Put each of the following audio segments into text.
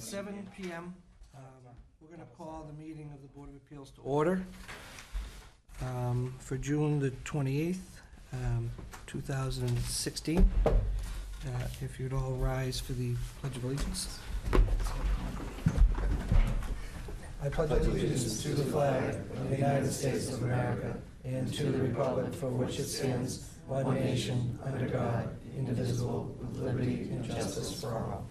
7 p.m. We're going to call the meeting of the Board of Appeals to order for June the 28th, 2016. If you'd all rise for the Pledge of Allegiance. I pledge allegiance to the flag of the United States of America and to the republic for which it stands, one nation, under God, indivisible, with liberty and justice for all.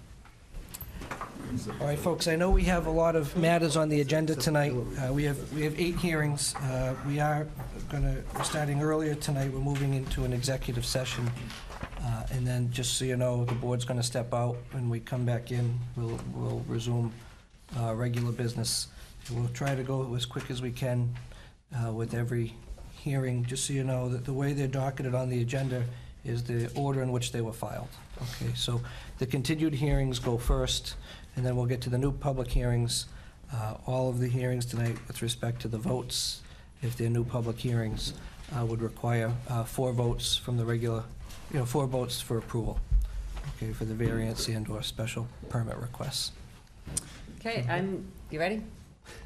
All right, folks, I know we have a lot of matters on the agenda tonight. We have 8 hearings. We're starting earlier tonight. We're moving into an executive session. And then, just so you know, the board's going to step out. When we come back in, we'll resume regular business. We'll try to go as quick as we can with every hearing, just so you know that the way they're docketed on the agenda is the order in which they were filed. Okay, so the continued hearings go first, and then we'll get to the new public hearings. All of the hearings tonight with respect to the votes, if they're new public hearings, would require 4 votes from the regular, 4 votes for approval, okay, for the variance and/or special permit requests. Okay, you ready?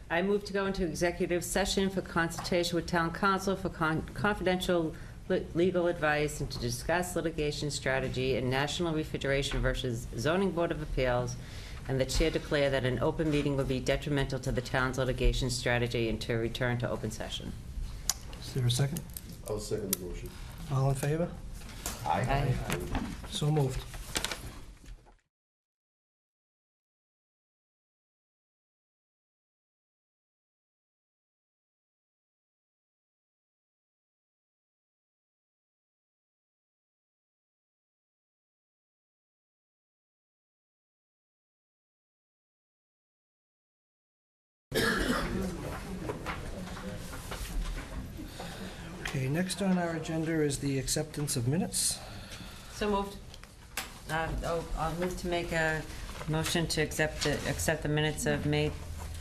I move to go into executive session for consultation with town council for confidential legal advice and to discuss litigation strategy and National Refrigeration versus Zoning Board of Appeals, and the chair declare that an open meeting would be detrimental to the town's litigation strategy and to return to open session. Is there a second? I'll second the motion. All in favor? Aye. So moved. Okay, next on our agenda is the acceptance of minutes. So moved. I'll move to make a motion to accept the minutes of May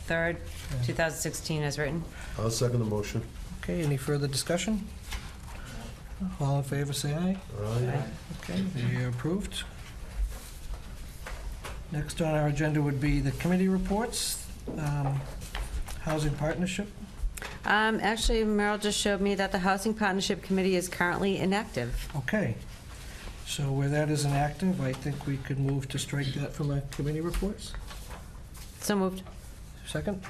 3rd, 2016 as written. I'll second the motion. Okay, any further discussion? All in favor, say aye. Aye. Okay, they are approved. Next on our agenda would be the committee reports. Housing Partnership. Actually, Merrill just showed me that the Housing Partnership Committee is currently inactive. Okay, so where that is inactive, I think we could move to strike that from our committee reports. So moved. Second?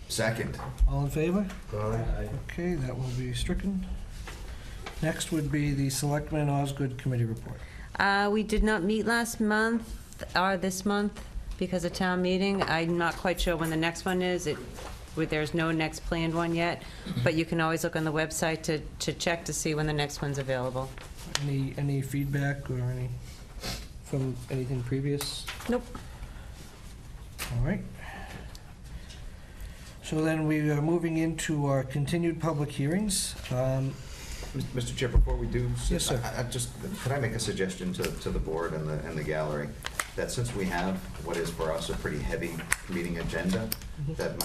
Second. All in favor? Aye. Okay, that will be stricken. Next would be the Selectmen Osgood Committee report. We did not meet last month or this month because of town meeting. I'm not quite sure when the next one is. There's no next planned one yet, but you can always look on the website to check to see when the next one's available. Any feedback or from anything previous? Nope. All right. So then we are moving into our continued public hearings. Mr. Chair, before we do, Yes, sir. could I make a suggestion to the board and the gallery, that since we have what is for us a pretty heavy meeting agenda, that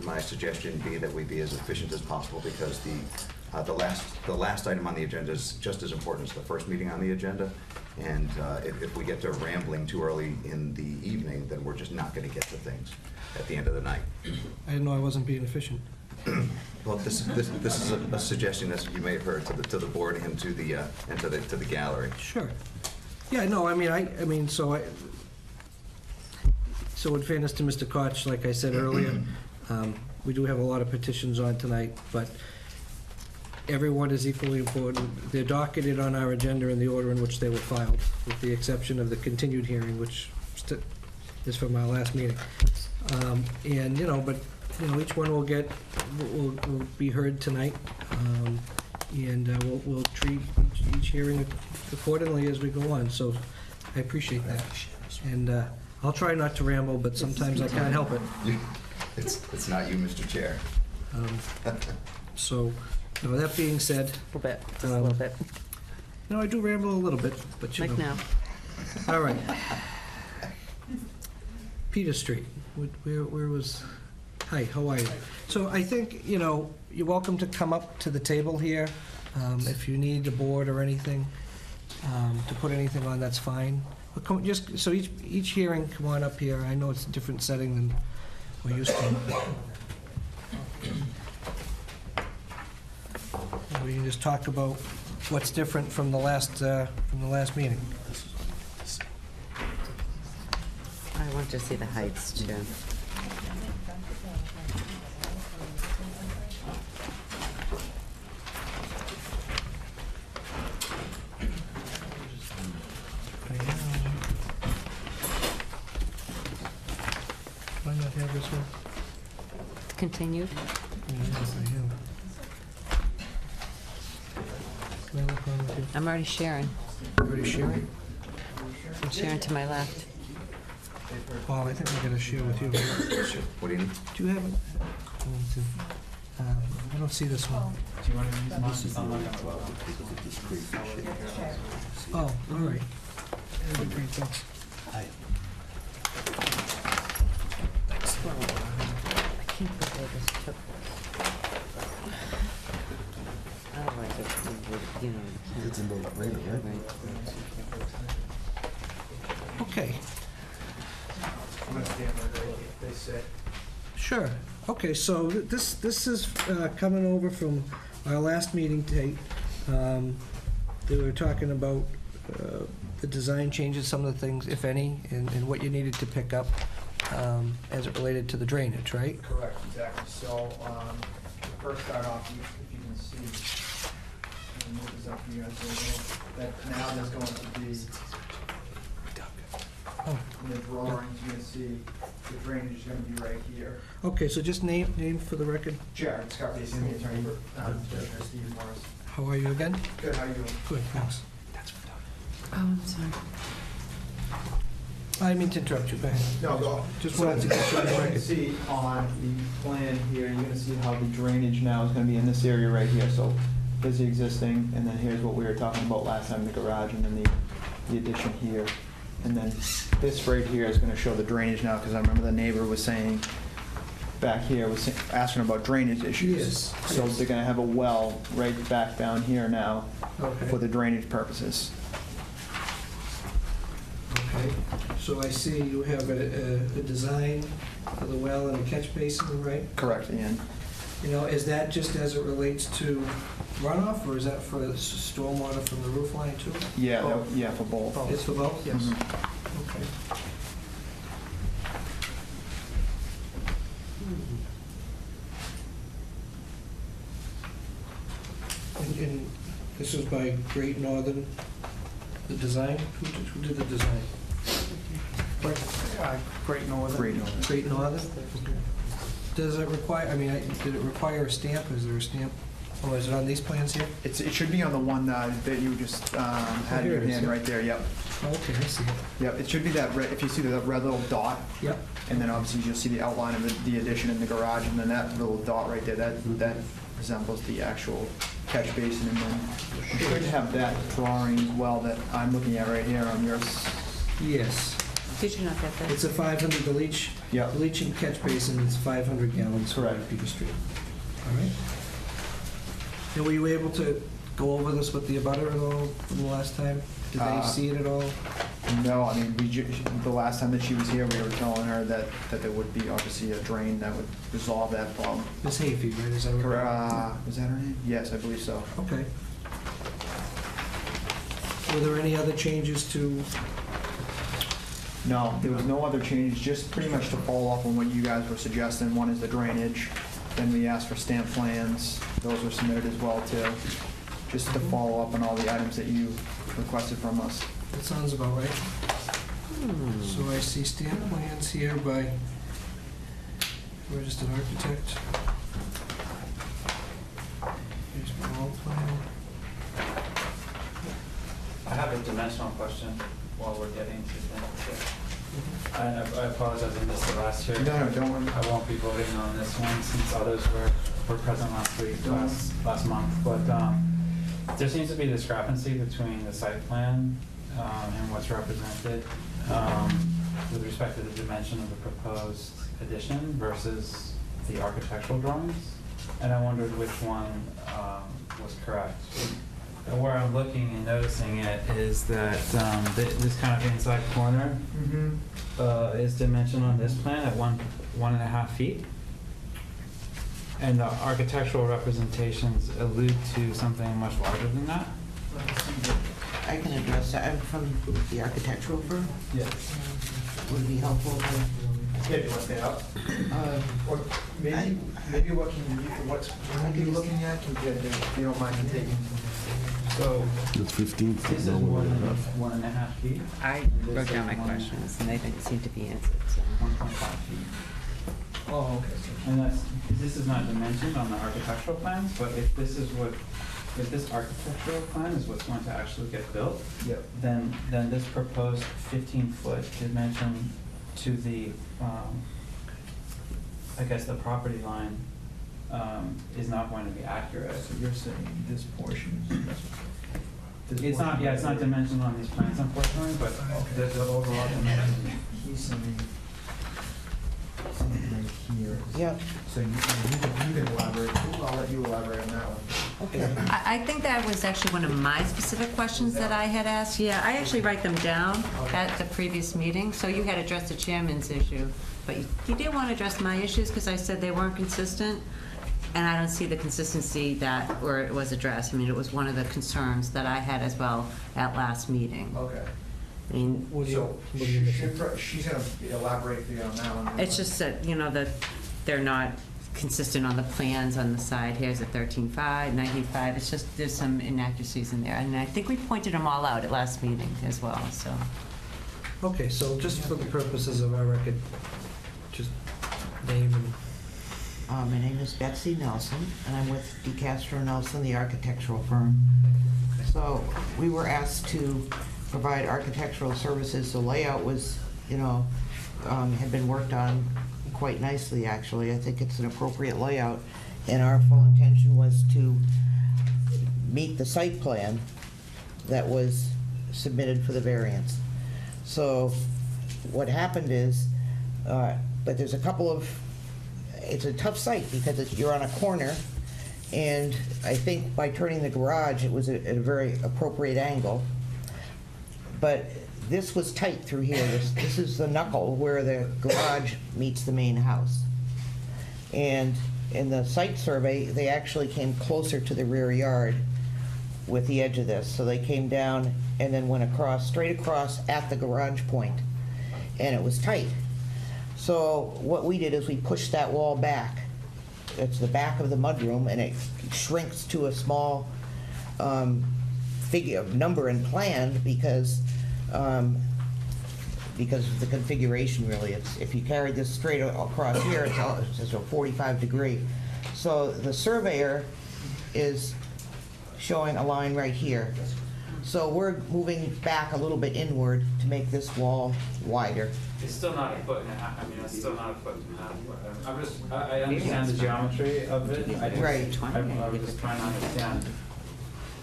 my suggestion be that we be as efficient as possible, because the last item on the agenda is just as important as the first meeting on the agenda, and if we get to rambling too early in the evening, then we're just not going to get to things at the end of the night. I didn't know I wasn't being efficient. Well, this is a suggestion that you may have heard to the board and to the gallery. Sure. Yeah, no, so in fairness to Mr. Koch, like I said earlier, we do have a lot of petitions on tonight, but everyone is equally important. They're docketed on our agenda in the order in which they were filed, with the exception of the continued hearing, which is from our last meeting. Each one will be heard tonight, and we'll treat each hearing accordingly as we go on. So I appreciate that, and I'll try not to ramble, but sometimes I can't help it. It's not you, Mr. Chair. So, that being said, A little bit, just a little bit. I do ramble a little bit, but you know. Like now. All right. Peter Street, where was, hi, how are you? So I think, you're welcome to come up to the table here. If you need a board or anything, to put anything on, that's fine. Just, so each hearing, come on up here. I know it's a different setting than we're used to. We can just talk about what's different from the last meeting. I want to see the heights, too. Why not have this one? Continued? Yes, I have. Do I have a problem with you? I'm already sharing. Already sharing? I'm sharing to my left. Paul, I think I gotta share with you. What do you need? Do you have it? I don't see this one. Do you want to use mine? I'm not gonna allow Oh, all right. Great, thanks. I can't believe this took. Otherwise, it would, you know. you can't- It's a no-brainer, right? Okay, I'm gonna stand right there, they say. sure. Okay, so this is coming over from our last meeting date. They were talking about the design changes, some of the things, if any, and what you needed to pick up as it related to the drainage, right? Correct, exactly. So, first start off, if you can see, let me move this up for you guys, that now there's going to be, Oh, in the drawings, you're gonna see the drainage is gonna be right here. okay, so just name for the record. Jared Scarpelli, the attorney for, Commissioner Steve Morris. How are you again? Good, how you doing? Good, thanks. Oh, I'm sorry. I didn't mean to interrupt you, go ahead. No, go. Just wanted to get you on the You can record. see on the plan here, you're gonna see how the drainage now is gonna be in this area right here. So here's the existing, and then here's what we were talking about last time, the garage, and then the addition here. And then this right here is gonna show the drainage now, because I remember the neighbor was saying, back here, was asking about drainage issues. Yes, So yes. they're gonna have a well right back down here now Okay. for the drainage purposes. Okay, so I see you have a design for the well and a catch basin, right? Correct, Ian. You know, is that just as it relates to runoff, or is that for stormwater from the roof line too? Yeah, Both. yeah, for both. It's for both? Yes. Okay. And this is by Great Northern, the design? Who did the design? Great Northern. Great Northern. Great Northern? Does it require, I mean, did it require a stamp? Is there a stamp? Or is it on these plans here? It should be on the one that you just had in here your it is, hand yeah. right there, yep. Oh, okay, I see it. Yep, it should be that red, if you see the red little dot, Yep. and then obviously you'll see the outline of the addition in the garage, and then that little dot right there, that resembles the actual catch basin, and then you should have that drawing as well that I'm looking at right here on yours. Yes. Did you not get that? It's a 500, the leach, Yep. the leaching catch basin is 500 gallons per Correct. Peter Street. All right. And were you able to go over this with the abutter at all from the last time? Did they see it at all? No, I mean, the last time that she was here, we were telling her that there would be obviously a drain that would resolve that problem. Ms. Hayfie, right, is that right? Was that her name? Yes, I believe so. Okay. Were there any other changes to, No, there was no other change, just pretty much to follow up on what you guys were suggesting. One is the drainage, then we asked for stamp plans, those were submitted as well too, just to follow up on all the items that you requested from us. that sounds about right. So I see stamp plans here by registered architect. Here's Paul plan. I have a dimensional question while we're getting to that. I apologize, I missed the last hearing. No, don't worry. I won't be voting on this one since others were present last week, last month. But there seems to be a discrepancy between the site plan and what's represented with respect to the dimension of the proposed addition versus the architectural drawings. And I wondered which one was correct. where I'm looking and noticing it is that this kind of inside corner is dimensioned on this plan at 1.5 feet. And the architectural representations allude to something much larger than that. I can address that. I'm from the architectural firm. Yes. Would it be helpful to, Yeah, do you want that up? Or I- maybe what are you looking at, if you don't mind me taking? So, It's 15 feet, This is no more than enough. 1.5 feet. I wrote down my questions, and they didn't seem to be answered, so. 1.5 feet. oh, okay. And this is not dimensioned on the architectural plans, but if this architectural plan is what's going to actually get built, Yep. then this proposed 15-foot dimension to the, I guess, the property line, is not going to be accurate. So you're saying this portion is... It's not dimensioned on these plans unfortunately, but the overall dimension. He's saying something right here. Yep. So you can elaborate. I'll let you elaborate on that one. okay. I think that was actually one of my specific questions that I had asked. Yeah, I actually write them down at the previous meeting. So you had addressed the chairman's issue, but you didn't want to address my issues because I said they weren't consistent. And I don't see the consistency where it was addressed. I mean, it was one of the concerns that I had as well at last meeting. Okay. I mean, So she's gonna elaborate for you on that one. it's just that, that they're not consistent on the plans on the side. Here's a 13.5, 19.5. It's just, there's some inaccuracies in there. And I think we pointed them all out at last meeting as well, so. Okay, so just for the purposes of our record, just name and... My name is Betsy Nelson, and I'm with DeCastro Nelson, the architectural firm. So we were asked to provide architectural services. The layout was, had been worked on quite nicely, actually. I think it's an appropriate layout. And our full intention was to meet the site plan that was submitted for the variance. So what happened is, but there's a couple of, it's a tough site because you're on a corner, and I think by turning the garage, it was at a very appropriate angle. But this was tight through here. This is the knuckle where the garage meets the main house. And in the site survey, they actually came closer to the rear yard with the edge of this. So they came down and then went across, straight across at the garage point, and it was tight. So what we did is we pushed that wall back. It's the back of the mudroom, and it shrinks to a small number and plan because of the configuration, really. If you carried this straight across here, it's just a 45 degree. So the surveyor is showing a line right here. So we're moving back a little bit inward to make this wall wider. It's still not a foot and a half. I mean, it's still not a foot and a half. I understand the geometry of it. Right. I was just trying to understand.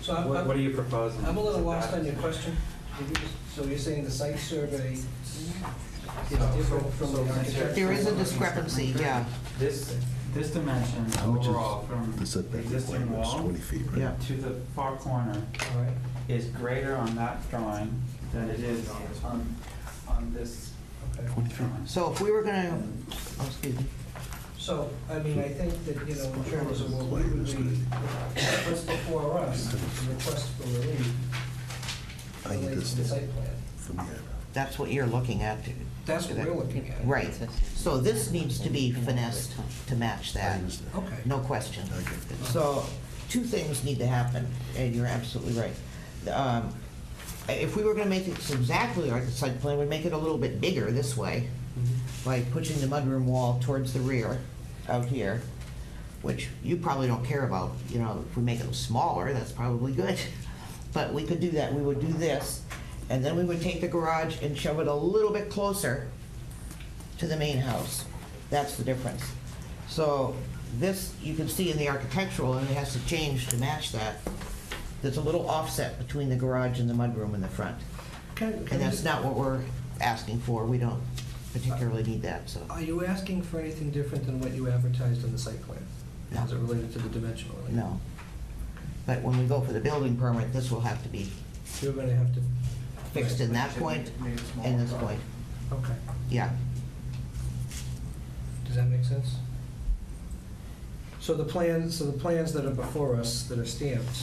So What are you proposing? I'm a little lost on your question. So you're saying the site survey is different from the architecture? There is a discrepancy, yeah. This dimension How much overall is from the the setback existing requirement? It's wall 20 feet, right? Yeah. to the far corner All right. is greater on that drawing than it is on this Okay. 20 feet. drawing. So if we were gonna, oh, excuse me. So, I mean, I think that, in terms of what we would be, what's before us, the request for relief I relates to the understand. site plan. From here. That's what you're looking at. That's what we're looking at. Right. So this needs to be finessed to match I that, understand. Okay. no question. I get that. So two things need to happen, and you're absolutely right. If we were gonna make it exactly like the site plan, we'd make it a little bit bigger this way by pushing the mudroom wall towards the rear out here, which you probably don't care about. If we make it smaller, that's probably good. But we could do that. We would do this, and then we would take the garage and shove it a little bit closer to the main house. That's the difference. So this, you can see in the architectural, and it has to change to match that. There's a little offset between the garage and the mudroom in the front. And that's not what we're asking for. We don't particularly need that, so. Are you asking for anything different than what you advertised in the site plan? No. As it related to the dimensional relief? No. But when we go for the building permit, this will have to be You're gonna have to, fixed in that point Make it smaller. and this point. okay. Yeah. Does that make sense? So the plans that are before us, that are stamped,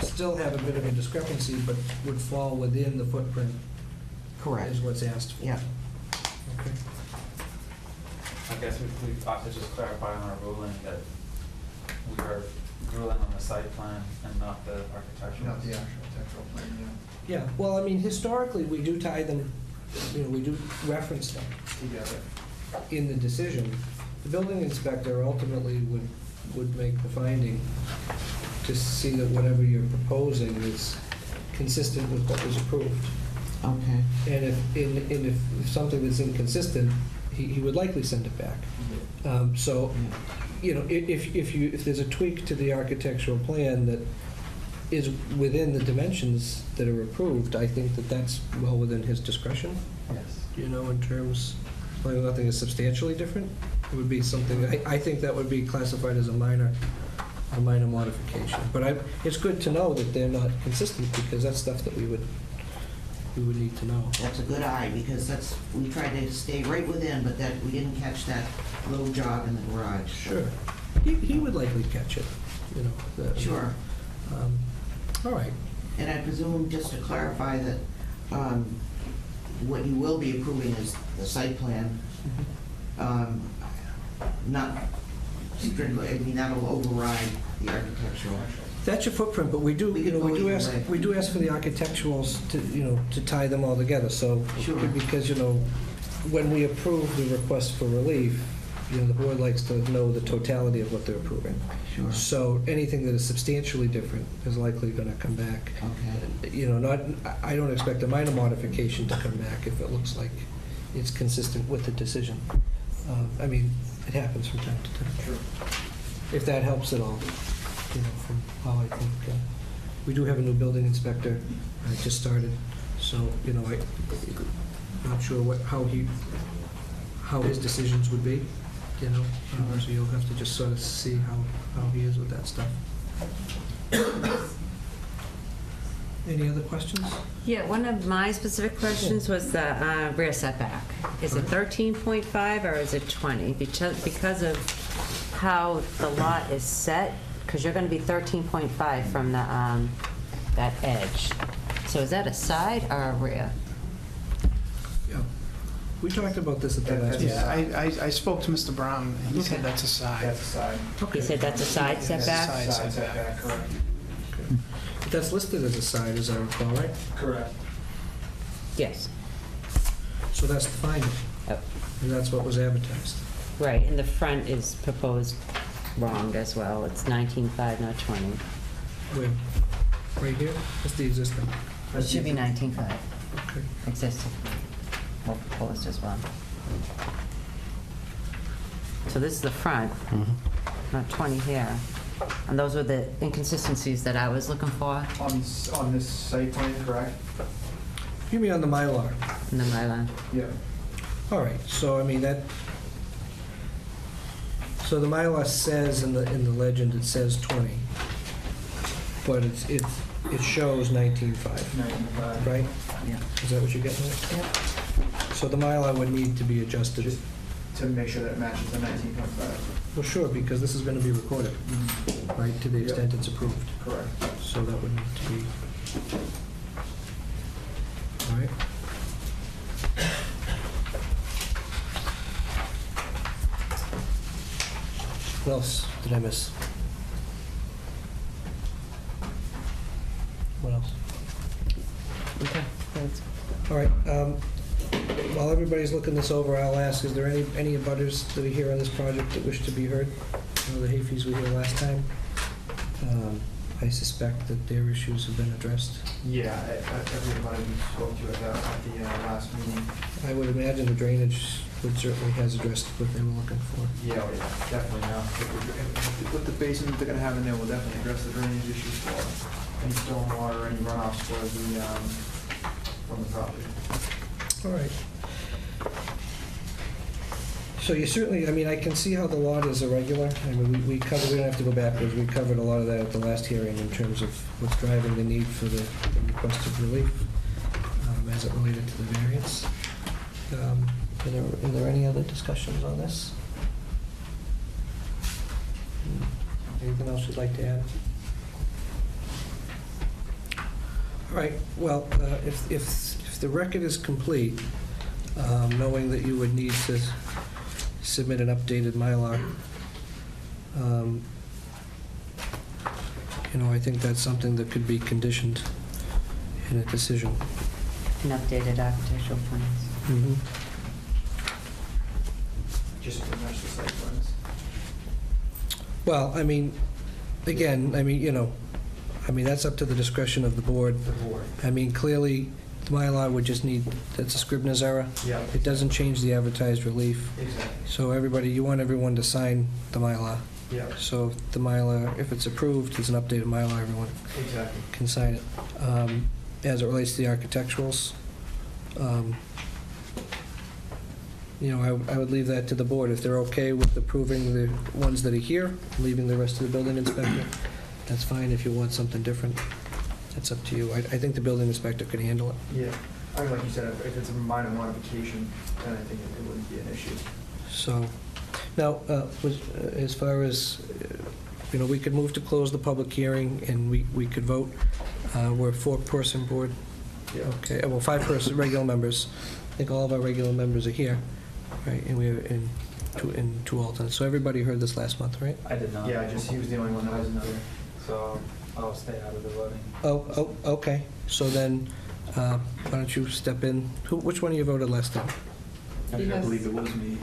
still have a bit of a discrepancy, but would fall within the footprint, Correct. is what's asked for. Yeah. Okay. I guess we ought to just clarify on our ruling that we are ruling on the site plan and not the architectural. Not the architectural plan, Yeah, well, I mean, historically, we do tie them, we do reference them yeah, together. in the decision. The building inspector ultimately would make the finding to see that whatever you're proposing is consistent with what was approved. Okay. And if something that's inconsistent, he would likely send it back. So, if there's a tweak to the architectural plan that is within the dimensions that are approved, I think that that's well within his discretion, Yes. in terms, like, nothing is substantially different. It would be something, I think that would be classified as a minor modification. But it's good to know that they're not consistent, because that's stuff that we would need to know. That's a good eye, because we tried to stay right within, but that, we didn't catch that little jog in the garage. Sure. He would likely catch it, Sure. All right. And I presume, just to clarify, that what you will be approving is the site plan, not strictly, I mean, that'll override the architectural. That's your footprint, but we do, We could go either way. we do ask for the architecturals to tie them all together, so. Sure. Because, when we approve the request for relief, the board likes to know the totality of what they're approving. Sure. So anything that is substantially different is likely gonna come back. Okay. I don't expect a minor modification to come back if it looks like it's consistent with the decision. I mean, it happens from time to time. Sure. If that helps at all, from how I think, we do have a new building inspector, just started, so, I'm not sure how his decisions would be, so you'll have to just sort of see how he is with that stuff. Any other questions? Yeah, one of my specific questions was the rear setback. Is it 13.5 or is it 20? Because of how the lot is set, because you're going to be 13.5 from the that edge. So is that a side or a rear? Yeah. We talked about this at the last meeting. Yeah, I spoke to Mr. Brown, and he said Okay. that's a side. That's a side. He said that's a side That's a setback? side. Side setback, correct. But that's listed as a side, as I recall, right? Correct. Yes. So that's the finding, Oh, and that's what was advertised. right, and the front is proposed wrong as well. It's 19.5, not 20. Where? Right here? That's the existing. It should be 19.5, Okay. existing, or proposed as well. So this is the front, not 20 here. And those were the inconsistencies that I was looking for On this site plan, correct? You mean on the Mylar? in the Mylar. Yeah. All right, so I mean so the Mylar says in the legend, it says 20, but it shows 19.5, 95. right? Yeah. Is that what you're getting at? So the Mylar would need to be adjusted. Just to make sure that it matches the 19.5. Well, sure, because this is going to be recorded, right, to the Yep. extent it's approved. Correct. So that would need to be, all right? What else did I miss? What else? Okay, thanks. All right, while everybody's looking this over, I'll ask, is there any abutters that are here on this project that wish to be heard? The Hayfies were here last time. I suspect that their issues have been addressed. Yeah, everybody we spoke to at the last meeting. I would imagine the drainage certainly has addressed what they were looking for. Yeah, definitely now. With the basin that they're gonna have in there, we'll definitely address the drainage issues for any stormwater, any runoffs for from the property. All right. So you certainly, I mean, I can see how the lot is irregular. I mean, we covered, we don't have to go backwards, we covered a lot of that at the last hearing in terms of what's driving the need for the requested relief as it related to the variance. Are there any other discussions on this? Anything else you'd like to add? All right, well, if the record is complete, knowing that you would need to submit an updated Mylar, I think that's something that could be conditioned in a decision. An updated architectural plans. Mm-hmm. Just to match the site plans. Well, I mean, again, that's up to the discretion of the board. The board. I mean, clearly, the Mylar would just need, that's a Scribner's error. Yeah. It doesn't change the advertised relief. Exactly. So you want everyone to sign the Mylar. Yeah. So the Mylar, if it's approved, it's an updated Mylar, everyone Exactly. can sign it. As it relates to the architecturals, I would leave that to the board. If they're okay with approving the ones that are here, leaving the rest of the building inspector, that's fine. If you want something different, that's up to you. I think the building inspector could handle it. Yeah. I mean, like you said, if it's a minor modification, then I think it wouldn't be an issue. So, now, as far as, we could move to close the public hearing, and we could vote. We're a 4-person board. Yeah. Okay, well, 5 regular members. I think all of our regular members are here, right? And we have two alternates. So everybody heard this last month, right? I did not. Yeah, he was the only one that wasn't there. So I'll stay out of the voting. Oh, okay. So then, why don't you step in? Which one of you voted last time? I believe it was me.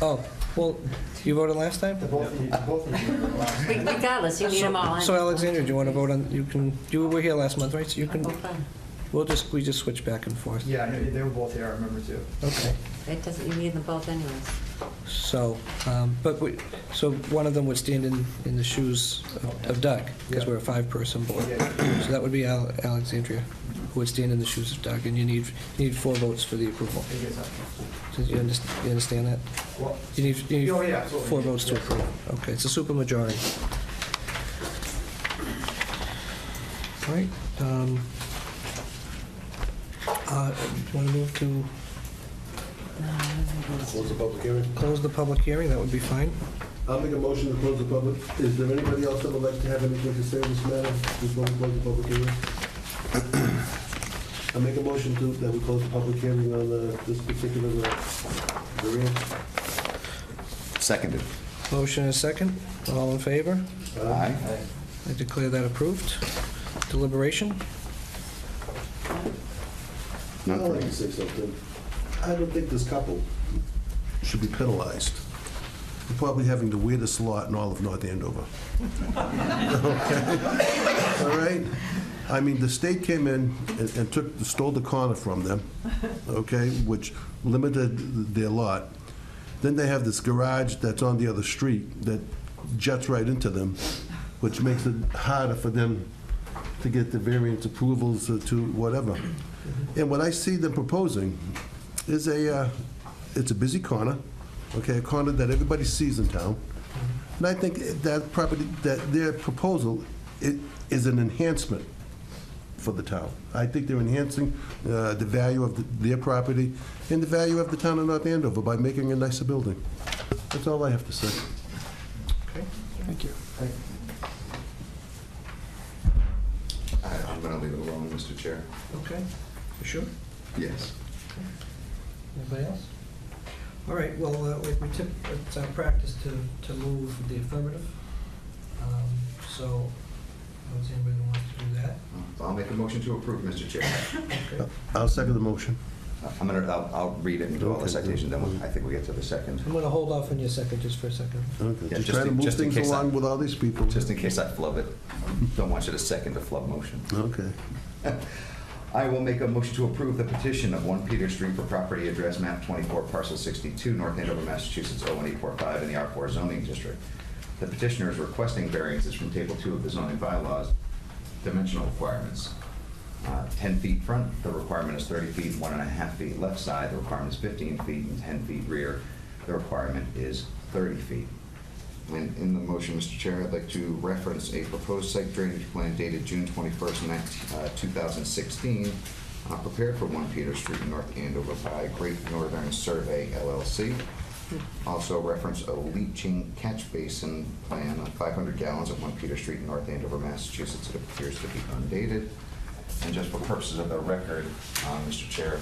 Oh, well, you voted last time? Both of you were last. Regardless, you need them all in. So Alexandra, do you want to vote on, you were here last month, right? So you can, Okay. we just switch back and forth. Yeah, they were both here, I remember too. Okay. It doesn't, you need them both anyways. So, so one of them would stand in the shoes of Doug, because we're a 5-person board. Yeah. So that would be Alexandria, who would stand in the shoes of Doug, and you need 4 votes for the approval. I guess Do you understand that? Well, You need oh, yeah, absolutely. 4 votes to approve. Okay, it's a supermajority. All right. Want to move to Close the public hearing. close the public hearing? That would be fine. I'll make a motion to close the public. Is there anybody else that would like to have anything to say on this matter before we close the public hearing? I'll make a motion that we close the public hearing on this particular variance. Seconded. Motion is second. All in favor? Aye. I declare that approved. Deliberation? I'd like to say something. I don't think this couple should be penalized. They're probably having the weirdest lot in all of North Andover. Okay? All right? I mean, the state came in and stole the corner from them, okay, which limited their lot. Then they have this garage that's on the other street that juts right into them, which makes it harder for them to get the variance approvals to whatever. And what I see them proposing is it's a busy corner, okay, a corner that everybody sees in town. And I think that property, that their proposal, it is an enhancement for the town. I think they're enhancing the value of their property and the value of the town of North Andover by making a nicer building. That's all I have to say. Okay, thank you. I'm going to leave it alone, Mr. Chair. Okay, you sure? Yes. Anybody else? All right, well, it's our practice to move the affirmative. So, does anybody wants to do that? I'll make a motion to approve, Mr. Chair. Okay. I'll second the motion. I'll read it and do all the Okay. citations, then I think we get to the second. I'm going to hold off on your second just for a second. Okay, Yeah, just just trying to in- move just in things case I- along with all these people. Just in case I flub it. Don't want you to second a flub motion. Okay. I will make a motion to approve the petition of 1 Peter Street for property address map 24, parcel 62, North Andover, Massachusetts, 01845 in the R4 zoning district. The petitioner is requesting variances from Table 2 of the zoning bylaws, dimensional requirements. 10 feet front, the requirement is 30 feet, 1.5 feet left side, the requirement is 15 feet, and 10 feet rear, the requirement is 30 feet. And in the motion, Mr. Chair, I'd like to reference a proposed site drainage plan dated June 21st, 2016, prepared for 1 Peter Street, North Andover by Great Northern Survey, LLC. Also reference a leaching catch basin plan of 500 gallons at 1 Peter Street, North Andover, Massachusetts. It appears to be undated. And just for purposes of the record, Mr. Chair,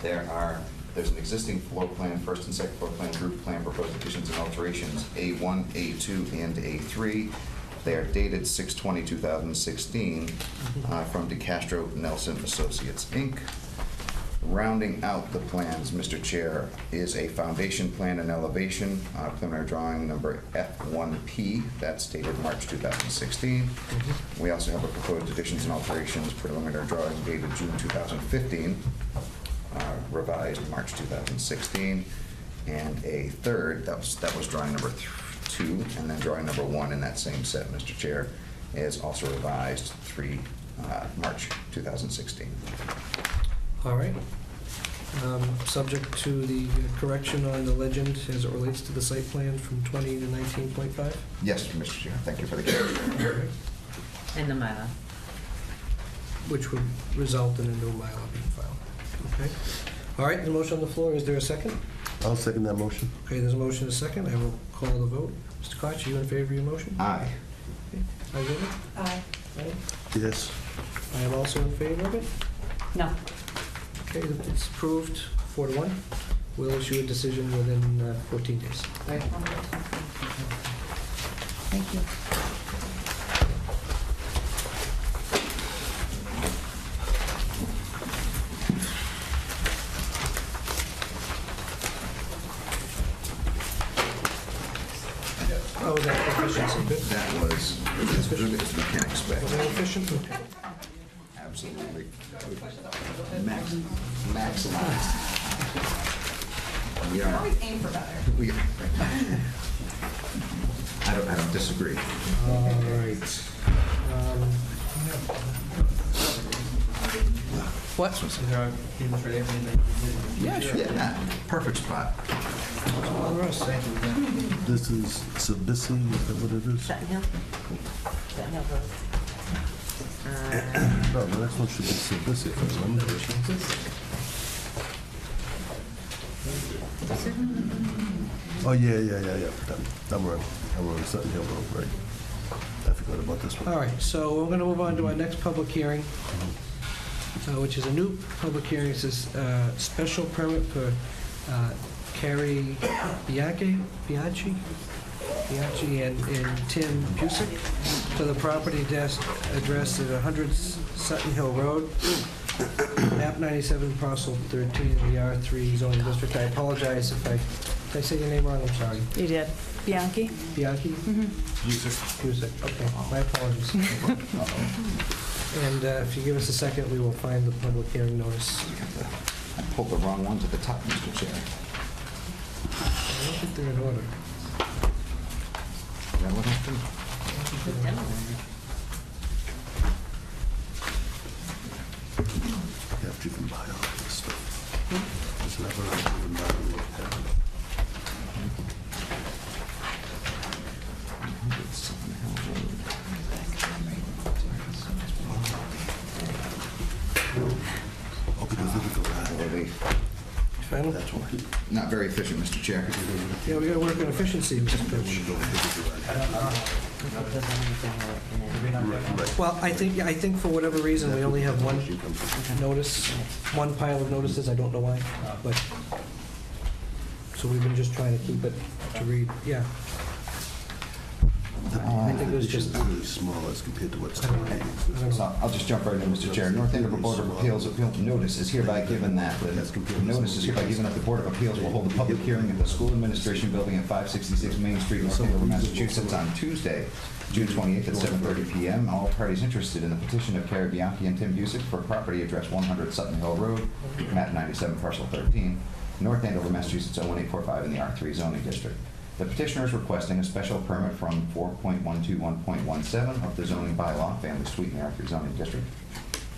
there's an existing floor plan, first and second floor plan, group plan, proposed additions and alterations, A1, A2, and A3. They are dated 6/20/2016 from DeCastro Nelson Associates, Inc. Rounding out the plans, Mr. Chair, is a foundation plan and elevation, preliminary drawing number F1P, that's dated March 2016. We also have a proposed additions and alterations, preliminary drawing dated June 2015, revised March 2016, and a third, that was drawing number 2, and then drawing number 1 in that same set, Mr. Chair, is also revised March 2016. All right. Subject to the correction on the legend as it relates to the site plan from 20 to 19.5? Yes, Mr. Chair, thank you for the correction. And the Mylar. Which would result in a new Mylar being filed. Okay. All right, the motion on the floor, is there a second? I'll second that motion. Okay, there's a motion and a second. I will call the vote. Mr. Koch, are you in favor of your motion? Aye. Are you? Aye. Aye. Yes. I am also in favor of it. No. Okay, it's approved 4-1. We'll issue a decision within 14 days. Thank you. Oh, was that efficiency? Good. That was as good as we can expect. Was that efficient? Okay. Absolutely. Maximized. We are. Always aim for better. I don't disagree. All right. What? Yeah, sure. Yeah, perfect spot. All the rest. This is Sabisi, is that what it is? Sutton Hill? Sutton Hill Road. No, the next one should be Sabisi, if I remember. Oh, yeah. I'm on Sutton Hill Road, right. I forgot about this one. All right, so we're going to move on to our next public hearing, which is a new public hearing. This is special permit for Carrie Bianchi and Tim Busick for the property address at 100 Sutton Hill Road, map 97, parcel 13, in the R3 zoning district. I apologize if did I say your name wrong? I'm sorry. You did. Bianchi? Bianchi? Busick, okay, my apologies. And if you give us a second, we will find the public hearing notice. I pulled the wrong ones at the top, Mr. Chair. I don't think they're in order. Is that what happened? You have to even buy all this stuff. It's never even buy what you have. Oh, because of the garage. Final? That's why. Not very efficient, Mr. Chair. Yeah, we gotta work on efficiency, Mr. Pitch. Well, I think for whatever reason, we only have one notice, one pile of notices, I don't know why, but, so we've been just trying to keep it to read, yeah. I think it was just, really small as compared to what's. I don't know. So I'll just jump right in, Mr. Chair. North Andover Board of Appeals notice is hereby given that the notice is hereby given that the Board of Appeals will hold a public hearing at the School Administration Building at 566 Main Street, North Andover, Massachusetts, on Tuesday, June 28th at 7:30 p.m. All parties interested in the petition of Carrie Bianchi and Tim Busick for property address 100 Sutton Hill Road, map 97, parcel 13, North Andover, Massachusetts 01845 in the R3 zoning district. The petitioner is requesting a special permit from 4.121.17 of the zoning bylaw, family suite in the R3 zoning district,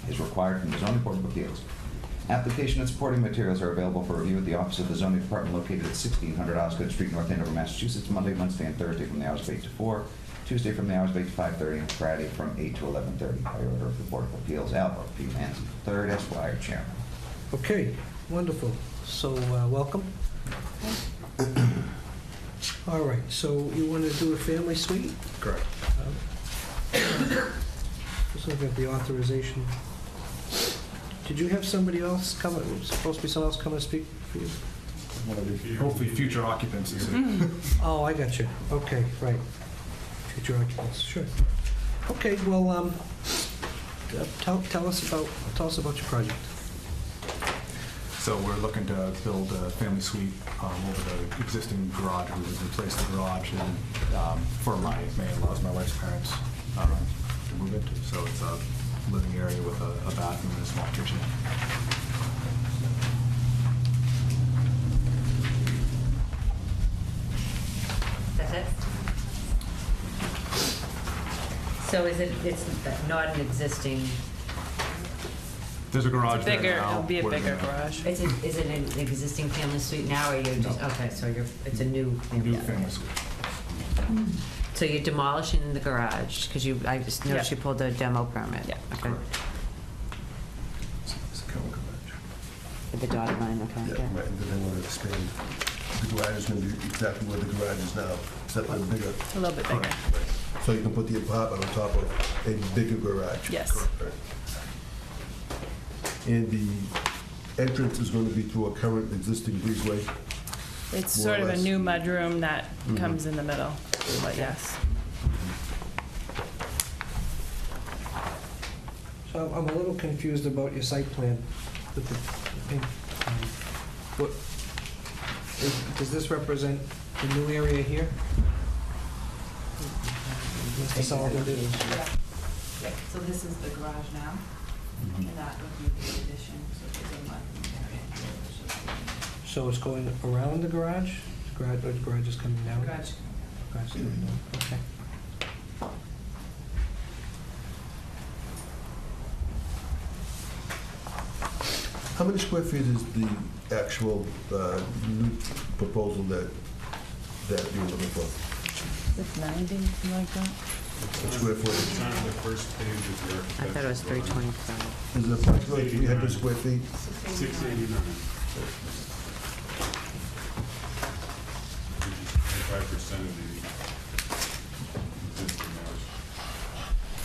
is required from the Zoning Board of Appeals. Application and supporting materials are available for review at the office of the zoning department located at 1600 Osgood Street, North Andover, Massachusetts, Monday, Wednesday, and Thursday from the hours of 8 to 4, Tuesday from the hours of 8 to 5:30, and Friday from 8 to 11:30. By order of the Board of Appeals, Albert P. Manzi III, Esquire, Chairman. Okay, wonderful. So, welcome. All right, so you want to do a family suite? Correct. Just looking at the authorization. Did you have somebody else come, supposed to be someone else come and speak for you? Hopefully future occupants is it. Oh, I got you. Okay, right. Future occupants, sure. Okay, well, tell us about your project. So we're looking to build a family suite over the existing garage. We would replace the garage and for my in-laws, my wife's parents, to move into. So it's a living area with a bathroom and a small kitchen. That's it? So it's not an existing, There's a garage there Bigger, now. it'll be a We're bigger gonna- garage. is it an existing family suite now, or you're just, No. okay, so it's a new. New family suite. So you're demolishing the garage, because I just noticed Yeah. you pulled a demo permit. Yeah. Okay. It's a common garage. With the dotted line, okay. Yeah, right, and then they want to expand. The garage is going to be exactly where the garage is now, except for a bigger. A little bit bigger. So you can put the apartment on top of a bigger garage. Yes. Correct. And the entrance is going to be through a current existing breezeway. It's More sort or of a less. new mudroom that Mhm. comes in the middle, but yes. So I'm a little confused about your site plan. With the pink, what, does this represent the new area here? Mr. Sullivan did. Yeah, so this is the garage now, and that would be the addition, so there's a mudroom area here, which is So it's going around the garage? Or the garage is coming the down? garage. Garage is coming down, okay. How many square feet is the actual new proposal that you're looking for? It's 90, something like that. The square footage? On the first page is the I thought it was 325. Is it approximately 300 square feet? 689. 25% of the existing house.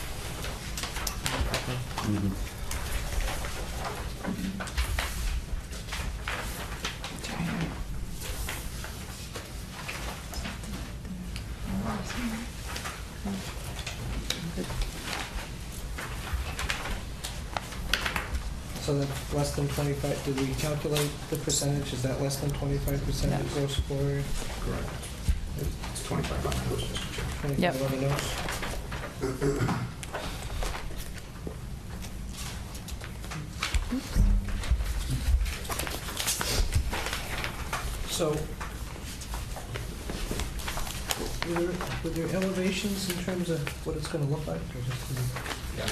So that's less than 25, did we calculate the percentage? Is that less than 25% Yeah. of gross floor area? Correct. It's 25 on the house, Mr. Chairman. 25 on the nose? So, were there elevations in terms of what it's gonna look like, or just? Yeah.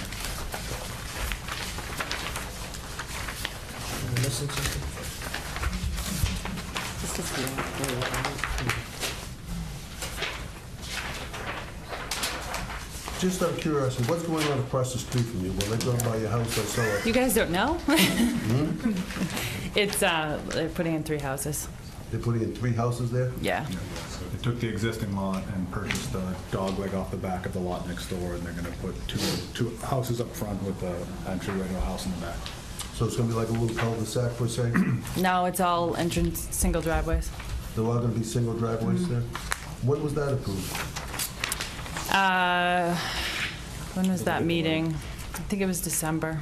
Am I missing something? This is the, Just out of curiosity, what's going on across the street from you? When they go by your house, I saw it. You guys don't know? Hmm? It's, they're putting in 3 houses. They're putting in 3 houses there? Yeah. So they took the existing lot and purchased a dog leg off the back of the lot next door, and they're gonna put two houses up front with the entryway to a house in the back. So it's gonna be like a little cul-de-sac per se? No, it's all entrance, single driveways. They're all gonna be single driveways there? When was that approved? When was that meeting? I think it was December.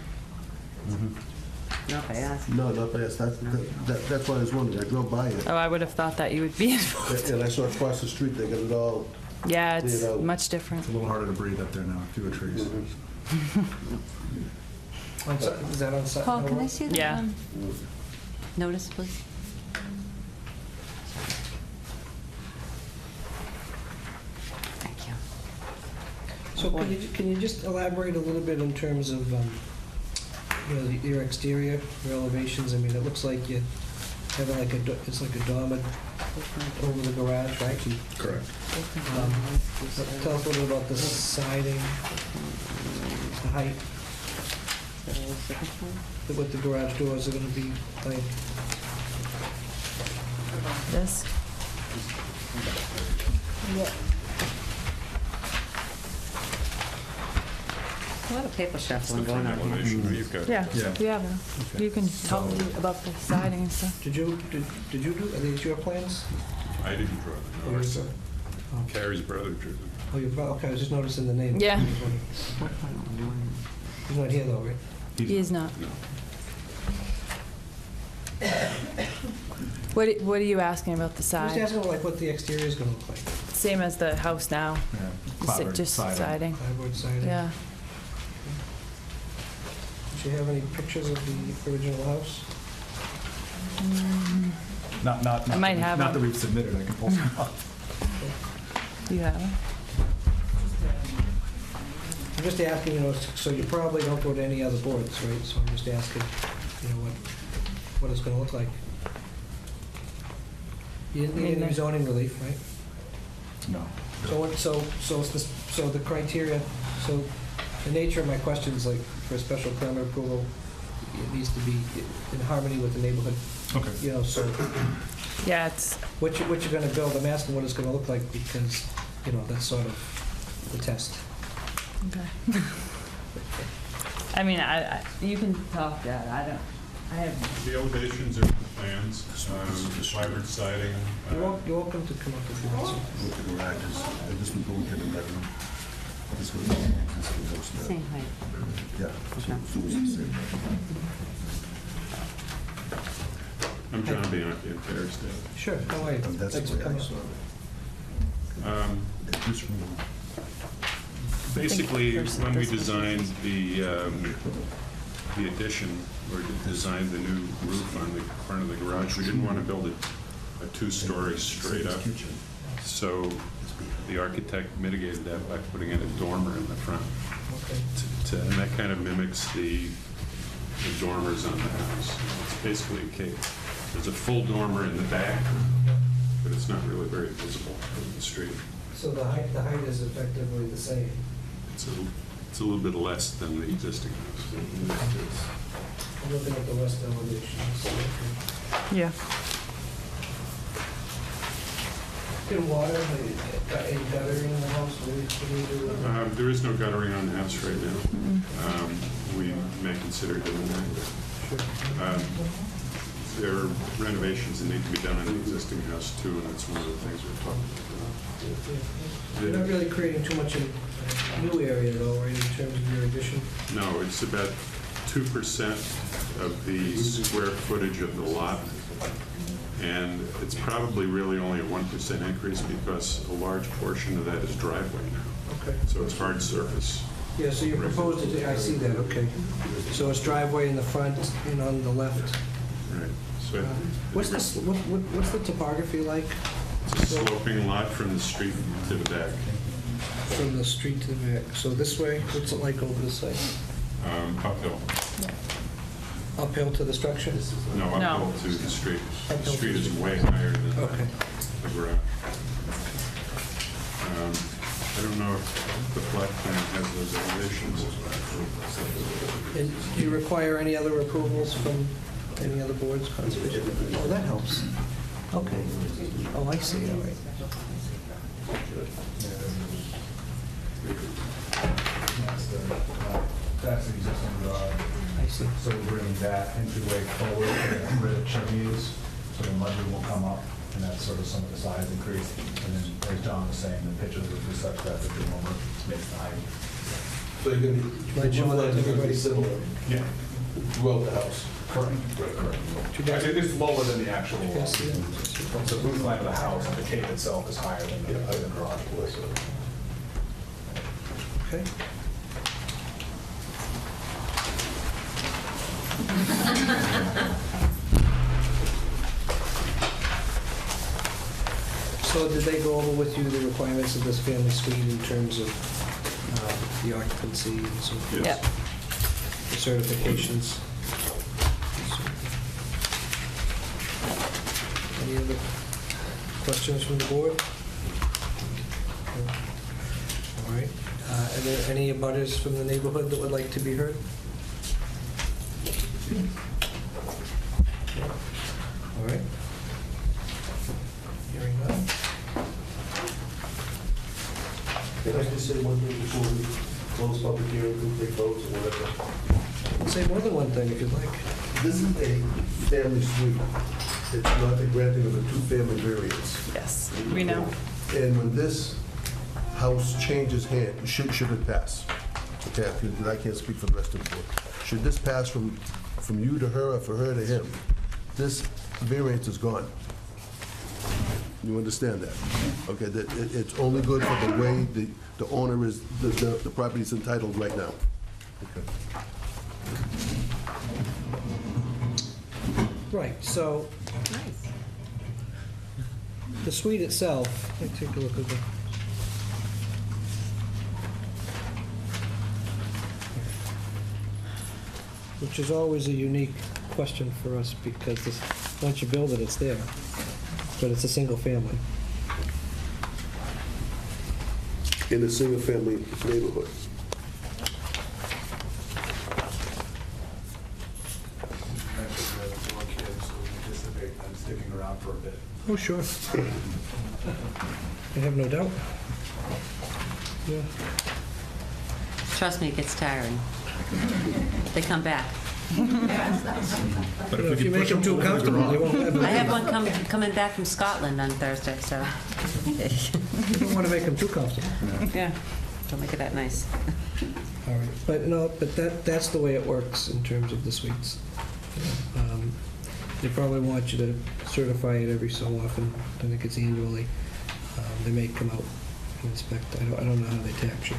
not by us. No, not fast. That's why I was wondering. I drove by it, Oh, I would have thought that you would be involved. and I saw across the street, they got it all. Yeah, it's You know. much different. It's a little harder to breathe up there now, fewer trees. Is that on site? Paul, can I see the Yeah. notice, please? Thank you. So can you just elaborate a little bit in terms of you know, your exterior, your elevations, I mean, it looks like you have like it's like a dormer over the garage, right? Correct. Tell us a little bit about the siding, the height, what the garage doors are gonna be like. This? Yeah. A lot of paper shuffling going on here. Yeah, Yeah. we have it. You can talk to me about the siding and stuff. Did you do, are these your plans? I didn't draw Oh, them. yours are- oh. Carrie's brother drew them. Oh, okay, I was just noticing the name. Yeah. He's not here though, right? He is not. No. What are you asking about the I was side? asking like what the exterior is gonna look like. Same as the house now, Yeah. just Clapboard just siding. Plywood siding. Yeah. Do you have any pictures of the original house? Not I might have Not that them. we've submitted, I can pull some up. You have it? I'm just asking, you know, so you probably don't go to any other boards, right? So I'm just asking, you know, what it's gonna look like. You didn't need any zoning relief, right? No. So the criteria, so the nature of my question is like, for a special permit approval, it needs to be in harmony with the neighborhood, Okay. you know, so Yeah, it's, what you're gonna build, I'm asking what it's gonna look like because, you know, that's sort of the test. okay. I mean, you can talk that, I have, The elevations are the plans, vibrant siding. You're welcome to come up if you want to. With the garages, this would go into the bedroom. This would go upstairs. Same height. Yeah. So it's the same. I'm John Bianchi in Fairstead. Sure, how are you? That's Thanks for the way I coming. saw it. This room. Basically, First, when we this one. designed the addition, or designed the new roof on the front of the garage, we didn't want to build a two-story straight up. Kitchen. So the architect mitigated that by putting in a dormer in the front. Okay. And that kind of mimics the dormers on the house. It's basically a cake. There's a full dormer in the back, but it's not really very visible from the street. So the height is effectively the same. It's a little bit less than the existing house. I'm looking at the west elevation. yeah. In water, any guttering in the house, what do you do? There is no guttering on the house right now. We may consider doing that. There are renovations that need to be done in the existing house too, and that's one of the things we're talking about. You're not really creating too much in new area though, right, in terms of your addition? No, it's about 2% of the square footage of the lot, and it's probably really only a 1% increase because a large portion of that is driveway now. Okay. So it's hard surface. Yeah, so you're proposing, I see that, okay. So it's driveway in the front and on the left. Right. So What's this, what's the topography like it's a sloping lot from the street to the back. from the street to the back? So this way, what's it like over this side? Uphill. Uphill to the structure? No, uphill to the street. The street is way higher than Okay. the garage. I don't know if the flat plan has those elevations. And do you require any other approvals from any other boards, conservation? Oh, that helps. Okay. Oh, I see, all right. That's the existing garage. I see. So we're bringing that entryway forward, and rid of chimneys, so the mudroom will come up, and that's sort of some of the size increase. And then, as John was saying, the pitch of the roof is such that the dormer makes the height. So you're going to Might show be, that to going to be everybody. similar Yeah. throughout the house. Correct. guys- It's lower than the actual, You can see it. the roof line of the house, the cape itself is higher than the garage was. Okay. So did they go over with you the requirements of this family suite in terms of the occupancy and so forth? Yes. certifications. Any other questions from the board? All right. Are there any abutters from the neighborhood that would like to be heard? All right. Hearing none. Can I just say one thing before we close public hearing, we take votes or whatever? Say more than one thing if you'd like. This is a family suite. It's not the granting of a two-family variance. Yes, we know. And when this house changes hands, should it pass? Okay, because I can't speak for the rest of the board. Should this pass from you to her or for her to him, this variance is gone. You understand that? Okay, that it's only good for the way the owner is, the property is entitled right now. Okay. Right, so the suite itself, let me take a look at the... Which is always a unique question for us because once you build it, it's there. But it's a single family. In a single-family neighborhood. I'm sticking around for a bit. Oh, sure. I have no doubt. Yeah. Trust me, it gets tiring. They come back. But If you make them too comfortable, they won't have... I have one coming back from Scotland on Thursday, so. You don't want to make them too comfortable. Yeah, don't make it that nice. All right, but no, but that's the way it works in terms of the suites. They probably want you to certify it every so often. I think it's annually. They may come out and inspect. I don't know how they tax you,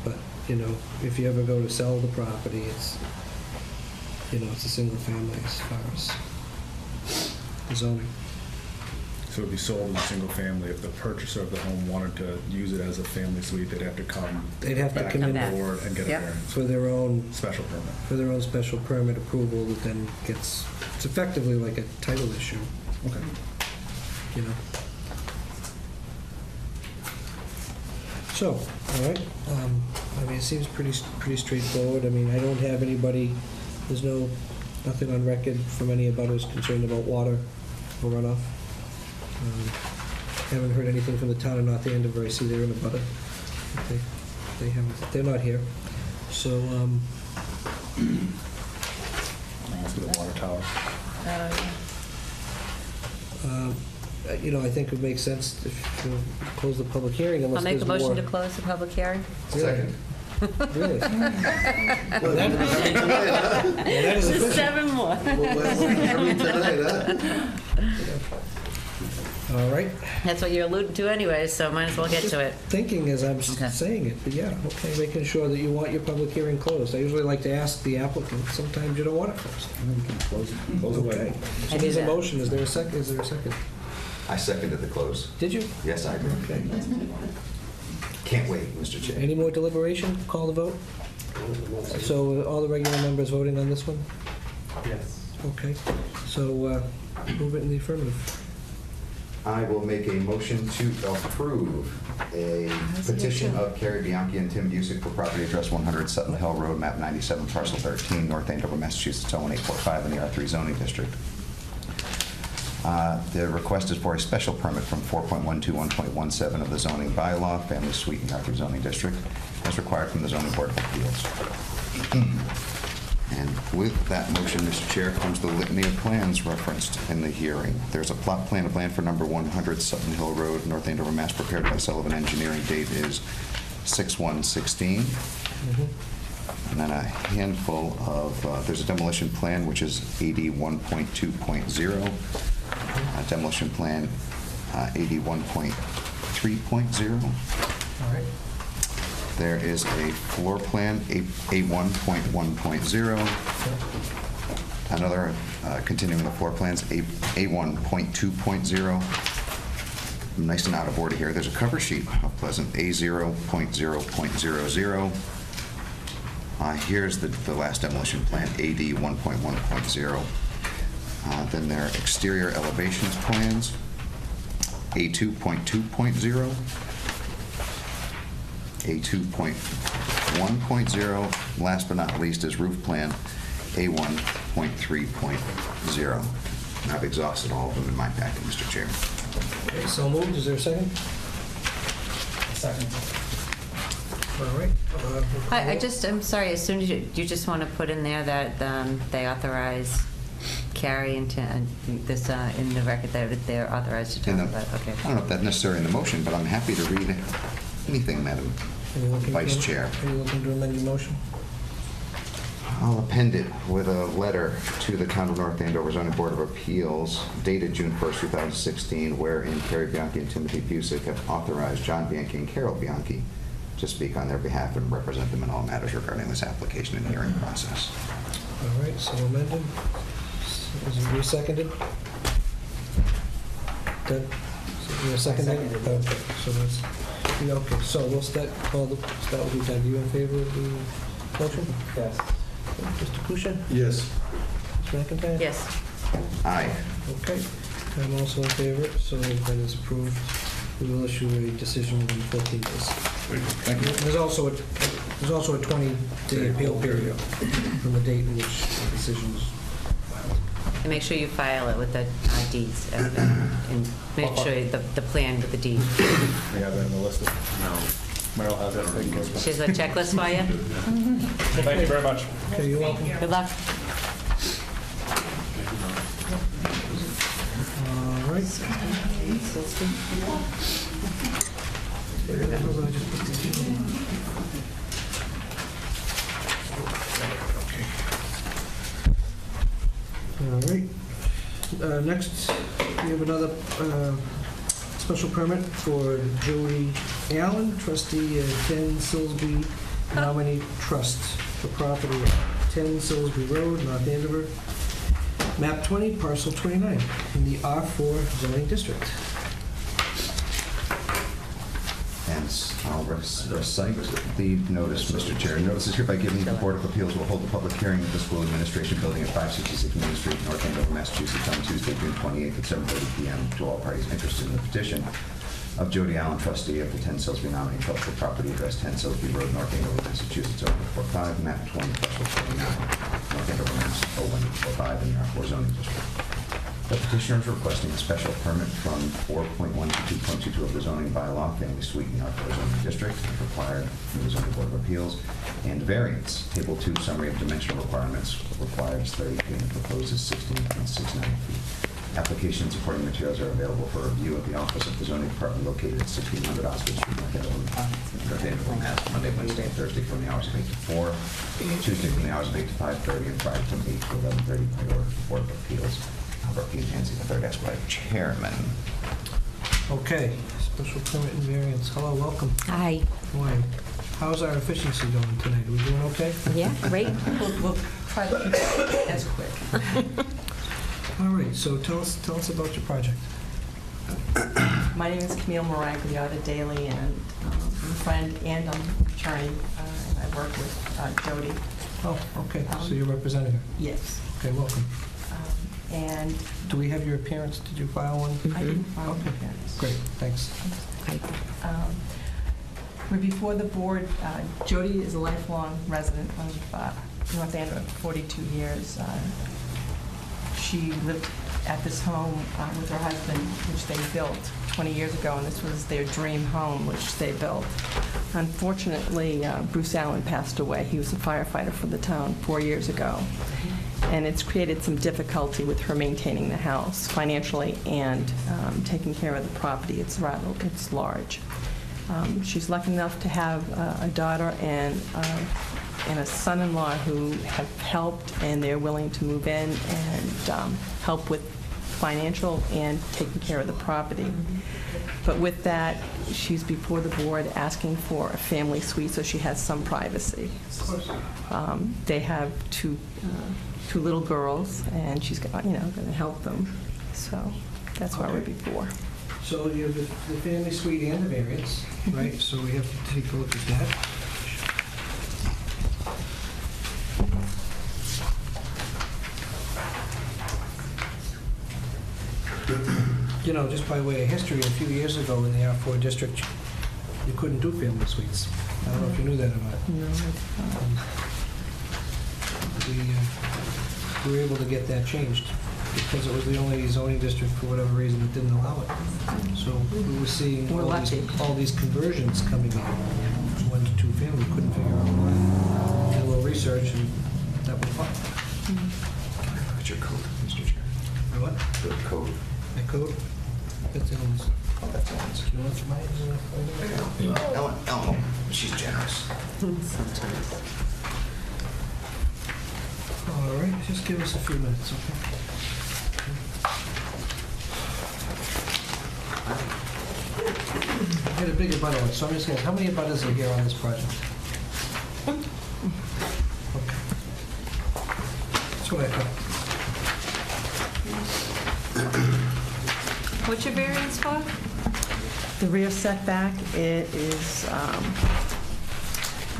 but if you ever go to sell the property, it's it's a single family as far as the zoning. So it would be sold as a single family. If the purchaser of the home wanted to use it as a family suite, they'd have to come They'd have to back come to in the board and get a Yep. variance. for their own Special permit. special permit approval that then it's effectively like a title issue, Okay. So, all right, it seems pretty straightforward. I don't have anybody, there's nothing on record from any abutters concerned about water or runoff. Haven't heard anything from the town of North Andover. I see they're in a butter. They haven't, they're not here. So, To the water tower. I think it would make sense to close the public hearing unless I'll make there's a more. motion to close the public hearing. Second. Really? Well, that is There's official. 7 more. All right. That's what you're alluding to anyway, so might as well get to it. Thinking as I'm Okay. saying it, but yeah, okay, making sure that you want your public hearing closed. I usually like to ask the applicant, sometimes you don't want it closed. Close it Okay. away. So I do there's a that. motion, is there a second? I seconded the close. Did you? Yes, I do. Okay. Can't wait, Mr. Chair. Any more deliberation? Call the vote? So all the regular members voting on this one? Yes. Okay, so move it in the affirmative. I will make a motion to approve a petition of Carrie Bianchi and Tim Busick for property address 100 Sutton Hill Road, map 97, parcel 13, North Andover, Massachusetts, 01845 in the R3 zoning district. The request is for a special permit from 4.121.17 of the zoning bylaw, family suite in the R3 zoning district, as required from the zoning board of appeals. And with that motion, Mr. Chair, comes the litany of plans referenced in the hearing. There's a plot plan of land for number 100 Sutton Hill Road, North Andover, Mass., prepared by Sullivan Engineering. Date is 6/1/16. And then a handful of, there's a demolition plan, which is AD 1.2.0, demolition plan AD 1.3.0. All right. There is a floor plan, A1.1.0. Another, continuing the floor plans, A1.2.0. Nice and out of order here. There's a cover sheet of Pleasant, A0.0.00. Here's the last demolition plan, AD 1.1.0. Then there are exterior elevations plans, A2.2.0, A2.1.0, last but not least is roof plan, A1.3.0. And I've exhausted all of them in my packet, Mr. Chairman. Okay, so moved. Is there a second? Second. All right. I'm sorry, as soon as you just want to put in there that they authorize Carrie into this in the record that they're authorized to talk about, okay. I don't know if that's necessary in the motion, but I'm happy to read anything, Madam Vice Chair. Are you looking to amend your motion? I'll append it with a letter to the Town of North Andover Zoning Board of Appeals dated June 1st, 2016, wherein Carrie Bianchi and Timothy Busick have authorized John Bianchi and Carol Bianchi to speak on their behalf and represent them in all matters regarding this application and hearing process. All right, so amended. Is it seconded? Good. So you're seconded? Okay, so that's, okay, so we'll start with you, Doug. You in favor of the motion? Yes. Mr. Kusia? Yes. Ms. McIntyre? Yes. Aye. Okay, I'm also in favor, so that is approved. We will issue a decision within 14 days. Thank you. There's also a 20-day appeal period from the date in which the decision is filed. And make sure you file it with the deeds, and make sure the plan with the deed. We have that in the list. No. Meryl has that taken care of. She has a checklist for you? Thank you very much. Okay, you're welcome. Good luck. All right. All right. Next, we have another special permit for Jody Allen, trustee at 10 Silsby Nominee Trust for property at 10 Silsby Road, North Andover, map 20, parcel 29, in the R4 zoning district. And I'll recite the notice, Mr. Chair. Notice is hereby given the Board of Appeals will hold a public hearing at the School Administration Building at 566 Main Street, North Andover, Massachusetts, on Tuesday, June 28th at 7:30 p.m. to all parties interested in the petition of Jody Allen, trustee of the 10 Silsby Nominee Trust for property address 10 Silsby Road, North Andover, Massachusetts, 045, map 20, parcel 29, North Andover, Mass. 01445 in the R4 zoning district. The petitioner is requesting a special permit from 4.1 to 2.22 of the zoning bylaw, family suite in the R4 zoning district, if required from the zoning board of appeals, and variance. Table 2, summary of dimensional requirements, required is 30 feet and proposed is 16.69 feet. Application and supporting materials are available for review at the office of the zoning department located at 1600 Osgood Street, North Andover, Mass. Monday, Wednesday, and Thursday from the hours of 8 to 4, Tuesday from the hours of 8 to 5:30, and Friday from 8 to 11:30 by order of the Board of Appeals. Albert P. Nancy, the third Esquire Chairman. Okay, special permit and variance. Hello, welcome. Hi. Morning. How's our efficiency going tonight? Are we doing okay? Yeah, great. We'll try to keep it as quick. All right, so tell us about your project. My name is Camille Maragliata Daly, and I'm a friend and I'm an attorney. I work with Jody. Oh, okay, so you're representing her. Yes. Okay, welcome. And Do we have your appearance? Did you file one? I didn't file Okay. my appearance. Great, thanks. We're before the board. Jody is a lifelong resident of North Andover, 42 years. She lived at this home with her husband, which they built 20 years ago, and this was their dream home, which they built. Unfortunately, Bruce Allen passed away. He was a firefighter for the town 4 years ago, and it's created some difficulty with her maintaining the house financially and taking care of the property. It's large. She's lucky enough to have a daughter and a son-in-law who have helped, and they're willing to move in and help with financial and taking care of the property. But with that, she's before the board asking for a family suite so she has some privacy. They have two little girls, and she's going to help them. So that's why we're before. So you have the family suite and the variance, right? So we have to take a look at that. know, just by way of history, a few years ago in the R4 district, you couldn't do family suites. I don't know if you knew that or not. No, We were able to get that changed because it was the only zoning district, for whatever reason, that didn't allow it. So we were seeing We're lucky. all these conversions coming in, 1 to 2 family, couldn't figure out why. Did a little research and that was fine. What's your code, Mr. Chair? My what? The code. My code? That's Ellen's. Oh, that's Ellen's. Do you want mine? Ellen, she's generous. Sometimes. All right, just give us a few minutes, okay? I had a big abutter list, so I'm just gonna, how many abutters are here on this project? Okay. That's what I thought. What's your variance for? The rear setback, it is,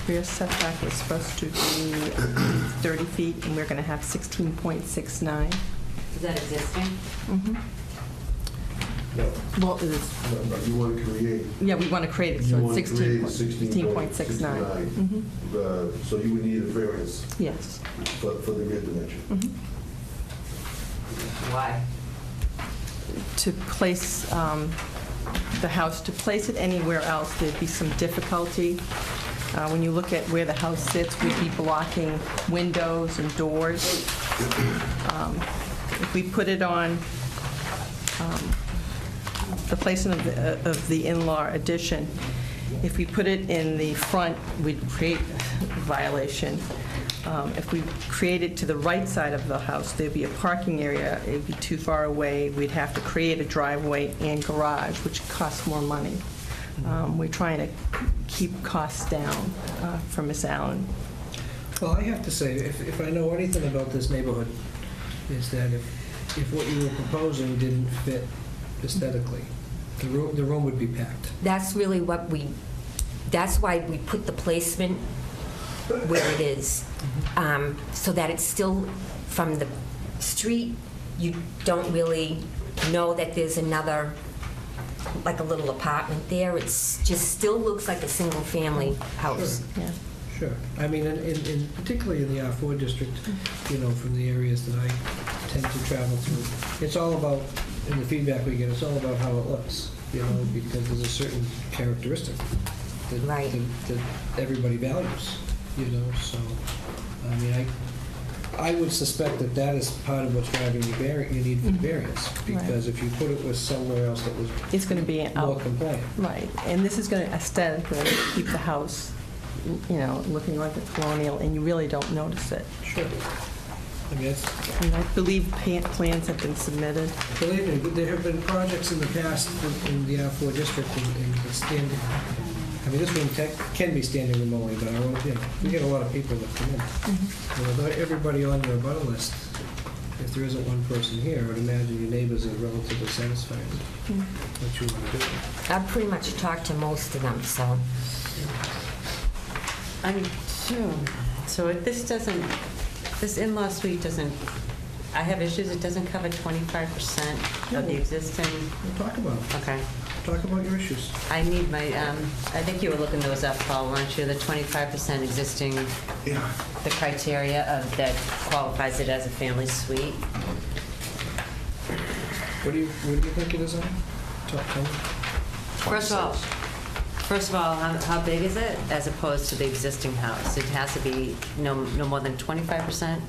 rear setback is supposed to be 30 feet, and we're going to have 16.69. Is that existing? No, Well, it is, no, you want to create. yeah, we want to create it, You so want it's to create 16.69. So you would need a variance Yes. for the rear dimension. Why? To place the house, to place it anywhere else, there'd be some difficulty. When you look at where the house sits, we'd be blocking windows and doors. If we put it on the placement of the in-law addition, if we put it in the front, we'd create a violation. If we create it to the right side of the house, there'd be a parking area, it'd be too far away, we'd have to create a driveway and garage, which costs more money. We're trying to keep costs down for Miss Allen. Well, I have to say, if I know anything about this neighborhood, is that if what you were proposing didn't fit aesthetically, the room would be packed. That's really what that's why we put the placement where it is, so that it's still from the street. You don't really know that there's another, like a little apartment there. It's just still looks like a single-family house. Sure. Yeah. Sure. I mean, in particularly in the R4 district, you know, from the areas that I tend to travel through, it's all about, in the feedback we get, it's all about how it looks, you know, because there's a certain characteristic that, Right. that everybody values, you know, so, I mean, I would suspect that that is part of what's driving your need for the variance, because if you put it with somewhere else that was It's going to be more out. compliant. Right, and this is going to aesthetically keep the house, you know, looking like a colonial, and you really don't notice it. Sure. I mean, it's, And I believe plans have been submitted. believe me, there have been projects in the past in the R4 district in standing, I mean, this room can be standing room only, but I won't, you know, we get a lot of people that come in. You know, not everybody on your abutter list, if there isn't one person here, I would imagine your neighbors are relatively satisfied with what you want to do. I've pretty much talked to most of them, so. I mean, sure. So if this in-law suite doesn't, I have issues, it doesn't cover 25% of the existing. We'll talk about it. Okay. Talk about your issues. I need my, I think you were looking those up, Paul, weren't you? The 25% existing, the criteria of that qualifies it as a family suite. What do you think it is on? Tell me. First of all, how big is it as opposed to the existing house? It has to be no more than 25%?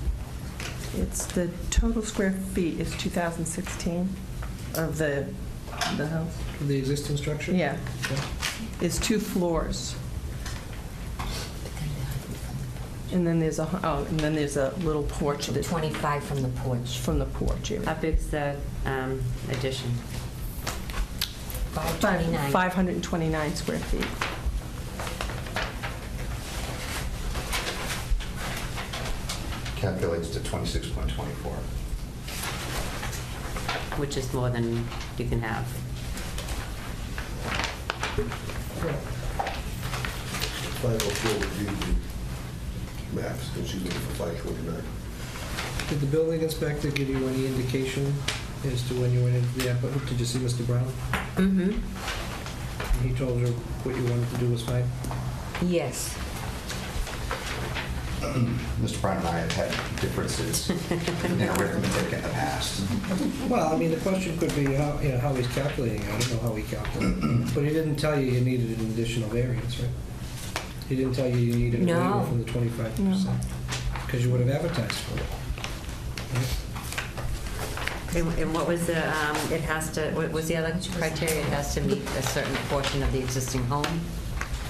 It's the total square feet is 2,016 of the house. The existing structure? Yeah. Okay. It's 2 floors. And then there's a little porch that's 25 from the porch. from the porch How area. big's the addition? 529. 529 square feet. Calculates to 26.24. Which is more than you can have. 504 would be the max, and she's looking for 529. Did the building inspector give you any indication as to when you went into the applicant? Did you see Mr. Brown? Mm-hmm. And he told her what you wanted to do was fine? Yes. Mr. Brown and I have had differences in arithmetic in the past. Well, I mean, the question could be how, you know, how he's calculating it. I don't know how he calculated it. But he didn't tell you needed an additional variance, right? He didn't tell you needed a No. waiver from the 25%. Because you would have advertised for it. Right? And what was the, it has to, what was the other criteria? It has to meet a certain portion of the existing home?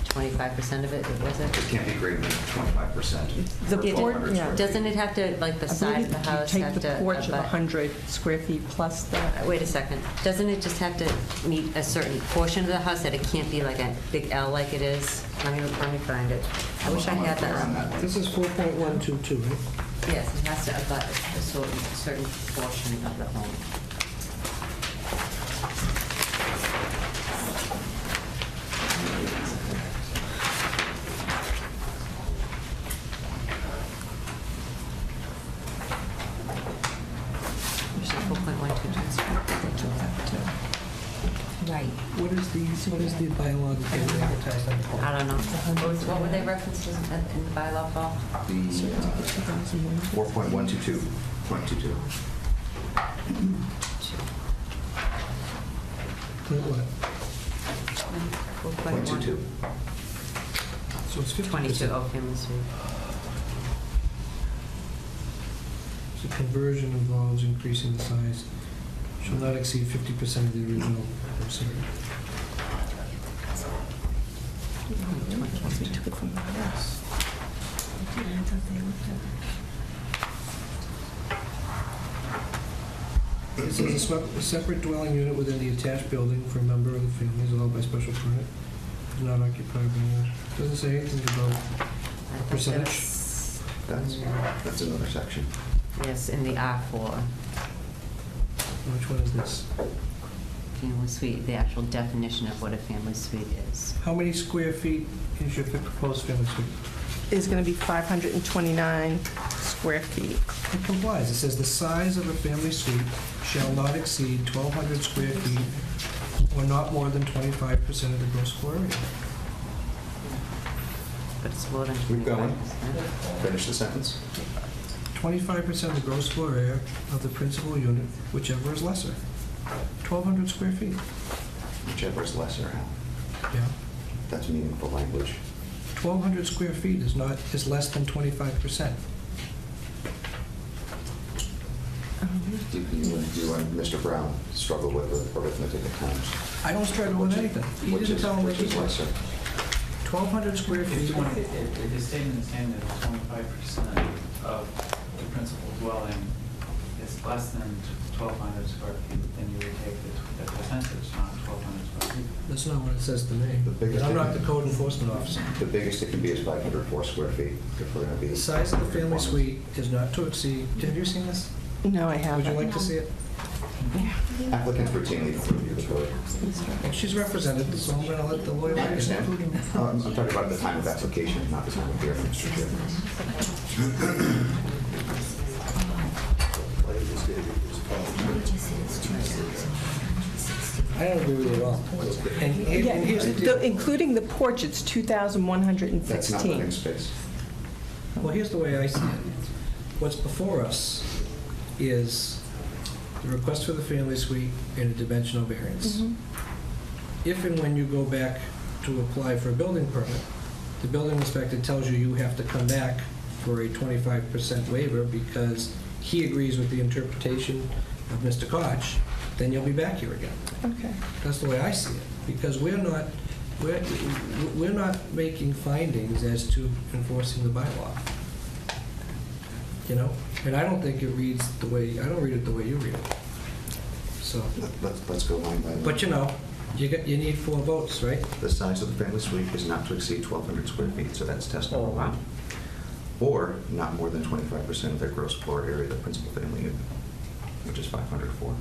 25% of it, was it? It can't be greater than 25%. The for porch, 1,200 yeah. square feet. Doesn't it have to, like, the I side believe of the you house have to? take the porch of abut- 100 square feet plus the, Wait a second. Doesn't it just have to meet a certain portion of the house, that it can't be like a big L like it is? Let me find it. I wish I had that. This is 4.122, right? Yes, it has to abut a certain portion of the home. Right. What is the bylaw that they advertised on? I don't know. What were they references in the bylaw, Paul? The 4.122.22. What? 0.22. So it's 50%. 22, okay, let's see. So conversion involves increasing the size, shall not exceed 50% of the original gross area. we took it from the house. It says a separate dwelling unit within the attached building for a member of the family is allowed by special permit, is not occupied by, doesn't say anything about a percentage. That's another section. Yes, in the R4, Which one is this? family suite, the actual definition of what a family suite is. How many square feet is your proposed family suite? Is going to be 529 square feet. It complies. It says the size of a family suite shall not exceed 1,200 square feet or not more than 25% of the gross floor area. But it's more than 25%. Keep going. Finish the sentence. 25% of the gross floor area of the principal unit, whichever is lesser. 1,200 square feet. Whichever is lesser, Al. Yeah. That's meaningful language. 1,200 square feet is less than 25%. Do you and Mr. Brown struggle with arithmetic at times? I don't struggle with anything. He didn't tell me Which is lesser? 1,200 square If feet. it is stated in the standard that 25% of the principal dwelling is less than 1,200 square feet, then you would take the percentage, not 1,200 square feet. That's not what it says to me. The biggest- I'm not the code enforcement officer. The biggest it can be is 504 square feet, if we're going to be... The size of the family suite is not to exceed, have you seen this? No, I haven't. Would you like to see it? Applicants routinely review the code. Well, she's represented, so I'm gonna let the lawyer. I understand. I'm talking about the time of application, not the time of hearing, Mr. Chairman. I don't agree with you at all. And here's the deal. Including the porch, it's 2,116. That's not living space. Well, here's the way I see it. What's before us is the request for the family suite and a dimensional variance. Mhm. If and when you go back to apply for a building permit, the building inspector tells you have to come back for a 25% waiver because he agrees with the interpretation of Mr. Koch, then you'll be back here again. Okay. That's the way I see it, because we're not making findings as to enforcing the bylaw. You know, and I don't think it reads the way, I don't read it the way you read it. So, Let's go line by line. but you know, you need 4 votes, right? The size of the family suite is not to exceed 1,200 square feet, so that's test number one. Or not more than 25% of their gross floor area of the principal family unit, which is 504.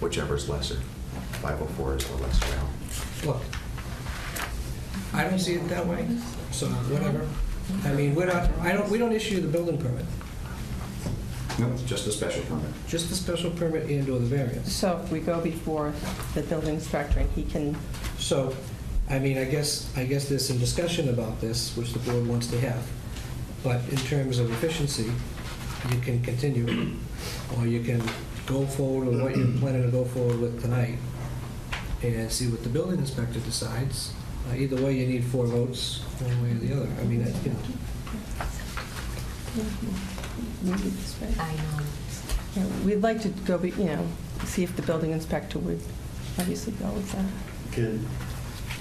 Whichever is lesser. 504 is the lesser value. Look, I don't see it that way, so whatever. I mean, we don't issue the building permit. No, just a special permit. Just the special permit and/or the variance. So if we go before the building inspector and he can, So, I mean, I guess there's some discussion about this, which the board wants to have. But in terms of efficiency, you can continue, or you can go forward with what you're planning to go forward with tonight and see what the building inspector decides. Either way, you need 4 votes, one way or the other. I mean, you know. move it this way. I know. Yeah, we'd like to go, see if the building inspector would obviously go with that.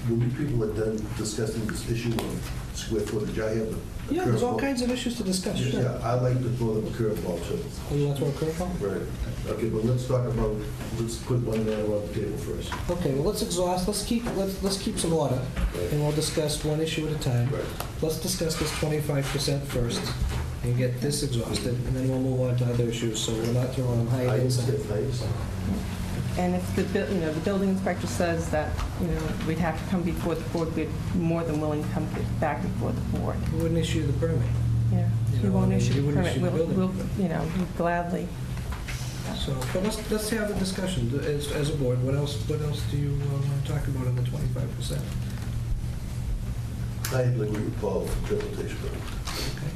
When you people are done discussing this issue of square footage, I have a Yeah, there's all curveball. kinds of issues to discuss. Sure. Yeah, I'd like to throw them a curveball too. Oh, you want to throw a curveball? Right. Okay, but let's put one matter on the table first. Okay, well, let's keep some order, and we'll discuss one issue at a time. Right. Let's discuss this 25% first, and get this exhausted, and then we'll move on to other issues, so we're not throwing them high and inside. And if the building inspector says that, we'd have to come before the board, we're more than willing to come back before the board. We wouldn't issue the permit. Yeah, You he know, won't I mean, issue he the wouldn't permit. issue the building We'll, permit. we'd gladly. So, but let's have a discussion as a board. What else do you want to talk about on the 25%? I agree with Paul's interpretation. Okay.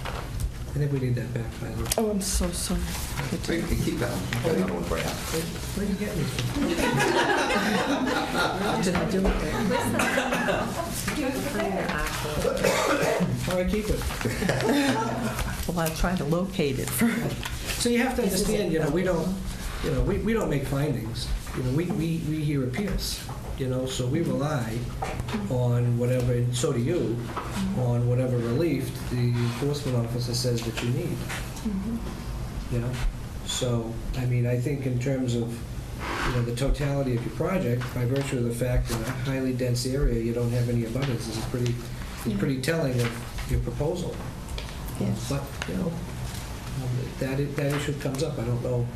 I think we need that back, by the way. Oh, I'm so sorry. So you can keep that one. Keep that other one for you. Where'd you get me from? Did I do it there? All right, keep it. Well, I'll try to locate it first. So you have to understand, we don't make findings. We hear appeals, so we rely on whatever, and so do you, on whatever relief the enforcement officer says that you need. So, I mean, I think in terms of, the totality of your project, by virtue of the fact that in a highly dense area, you don't have any abutters, is pretty telling of your proposal. Yes. But, that issue comes up. I don't know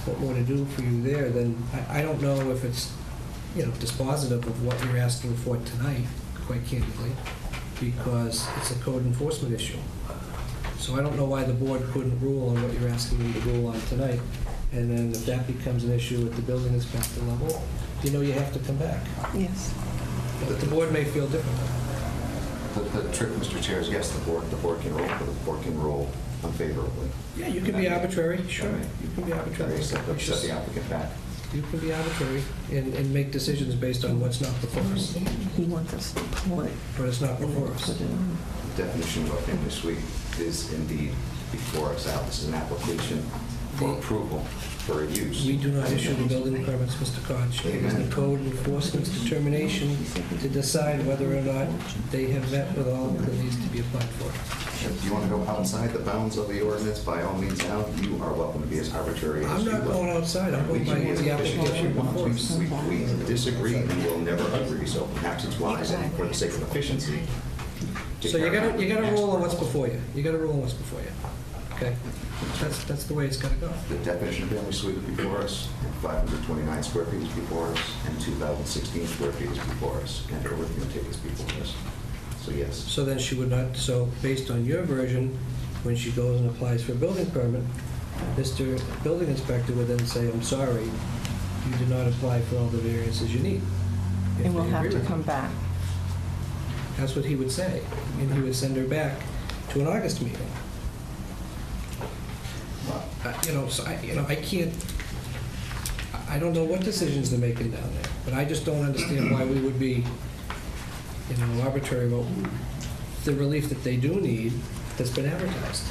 what more to do for you there. Then I don't know if it's, dispositive of what you're asking for tonight, quite candidly, because it's a code enforcement issue. So I don't know why the board couldn't rule on what you're asking them to rule on tonight. And then if that becomes an issue at the building inspector level, you have to come back. Yes. But the board may feel differently. The trick, Mr. Chair, is yes, the board can rule, but the board can rule unfavorably. Yeah, you can be arbitrary, sure. You can be arbitrary. Set the applicant back. You can be arbitrary and make decisions based on what's not before us. He wants us to pull it. But it's not before us. Put it on. The definition of a family suite is indeed before us, Al. This is an application for approval for a use. We do not issue the building permits, Mr. Koch. It is the code enforcement's determination to decide whether or not they have met with all that needs to be applied for. If you want to go outside the bounds of the ordinance, by all means, Al, you are welcome to be as arbitrary as I'm you not will. going outside, I'm going by the application before us. We disagree and will never agree, so perhaps it's wise, and for the sake of efficiency. So you gotta rule on what's before you. You gotta rule on what's before you. Okay? That's the way it's gotta go. The definition of family suite is before us, 529 square feet is before us, and 2,016 square feet is before us, and arithmetic is before us. So yes. So then she would not, so based on your version, when she goes and applies for a building permit, Mr. Building Inspector would then say, I'm sorry, you did not apply for all the variances you need. If And we'll they have agree to with come it. back. That's what he would say, and he would send her back to an August meeting. So I can't, I don't know what decisions they're making down there, but I just don't understand why we would be, arbitrary about the relief that they do need that's been advertised.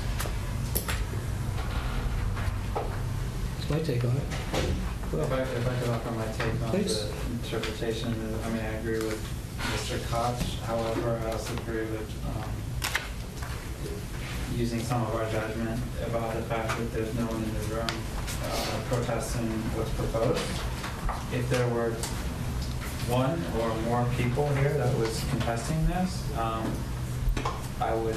That's my take on it. If I could offer my take on Please. the interpretation, I agree with Mr. Koch. However, I also agree with using some of our judgment about the fact that there's no one in the room protesting what's proposed. If there were one or more people here that was contesting this, I would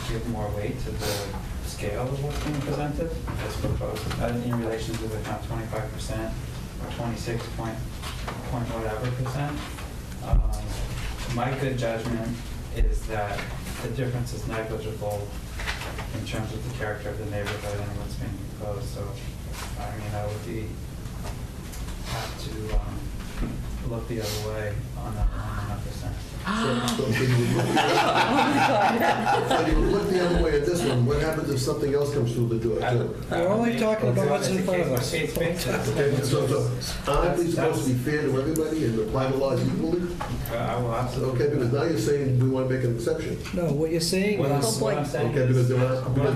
give more weight to the scale of what's being presented as proposed in relation to the kind of 25% or 26 point whatever percent. My good judgment is that the difference is negligible in terms of the character of the neighborhood and what's being proposed. So, I mean, I would have to look the other way on that 100%. So you would look the other way at this one. What happens if something else comes through the door, too? We're only talking about what's in front of us. Okay, so aren't we supposed to be fair to everybody and apply the laws equally? I will absolutely. Okay, because now you're saying we want to make an exception. No, what you're saying What I'm is, saying Okay, is- because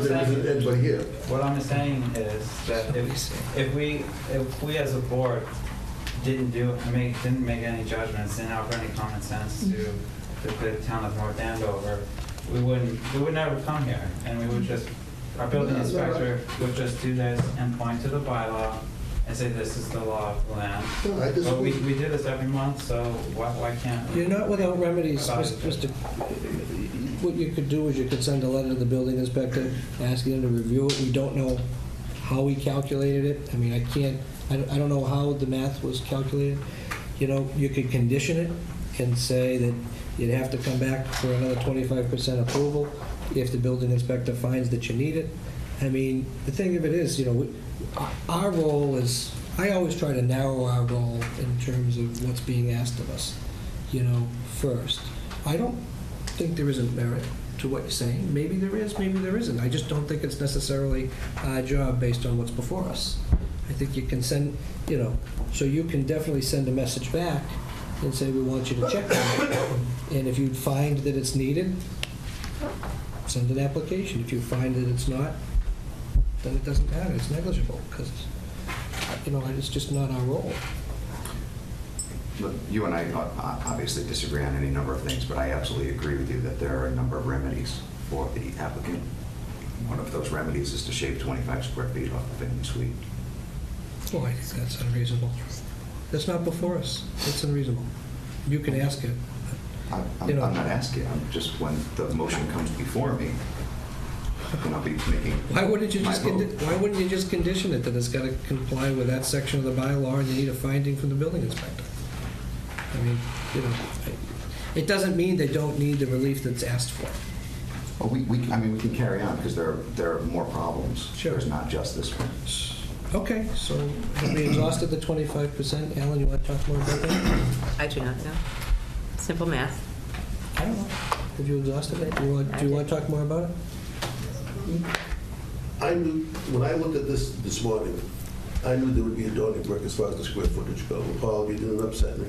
there isn't anybody here. What I'm saying is that if we as a board didn't make any judgments, didn't offer any common sense to the town of North Andover, we would never come here, and we would just, our building inspector would just do this and point to the bylaw and say, this is the law of the land. No, I But disagree. we do this every month, so why can't? you're not without remedies, About it. Mr. What you could do is you could send a letter to the building inspector, asking him to review it. We don't know how he calculated it. I mean, I don't know how the math was calculated. You know, you could condition it and say that you'd have to come back for another 25% approval if the building inspector finds that you need it. I mean, the thing of it is, you know, our role is, I always try to narrow our role in terms of what's being asked of us, you know, first. I don't think there isn't merit to what you're saying. Maybe there is, maybe there isn't. I just don't think it's necessarily our job based on what's before us. I think you can send, you know, so you can definitely send a message back and say, we want you to check on it. And if you find that it's needed, send an application. If you find that it's not, then it doesn't matter, it's negligible, because, you know, it's just not our role. Look, you and I obviously disagree on any number of things, but I absolutely agree with you that there are a number of remedies for the applicant. One of those remedies is to shave 25 square feet off the family suite. Well, I think that's unreasonable. That's not before us. It's unreasonable. You can ask it. I'm You know- not asking, I'm just, when the motion comes before me, then I'll be making Why wouldn't you just, my vote. why wouldn't you just condition it that it's got to comply with that section of the bylaw and you need a finding from the building inspector? I mean, you know, it doesn't mean they don't need the relief that's asked for. Well, I mean, we can carry on, because there are more problems. Sure. There's not just this one. Okay, so have we exhausted the 25%? Alan, you want to talk more about that? I do not know. Simple math. I don't know. Have you exhausted it? Do you want to talk more about it? I knew, when I looked at this morning, I knew there would be a daunting work as far as the square footage go. Paul, you didn't upset me,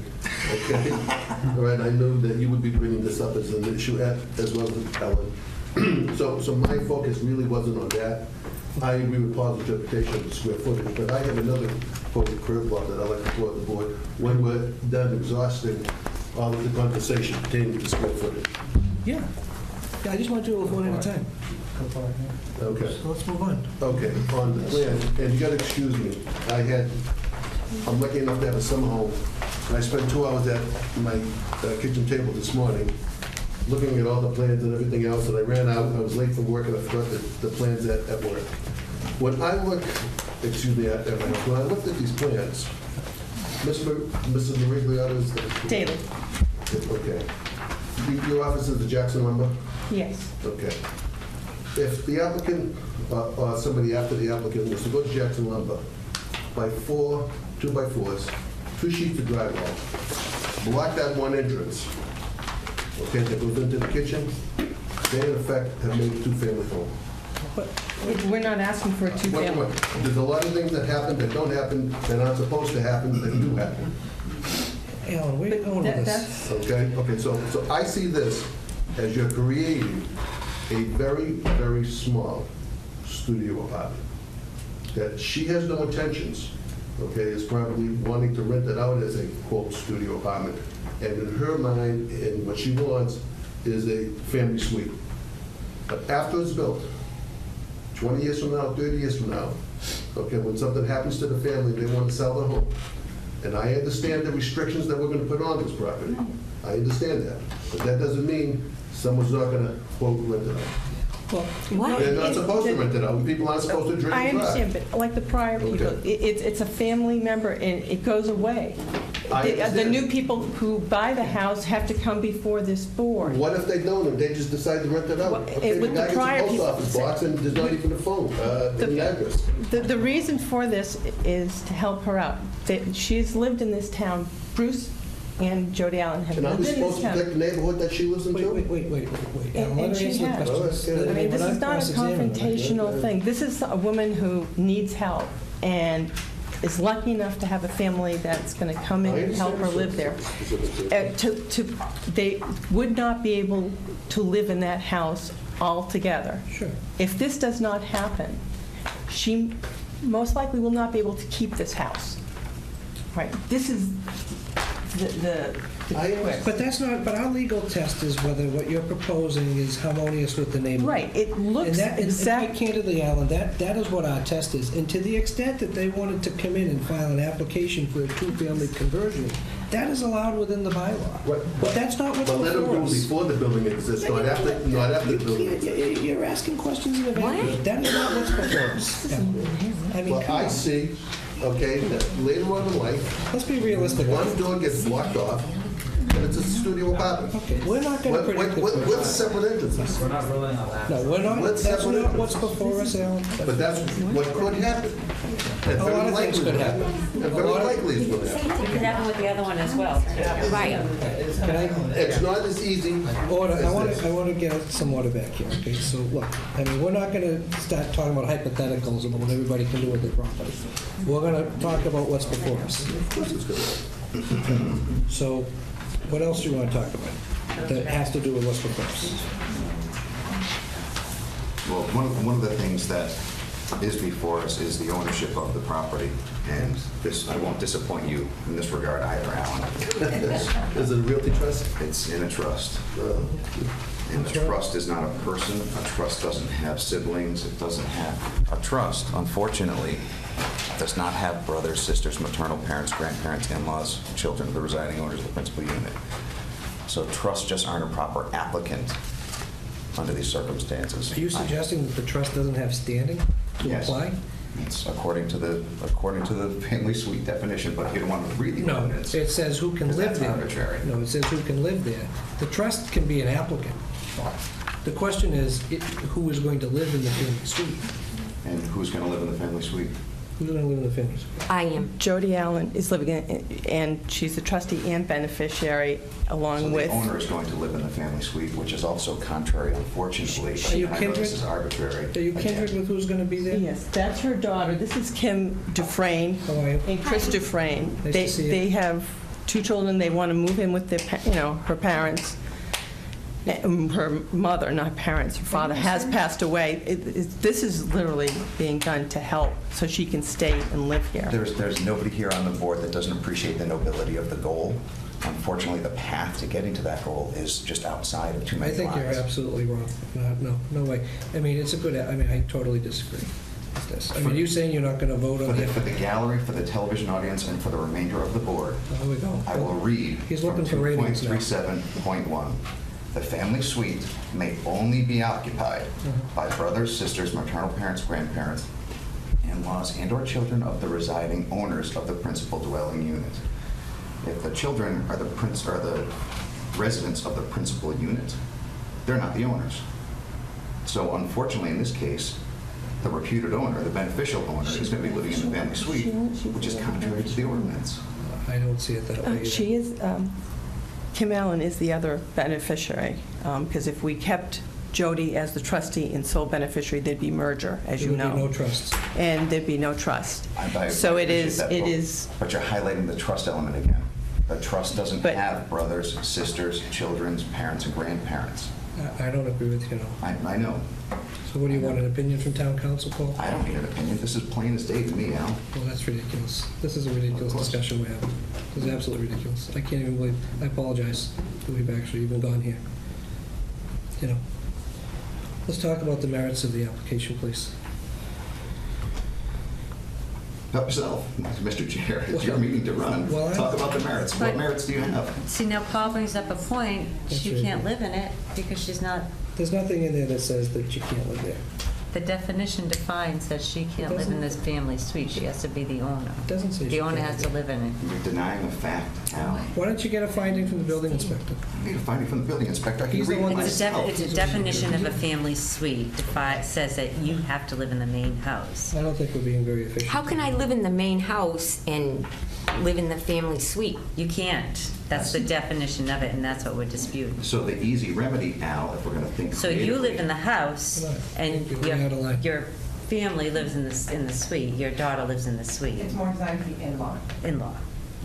okay? All right, I knew that you would be bringing this up as an issue as well as Ellen. So my focus really wasn't on that. I agree with Paul's interpretation of the square footage, but I have another curveball that I'd like to throw at the board when we're done exhausting all of the conversation pertaining to square footage. Yeah. Yeah, I just want to do it one at a time. Okay. So let's move on. Okay, on the plan, and you gotta excuse me, I'm lucky enough to have a summer home, and I spent 2 hours at my kitchen table this morning, looking at all the plans and everything else, and I ran out, I was late for work, and I forgot the plans at work. When I look, excuse me, at my house, when I looked at these plans, Mrs. Marigliotto is the... David. Okay. Your office is the Jackson lumber? Yes. Okay. If the applicant, or somebody after the applicant was to go to Jackson Lumber, by 4 2x4s, 2 sheets of drywall, block that one entrance, okay, that goes into the kitchen, they in effect have made a 2-family home. We're not asking for a Wait, two-family. There's a lot of things that happen that don't happen, that aren't supposed to happen, that do happen. Alan, where are you going with this? Okay, so I see this as you're creating a very, very small studio apartment that she has no intentions, okay, is probably wanting to rent it out as a, quote, studio apartment. And in her mind, and what she wants is a family suite. But after it's built, 20 years from now, 30 years from now, okay, when something happens to the family, they want to sell their home. And I understand the restrictions that we're going to put on this property. I understand that. But that doesn't mean someone's not going to, quote, rent it out. Well, They're not supposed to rent it out. People aren't supposed to drink and I drive. understand, but like the prior people, Okay. it's a family member and it goes away. I the understand. new people who buy the house have to come before this board. What if they don't, and they just decide to rent it out? Well, Okay, with the guy gets prior a post people- office box, and there's not even a phone, an address. The reason for this is to help her out. She's lived in this town. Bruce and Jody Allen have And are we lived in supposed this to town. protect the neighborhood that she lives in too? Wait. And Let her she answer the has. questions. I I mean, this We're is not a cross-examining. confrontational thing. This is a woman who needs help and is lucky enough to have a family that's going to come in and help her live there. They would not be able to live in that house altogether. Sure. If this does not happen, she most likely will not be able to keep this house. Right? This is the But that's not, but our legal test is whether what you're proposing is harmonious with the neighborhood. Right, it looks And exact. quite candidly, Alan, that is what our test is. And to the extent that they wanted to come in and file an application for a two-family conversion, that is allowed within the bylaw. But that's not what's But let them before do us. before the building exists, not after the building exists. You're asking questions in a vacuum. That is not what's before us. I mean, Well, come I on. see, okay, that later on in life, Let's be realistic. one door gets blocked off, and it's a studio apartment. Okay, we're not going to predict the With future. separate entrances. We're not ruling out that. No, we're not, What's that's separate not what's entrances? before us, Alan. But that's what could happen. And A very lot of things likely could will happen. And A very lot of- likely it's going to happen. It could happen with the other one as well. Right. Can I, It's not as easy order, as this. I want to get some order back here, okay? So, look, I mean, we're not going to start talking about hypotheticals about what everybody can do with their property. We're going to talk about what's before us. Of course it's going to happen. So, what else do you want to talk about that has to do with what's before us? Well, one of the things that is before us is the ownership of the property, and this, I won't disappoint you in this regard either, Alan. Is it a realty trust? It's in a trust. And a trust is not a person. A trust doesn't have siblings. It doesn't have, a trust, unfortunately, does not have brothers, sisters, maternal parents, grandparents, in-laws, children, the residing owners of the principal unit. So trusts just aren't a proper applicant under these circumstances. Are you suggesting that the trust doesn't have standing to Yes. apply? It's according to the family suite definition, but if you don't want to read the No, ordinance. it says who can because live that's there. arbitrary. No, it says who can live there. The trust can be an applicant. The question is, who is going to live in the family suite? And who's going to live in the family suite? Who's going to live in the family suite? I am. Jody Allen is living in, and she's a trustee and beneficiary along So with. the owner is going to live in the family suite, which is also contrary, unfortunately. Are you I know kindred? this is arbitrary. Are you kindred with who's going to be there? Yes, that's her daughter. This is Kim Dufresne How are you? and Chris Dufresne. Nice to see you. They have two children. They want to move in with their, her parents. Her mother, not parents, her father has passed away. This is literally being done to help so she can stay and live here. There's nobody here on the board that doesn't appreciate the nobility of the goal. Unfortunately, the path to getting to that goal is just outside of too I many think you're lines. absolutely wrong. No way. I mean, it's a good, I totally disagree with this. I mean, you saying you're not going to vote on For it? the gallery, for the television audience, and for the remainder of the board, There we go. I will read He's from looking for ratings now. 2.37.1. The family suite may only be occupied by brothers, sisters, maternal parents, grandparents, in-laws, and/or children of the residing owners of the principal dwelling unit. If the children are the residents of the principal unit, they're not the owners. So unfortunately, in this case, the reputed owner, the beneficial owner, is going to be living in the family suite, which is contrary to the ordinance. I don't see it that way either. She is, Kim Allen is the other beneficiary, because if we kept Jody as the trustee and sole beneficiary, there'd be merger, as you know. There would be no trust. And there'd be no trust. I So it appreciate is, that, it Paul. is, But you're highlighting the trust element again. The trust doesn't But- have brothers, sisters, children's, parents, and grandparents. I don't agree with you, no. I know. So what do you want, an opinion from town council, Paul? I don't need an opinion. This is plain as day to me, Al. Well, that's ridiculous. This is a ridiculous discussion we're having. This is absolutely ridiculous. I can't even believe, I apologize that we've actually even gone here. You know, let's talk about the merits of the application, please. Help yourself, Mr. Chair. It's your meeting to run. Well, Talk about the merits. What But- merits do you have? See, now Paul brings up a point, That's she right. can't live in it because she's not, There's nothing in there that says that you can't live there. The definition defines that she can't live in this family suite. She has to be the owner. It doesn't say The she owner can't. has to live in it. You're denying a fact, Al. Why don't you get a finding from the building inspector? I need a finding from the building inspector. I can He's the read it one It's myself. a definition of a family suite. Says that you have to live in the main house. I don't think we're being very efficient. How can I live in the main house and live in the family suite? You can't. That's the definition of it, and that's what we're disputing. So the easy remedy, Al, if we're going to think So you creatively- live in the house, Right. and You're out of line. your family lives in the suite. Your daughter lives in the suite. It's more designed to be in-law In-law.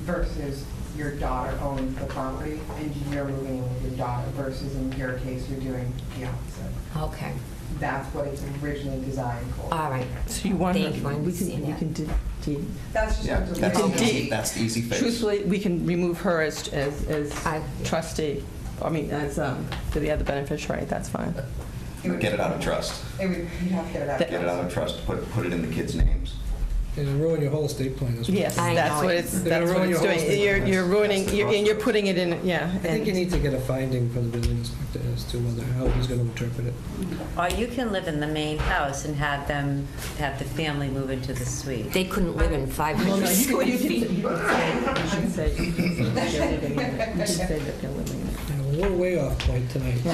versus your daughter owns the property and you're moving in with your daughter versus in your case, you're doing the opposite. Okay, That's what it's originally designed for. all right. So you want her, Thank you, I we understand can, that. That's just. Yeah, what that's it's- the easy, that's the easy fix. truthfully, we can remove her as I- trustee, I mean, as the other beneficiary, that's fine. It would- Get it out of trust. It would, you'd have to get it out. That- Get it out of trust, put it in the kids' names. It'll ruin your whole estate plan as well. Yes, I that's know what it. it's, They're that's gonna what ruin it's your whole doing. estate. You're ruining, and you're putting it in, yeah. I think you and- need to get a finding from the building inspector as to whether, how he's going to interpret it. Or you can live in the main house and have the family move into the suite. They couldn't live in Well, 500 no, you square can feet. say that they're living in it. You can say that they're living in it. Yeah, well, we're way off point tonight. So,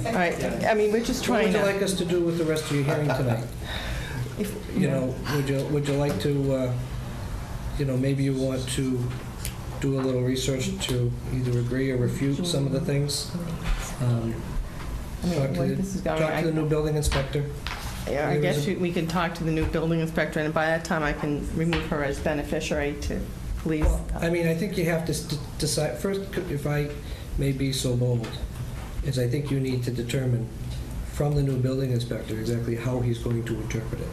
All right, I mean, we're just what trying would you to. like us to do with the rest of your hearing tonight? You know, would you like to, maybe you want to do a little research to either agree or refute some of the things? I mean, Talk to where the- this is going, talk to the new building inspector. Yeah, I There guess is a- we can talk to the new building inspector, and by that time, I can remove her as beneficiary to police. Well, I mean, I think you have to decide, first, if I may be so bold, is I think you need to determine from the new building inspector exactly how he's going to interpret it.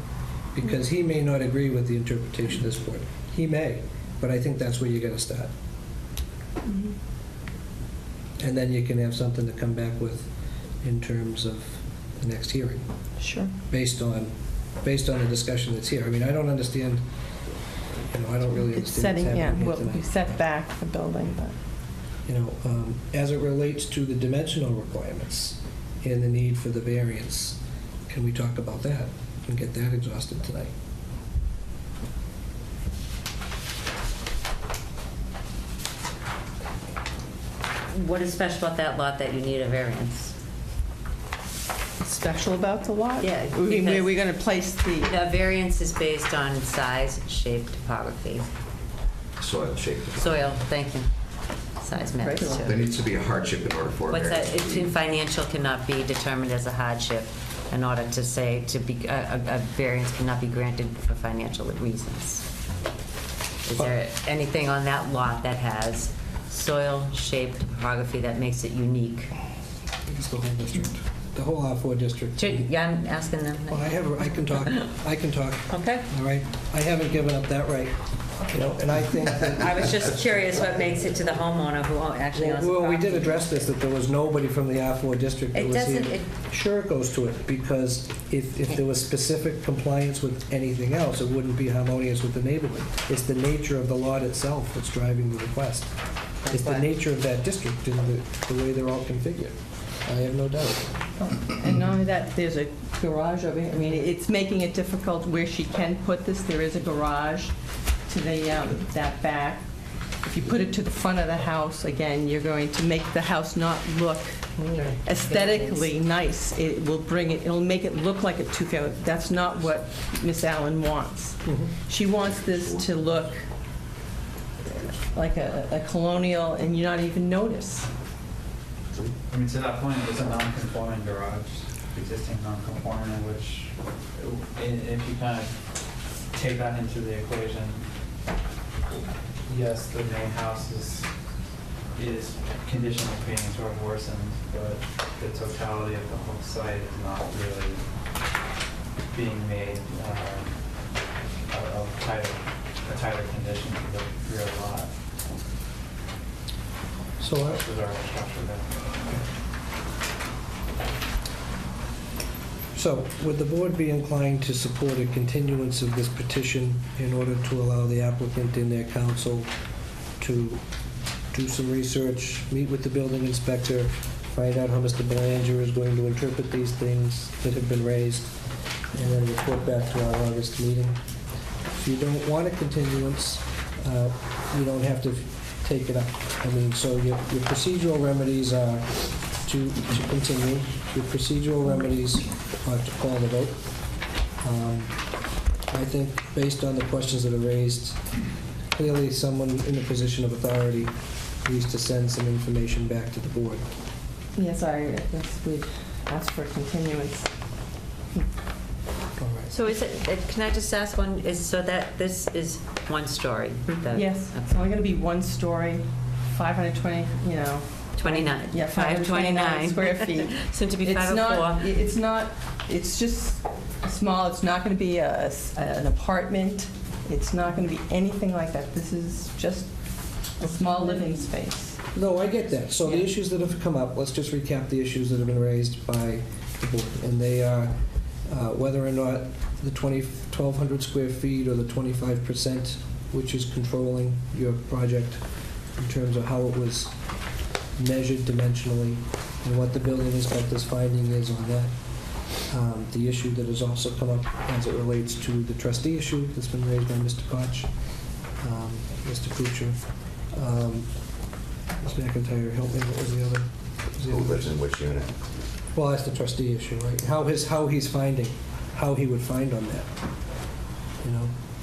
Because he may not agree with the interpretation of this board. He may, but I think that's where you gotta start. And then you can have something to come back with in terms of the next hearing, Sure. based on the discussion that's here. I mean, I don't understand, I don't really It's understand setting, what's yeah, happening here well, tonight. we set back the building, but. As it relates to the dimensional requirements and the need for the variance, can we talk about that and get that exhausted tonight? What is special about that lot that you need a variance? Special about the lot? Yeah, Where we're going to place the, The variance is based on size, shape, topography. Soil shape. Soil, thank you. Size matters There too. needs to be a hardship in order for a What's that? variance. It's financial cannot be determined as a hardship in order to say, a variance cannot be granted for financial reasons. Is there anything on that lot that has soil, shape, topography that makes it unique? It's the whole district, the whole R4 district. Yeah, I'm asking them. Well, I can talk, Okay. all right? I haven't given up that right, and I think that... I was just curious what makes it to the homeowner who actually owns the Well, we did property. address this, that there was nobody from the R4 district that It was here. doesn't, Sure, it goes to it, because if there was specific compliance with anything else, it wouldn't be harmonious with the neighborhood. It's the nature of the lot itself that's driving the request. It's the nature of that district and the way they're all configured. I have no doubt. and not only that, there's a garage over here. I mean, it's making it difficult where she can put this. There is a garage to that back. If you put it to the front of the house, again, you're going to make the house not look aesthetically nice. It'll make it look like a two-family. That's not what Miss Allen wants. She wants this to look like a colonial, and you not even notice. I mean, to that point, it's a non-conforming garage, existing non-conforming, which, if you kind of take that into the equation, yes, the main house is condition is being sort of worsened, but the totality of the whole site is not really being made a tighter condition to the rear lot. So I- Which is our structure there. So, would the board be inclined to support a continuance of this petition in order to allow the applicant and their counsel to do some research, meet with the building inspector, find out how Mr. Belanger is going to interpret these things that have been raised, and then report back to our August meeting. If you don't want a continuance, you don't have to take it up. I mean, so your procedural remedies are to continue. Your procedural remedies are to call the vote. I think based on the questions that are raised, clearly someone in a position of authority needs to send some information back to the board. Yes, I guess we'd ask for continuance. All right. So is it, can I just ask one, so that this is one story? Yes, it's only going to be one story, 520, 29. Yeah, 529 square feet. Soon to be It's 504. not, it's just small, it's not going to be an apartment, it's not going to be anything like that. This is just a small living space. No, I get that. So the Yeah. issues that have come up, let's just recap the issues that have been raised by the board. And they are whether or not the 1,200 square feet or the 25%, which is controlling your project in terms of how it was measured dimensionally, and what the building inspector's finding is on that. The issue that has also come up as it relates to the trustee issue that's been raised by Mr. Koch, Mr. Kuchar, Ms. McIntyre, help me, what was the other? Who lives in which unit? Well, that's the trustee issue, right? How he's finding, how he would find on that.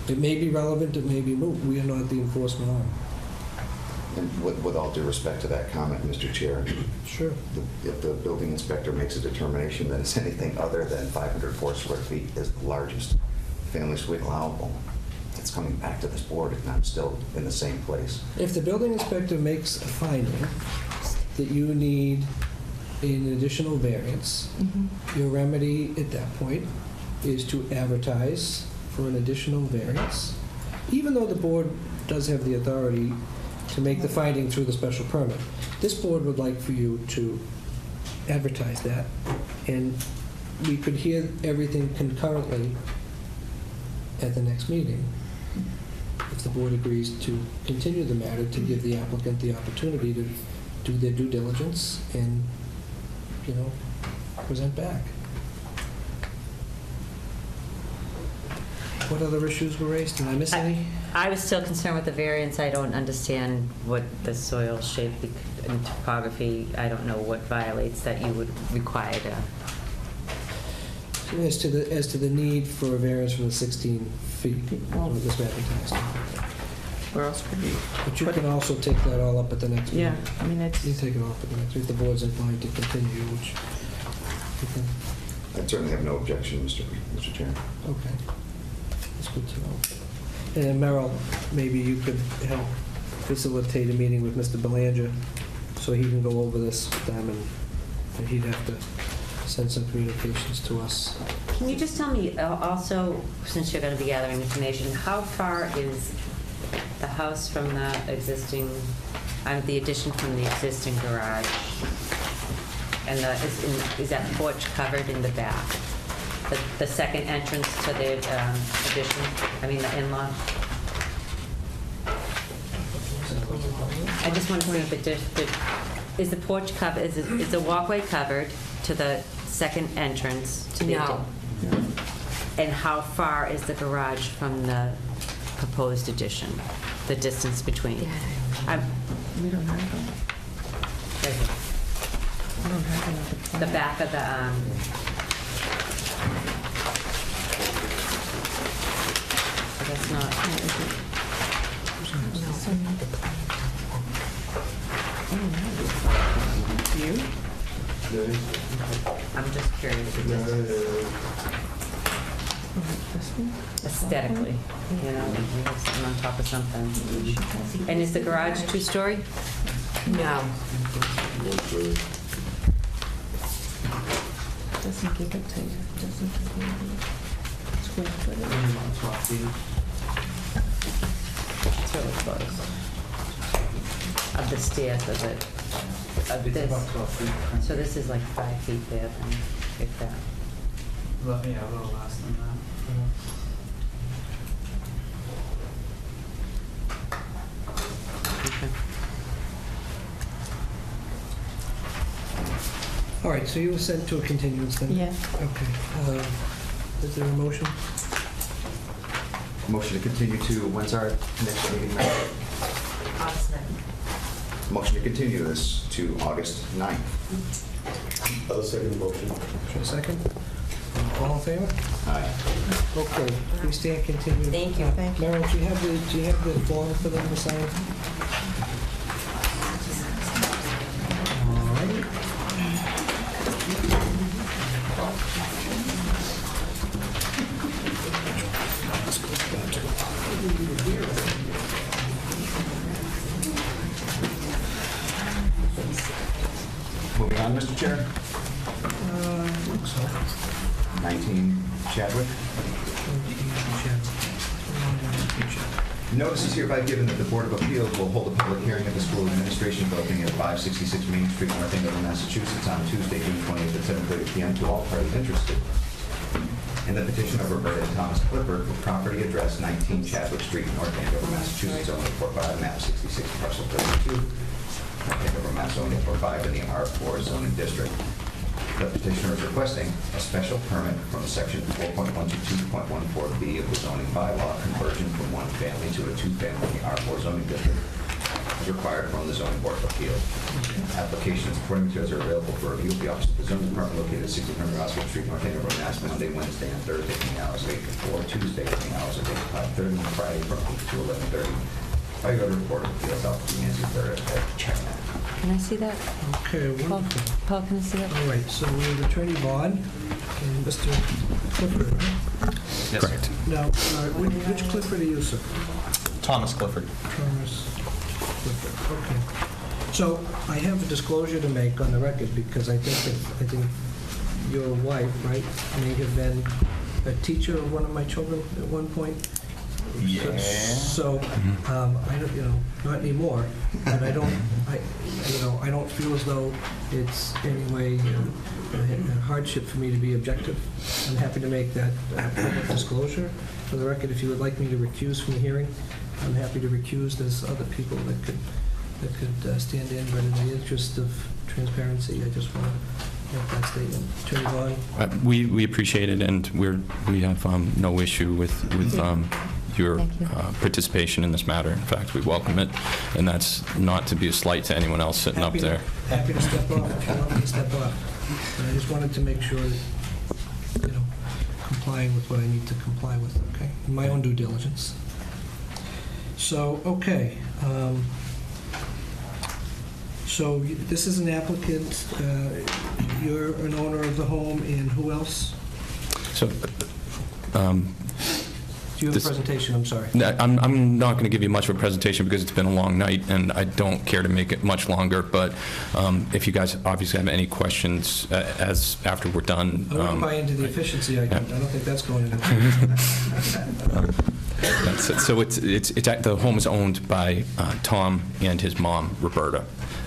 It may be relevant, it may be moot. We are not the enforcement arm. And with all due respect to that comment, Mr. Chair, Sure. if the building inspector makes a determination that it's anything other than 504 square feet is the largest family suite allowable, it's coming back to this board, and I'm still in the same place. If the building inspector makes a finding that you need an additional variance, your remedy at that point is to advertise for an additional variance, even though the board does have the authority to make the finding through the special permit. This board would like for you to advertise that, and we could hear everything concurrently at the next meeting, if the board agrees to continue the matter, to give the applicant the opportunity to do their due diligence and, present back. What other issues were raised? Did I miss any? I was still concerned with the variance. I don't understand what the soil shape and topography, I don't know what violates that you would require to. As to the need for a variance from the 16 feet, what was advertised. Where else could we? But you can also take that all up at the next meeting. Yeah, I mean, it's. You take it off at the next, if the board's inclined to continue, which you can. I certainly have no objection, Mr. Chair. Okay. That's good to know. And then Merrill, maybe you could help facilitate a meeting with Mr. Belanger so he can go over this with them, and he'd have to send some communications to us. Can you just tell me also, since you're going to be gathering information, how far is the house from the existing, the addition from the existing garage? And is that porch covered in the back? The second entrance to the addition, the in-law? I just want to see if is the porch covered, is the walkway covered to the second entrance to the No. addition? And how far is the garage from the proposed addition? The distance between? We don't have them. Right here. We don't have them at the plan. The back of the, that's not, Do you? I'm just curious. This one? Aesthetically, you have something on top of something. And is the garage two-story? No. Doesn't give it to you, doesn't give you the square footage. It's really close. Of the stairs, of it, of It's this. about 12 feet. So this is like 5 feet there, then, if that. Yeah, a little less than that. Okay. All right, so you were sent to a continuance then? Yeah. Okay. Is there a motion? Motion to continue to, when's our next meeting? August 9th. Motion to continue this to August 9th. I'll second the motion. For a second? All in favor? Aye. Okay, we stand continued. Thank you. Meryl, do you have the form for them to sign? All right. Moving on, Mr. Chair. I think so. 19 Chadwick. Notice is hereby given that the Board of Appeals will hold a public hearing at the School Administration Building at 566 Main Street, North Andover, Massachusetts, on Tuesday, June 20th at 7:30 p.m. to all parties interested. In the petition of Roberta and Thomas Clifford for property address 19 Chadwick Street, North Andover, Massachusetts, zone 45, map 66, parcel 32, North Andover, Mass. zone 45 in the R4 zoning district. The petitioner is requesting a special permit from section 4.122.14B of the zoning bylaw, conversion from one family to a two-family in the R4 zoning district, as required from the zoning board of appeals. Applications and supporting materials are available for review at the office of the zoning department located at 1600 Oswald Street, North Andover, Mass. Monday, Wednesday, and Thursday from the hours of 8 to 4, Tuesday from the hours of 8 to 5:30, and Friday from 8 to 11:30. By your report of appeals, I'll be Nancy Third at Checkmat. Can I see that? Okay, Paul, wonderful. Paul, can I see that? All right, so we have Attorney Vaughn and Mr. Clifford, right? Yes. Correct. Now, which Clifford are you, sir? Thomas Clifford. Thomas Clifford, okay. So I have a disclosure to make on the record because I think your wife, right, may have been a teacher of one of my children at one point. Yeah. So, I don't, not anymore, but I don't feel as though it's any way a hardship for me to be objective. I'm happy to make that public disclosure. For the record, if you would like me to recuse from the hearing, I'm happy to recuse. There's other people that could stand in, but in the interest of transparency, I just want to make that statement. Attorney Vaughn? We appreciate it, and we have no issue with your participation in this matter. In fact, we welcome it, and that's not to be a slight to anyone else sitting up there. Happy to step off if you want me to step off. But I just wanted to make sure that, complying with what I need to comply with, okay? In my own due diligence. So, okay. So this is an applicant. You're an owner of the home, and who else? So, Do you have a presentation? I'm sorry. I'm not going to give you much of a presentation because it's been a long night, and I don't care to make it much longer, but if you guys obviously have any questions as after we're done. I won't buy into the efficiency. I don't think that's going to That's it. So the home is owned by Tom and his mom, Roberta.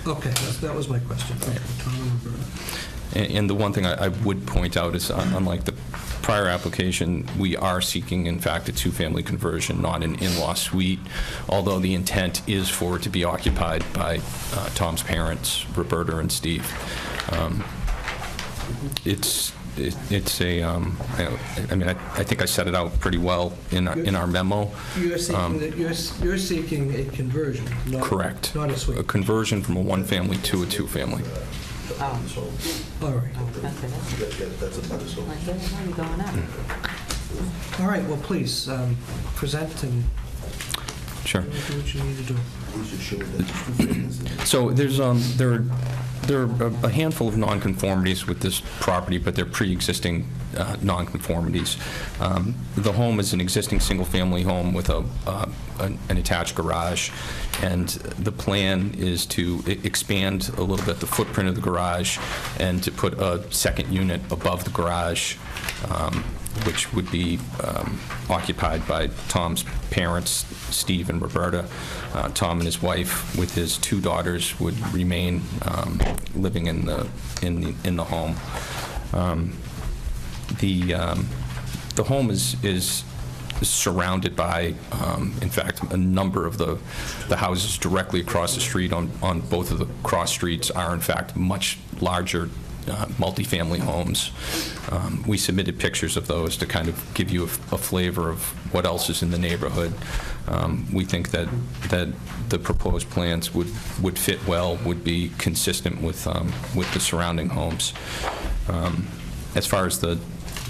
Okay, that was my question. Okay, Tom and Roberta. And the one thing I would point out is, unlike the prior application, we are seeking, in fact, a two-family conversion, not an in-law suite, although the intent is for it to be occupied by Tom's parents, Roberta and Steve. It's a, I think I set it out pretty well in our memo. You're seeking a conversion, correct. Not a suite. A conversion from a one-family to a two-family. All right. That's a better solution. Why are you going up? All right, well, please, present and Sure. do what you need to do. So there are a handful of nonconformities with this property, but they're pre-existing nonconformities. The home is an existing single-family home with an attached garage, and the plan is to expand a little bit the footprint of the garage and to put a second unit above the garage, which would be occupied by Tom's parents, Steve and Roberta. Tom and his wife, with his two daughters, would remain living in the home. The home is surrounded by, in fact, a number of the houses directly across the street on both of the cross streets are, in fact, much larger multifamily homes. We submitted pictures of those to kind of give you a flavor of what else is in the neighborhood. We think that the proposed plans would fit well, would be consistent with the surrounding homes. As far as the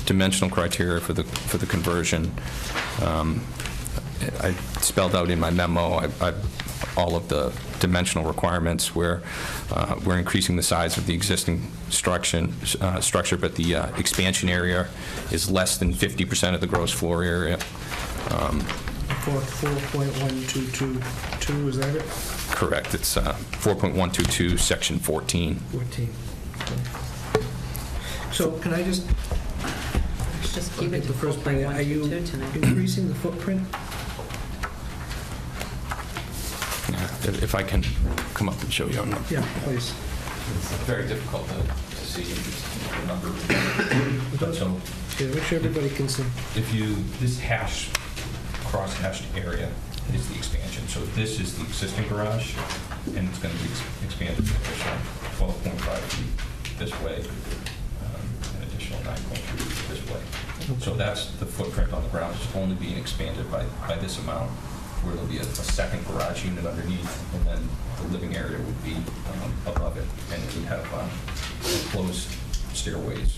dimensional criteria for the conversion, I spelled out in my memo all of the dimensional requirements where we're increasing the size of the existing structure, but the expansion area is less than 50% of the gross floor area. 4.1222, is that it? Correct. It's 4.122, section 14. 14. So can I just keep it to the first point? Are you 4.122 tonight. increasing the footprint? If I can come up and show you. Yeah, please. It's very difficult to see the number. So, yeah, make sure everybody can see. This cross-hashed area is the expansion. So this is the existing garage, and it's going to be expanded to additional 12.5 feet this way, an additional 9.3 feet this way. So that's the footprint on the ground. It's only being expanded by this amount, where there'll be a second garage unit underneath, and then the living area would be above it, and it would have closed stairways.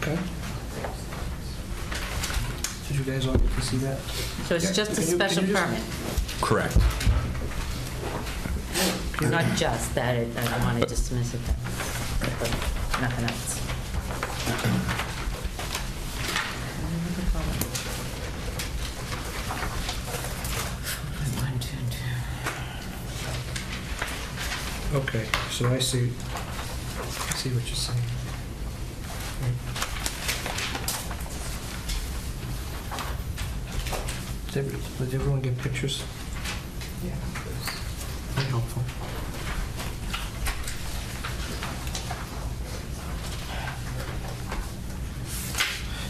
Okay. Did you guys all get to see that? So it's just a special permit? Correct. Not just that, I don't want to dismiss it, but nothing else. Okay, so I see what you're saying. Did everyone get pictures? Yeah. Very helpful.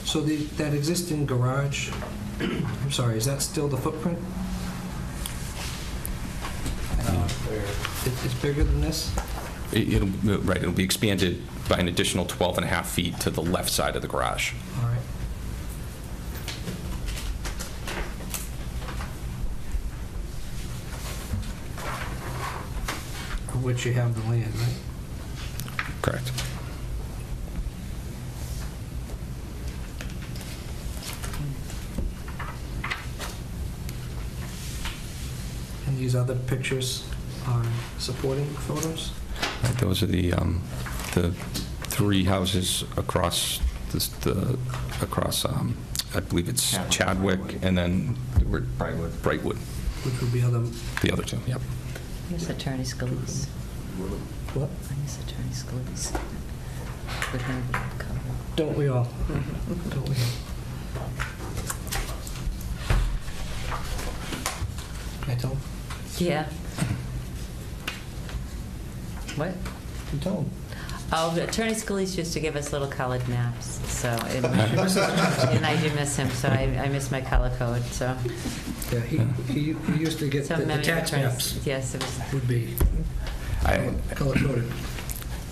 So that existing garage, I'm sorry, is that still the footprint? It's bigger than this? It'll be expanded by an additional 12.5 feet to the left side of the garage. All right. For which you have the land, right? Correct. And these other pictures are supporting photos? Those are the three houses across I believe it's Chadwick and then Brightwood. Which would be other... The other two, yep. I miss Attorney Scalise. What? I miss Attorney Scalise. With him cover. Don't we all? Don't we all? Can I tell him? Yeah. What? You tell him. Oh, Attorney Scalise used to give us little colored maps, so, and I do miss him, so I miss my color code, so. Yeah, he used to get Some the many tax attorneys- maps Yes, it was. would be color coded.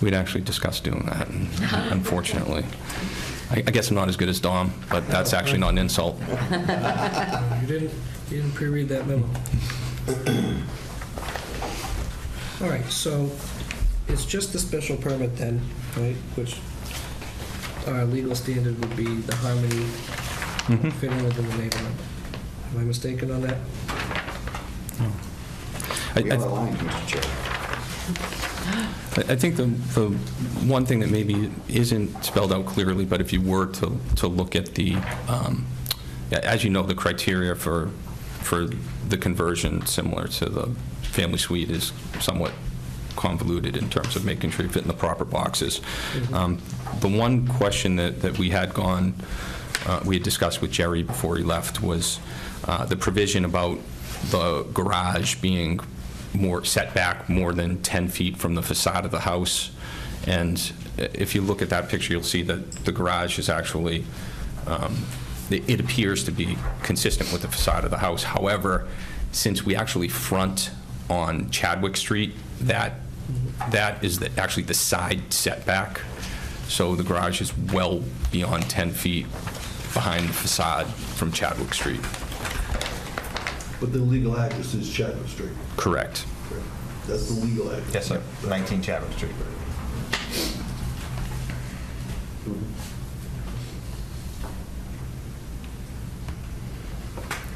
We'd actually discussed doing that, and unfortunately. I guess I'm not as good as Dom, but that's actually not an insult. You didn't pre-read that memo. All right, so it's just the special permit then, right, which our legal standard would be the harmony fitting within the neighborhood. Am I mistaken on that? We are aligned, Mr. Chair. I think the one thing that maybe isn't spelled out clearly, but if you were to look at the, as you know, the criteria for the conversion, similar to the family suite, is somewhat convoluted in terms of making sure you fit in the proper boxes. The one question that we had discussed with Jerry before he left was the provision about the garage being set back more than 10 feet from the facade of the house. And if you look at that picture, you'll see that the garage is actually, it appears to be consistent with the facade of the house. However, since we actually front on Chadwick Street, that That is actually the side setback, so the garage is well beyond 10 feet behind the facade from Chadwick Street. But the legal address is Chadwick Street. Correct. That's the legal address. Yes, sir. 19 Chadwick Street.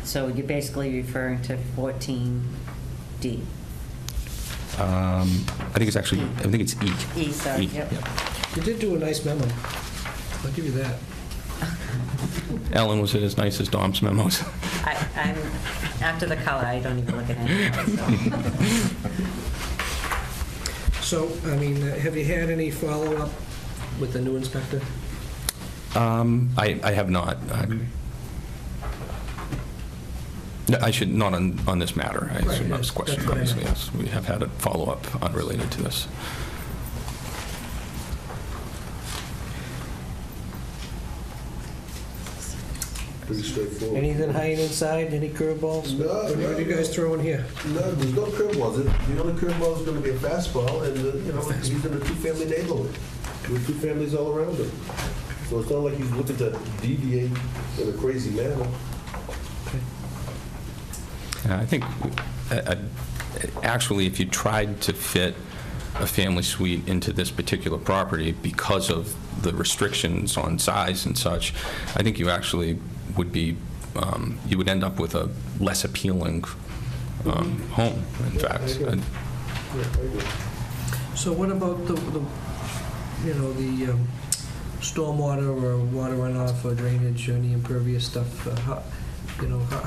So you're basically referring to 14D. I think it's actually, I think it's E. E, sorry, yep. You did do a nice memo. I'll give you that. Ellen, was it as nice as Dom's memos? I'm, after the color, I don't even look at anything. So, I mean, have you had any follow-up with the new inspector? I have not. I should, not on this matter. I assume that was a question, obviously, yes. We have had a follow-up unrelated to this. Pretty straightforward. Anything hiding inside, any curveballs? No, What are you guys throwing here? No, there's no curveballs. The only curveball is going to be a fastball, and, he's in a two-family neighborhood with two families all around him. So it's not like he's looking to deviate in a crazy manner. I think, actually, if you tried to fit a family suite into this particular property because of the restrictions on size and such, I think you actually would be, you would end up with a less appealing home, in fact. So what about the stormwater or water runoff or drainage or any impervious stuff? How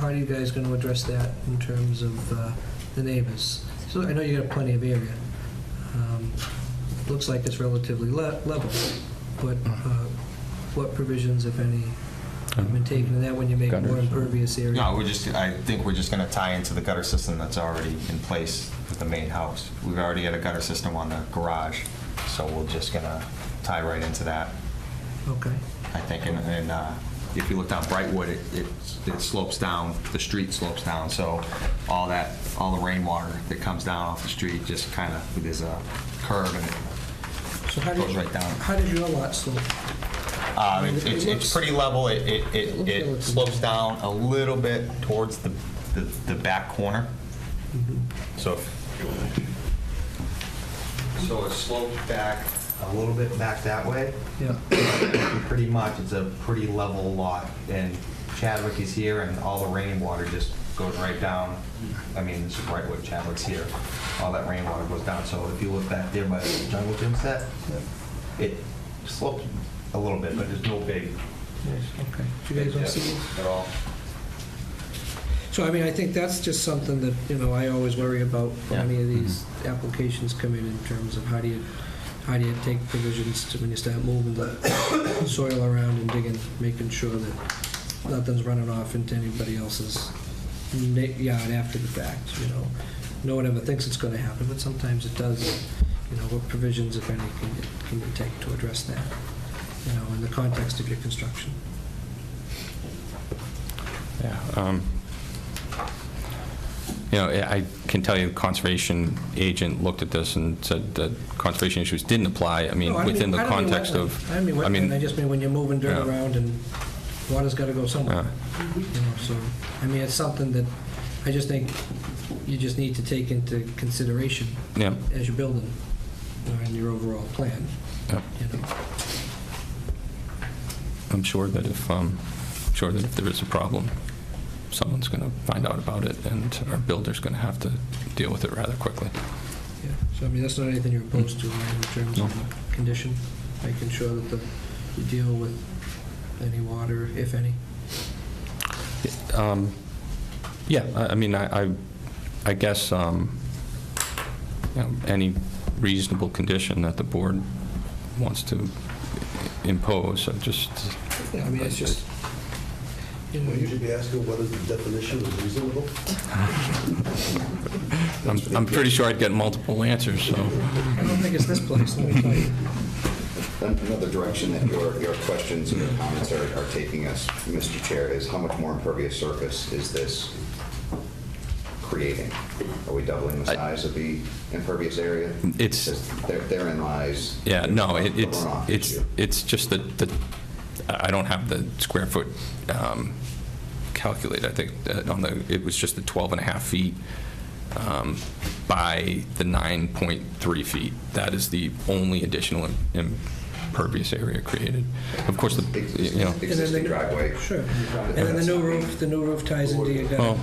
are you guys going to address that in terms of the neighbors? So I know you got plenty of area. Looks like it's relatively level, but what provisions, if any, have been taken in that when you make more impervious area? No, I think we're just going to tie into the gutter system that's already in place with the main house. We've already got a gutter system on the garage, so we're just going to tie right into that. Okay. I think, and if you look down Brightwood, it slopes down, the street slopes down, so all the rainwater that comes down off the street just kind of, there's a curve and it goes right down. How does your lot slope? It's pretty level. It slopes down a little bit towards the back corner. So it slopes back a little bit back that way. Yeah. Pretty much, it's a pretty level lot. And Chadwick is here, and all the rainwater just goes right down. I mean, this is Brightwood, Chadwick's here. All that rainwater goes down. So if you look back there by the jungle gym set, it slopes a little bit, but there's no big. Okay. You guys don't see it at all. So, I mean, I think that's just something that, I always worry about when any of these applications come in terms of how do you take provisions to when you start moving the soil around and digging, making sure that nothing's running off into anybody else's yard after the fact, No one ever thinks it's going to happen, but sometimes it does. What provisions, if any, can you take to address that, in the context of your construction? Yeah. I can tell you the conservation agent looked at this and said that conservation issues didn't apply. I mean, within the context of... I just mean when you're moving dirt around and water's got to go somewhere. So, I mean, it's something that I just think you just need to take into consideration as you're building in your overall plan. I'm sure that if there is a problem, someone's going to find out about it, and our builder's going to have to deal with it rather quickly. Yeah. So, I mean, that's not anything you're opposed to, right, in terms of the condition, making sure that you deal with any water, if any? Yeah, I mean, I guess any reasonable condition that the board wants to impose, Yeah, I mean, it's just... You should be asking what is the definition of reasonable? I'm pretty sure I'd get multiple answers, so... I don't think it's this place, let me tell you. Another direction that your questions and your comments are taking us, Mr. Chair, is how much more impervious surface is this creating? Are we doubling the size of the impervious area? Therein lies. Yeah, no, the runoff issue. it's just that I don't have the square foot calculated. I think it was just the 12.5 feet by the 9.3 feet. That is the only additional impervious area created. Of course, existing driveway. Sure. And then the new roof ties into your gutter. Well,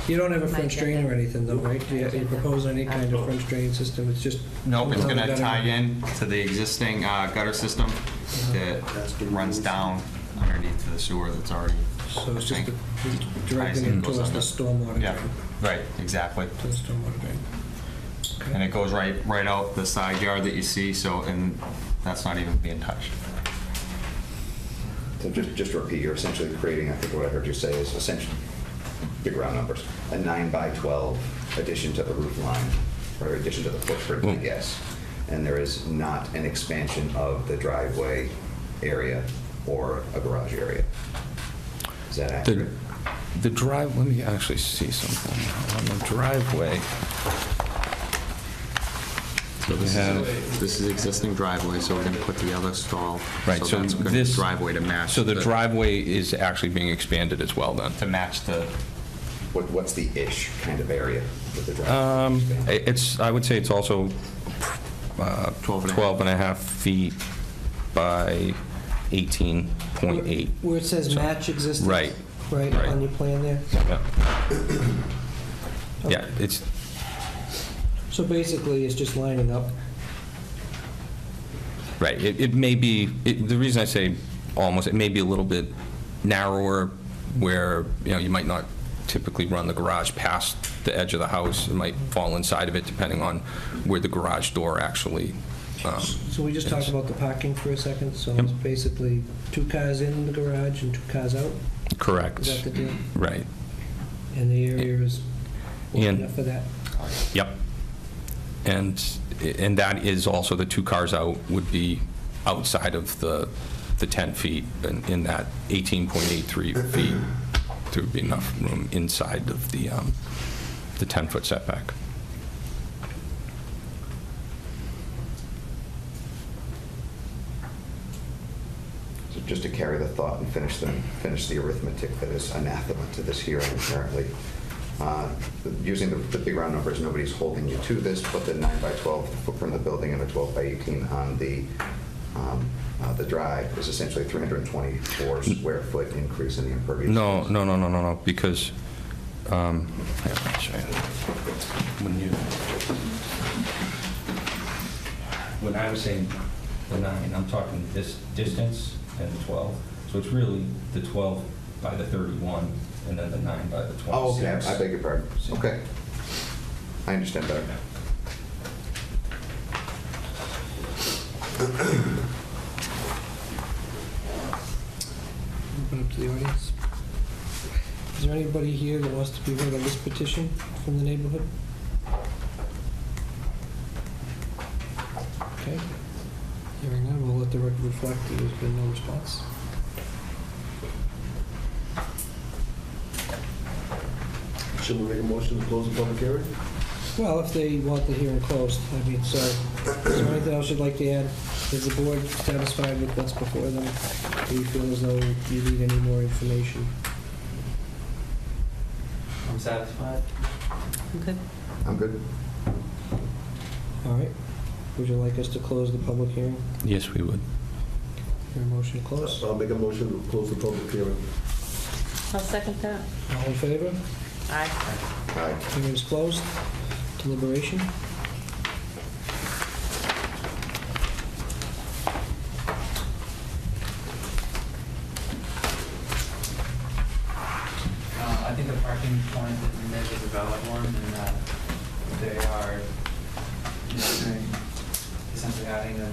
You don't have a French drain or anything though, right? Do you propose any kind of French drain system? It's just... Nope, it's gonna tie in to the existing gutter system that runs down underneath the sewer that's already. So it's just directing it towards the stormwater drain. Yeah, right, exactly. To the stormwater drain. Okay. And it goes right out the side yard that you see, so, and that's not even being touched. So just to repeat, you're essentially creating, I think what I heard you say is essentially, big round numbers, a 9x12 addition to the roof line, or addition to the footprint, I guess. And there is not an expansion of the driveway area or a garage area. Is that accurate? The drive, let me actually see something. On the driveway, So this is existing driveway, so we're going to put the other stall. right, so that's gonna this driveway to match. So the driveway is actually being expanded as well then? To match the... What's the ish kind of area with the driveway? I would say it's also 12.5 feet by 18.8. Where it says match existing? Right. Right, on your plan there? Yeah, it's... So basically, it's just lining up? Right. It may be, the reason I say almost, it may be a little bit narrower where, you might not typically run the garage past the edge of the house. It might fall inside of it depending on where the garage door actually So we just talked about the parking for a second, so it's basically 2 cars in the garage and 2 cars out? Correct. Is that the deal? Right. And the area is enough for that? Yep. And that is also, the 2 cars out would be outside of the 10 feet, and in that 18.83 feet, there would be enough room inside of the 10-foot setback. So just to carry the thought and finish the arithmetic that is anathema to this hearing apparently. Using the big round numbers, nobody's holding you to this, but the 9x12 footprint of the building and a 12x18 on the drive is essentially 324 square foot increase in the impervious. No, because I'll show you. When I was saying the 9, I'm talking this distance and the 12. So it's really the 12 by the 31 and then the 9 by the 26. Oh, okay. I beg your pardon. Okay. I understand better. Open up to the audience. Is there anybody here that wants to be heard on this petition from the neighborhood? Okay. Hearing none, we'll let the record reflect that there's been no response. Should we make a motion to close the public hearing? Well, if they want the hearing closed, I mean, so, is there anything else you'd like to add? Is the board satisfied with what's before them? Do you feel as though you need any more information? I'm satisfied. Okay. I'm good. All right. Would you like us to close the public hearing? Yes, we would. Your motion to close? I'll make a motion to close the public hearing. I'll second that. All in favor? Aye. Aye. Hearing is closed. Deliberation. I think the parking point that you made is a valid one, and that they are doing, essentially adding a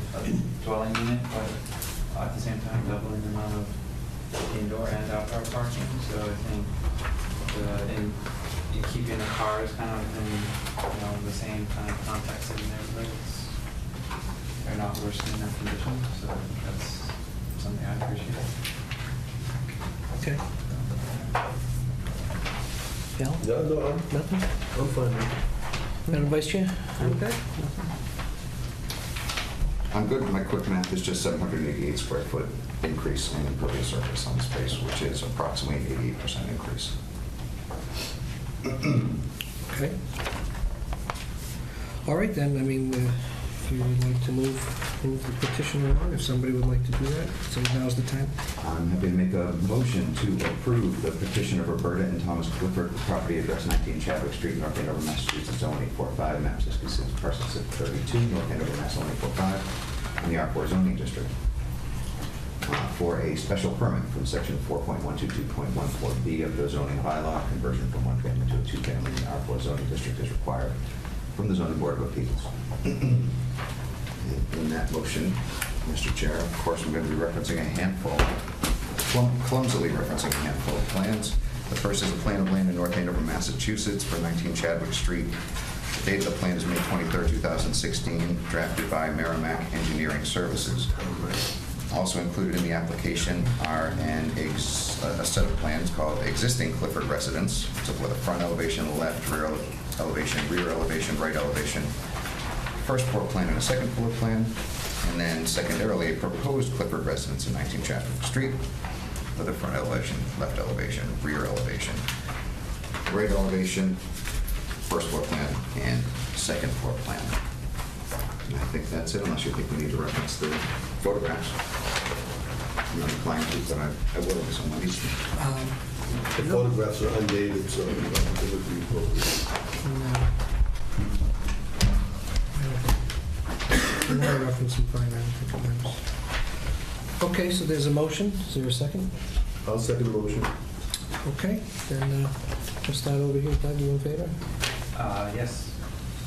dwelling unit, but at the same time doubling the amount of indoor and outdoor parking. So I think in keeping the cars kind of in the same kind of context in the neighborhood, they're not worsening their condition. So I think that's something I appreciate. Okay. Al? Yeah, no, Nothing? I'm fine. Madam Vice Chair? I'm good. I'm good. My quick math is just 788 square foot increase in impervious surface on the space, which is approximately an 88% increase. Okay. All right, then, I mean, if you would like to move the petition along, if somebody would like to do that, so now's the time. I'm happy to make a motion to approve the petition of Roberta and Thomas Clifford, property address 19 Chadwick Street, North Andover, Massachusetts, zone 845, map 66, parcel 632, North Andover, Mass. zone 845, in the R4 zoning district, for a special permit from section 4.122.14B of the zoning bylaw. Conversion from one family to a two family in the R4 zoning district is required from the zoning board of appeals. In that motion, Mr. Chair, of course, I'm going to be referencing a handful, clumsily referencing a handful of plans. The first is a plan of land in North Andover, Massachusetts for 19 Chadwick Street. The date of the plan is May 23rd, 2016, drafted by Merrimack Engineering Services. Also included in the application are a set of plans called Existing Clifford Residence, so with a front elevation, left, rear elevation, right elevation, first floor plan and a second floor plan, and then secondarily a proposed Clifford residence in 19 Chadwick Street with a front elevation, left elevation, rear elevation, right elevation, first floor plan, and second floor plan. And I think that's it, unless you think we need to reference the photographs. I'm not inclined to, but I will if someone needs to. The photographs are undated, so it would be appropriate. No reference in fine, I don't think it matters. Okay, so there's a motion. Is there a second? I'll second the motion. Okay, then we'll start over here. Doug, you in favor? Yes.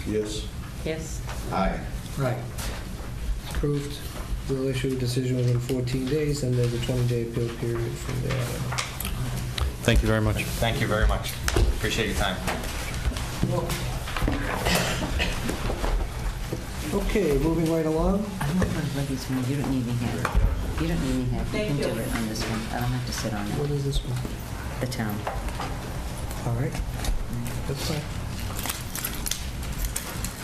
Yes. Yes. Aye. Right. Approved. We'll issue a decision within 14 days, and there's a 20-day appeal period from there. Thank you very much. Thank you very much. Appreciate your time. Okay, moving right along. I'm not going to look this one. You don't need me here. You don't need me here. You can do it on this one. I don't have to sit on it. What is this one? The town. All right. That's fine.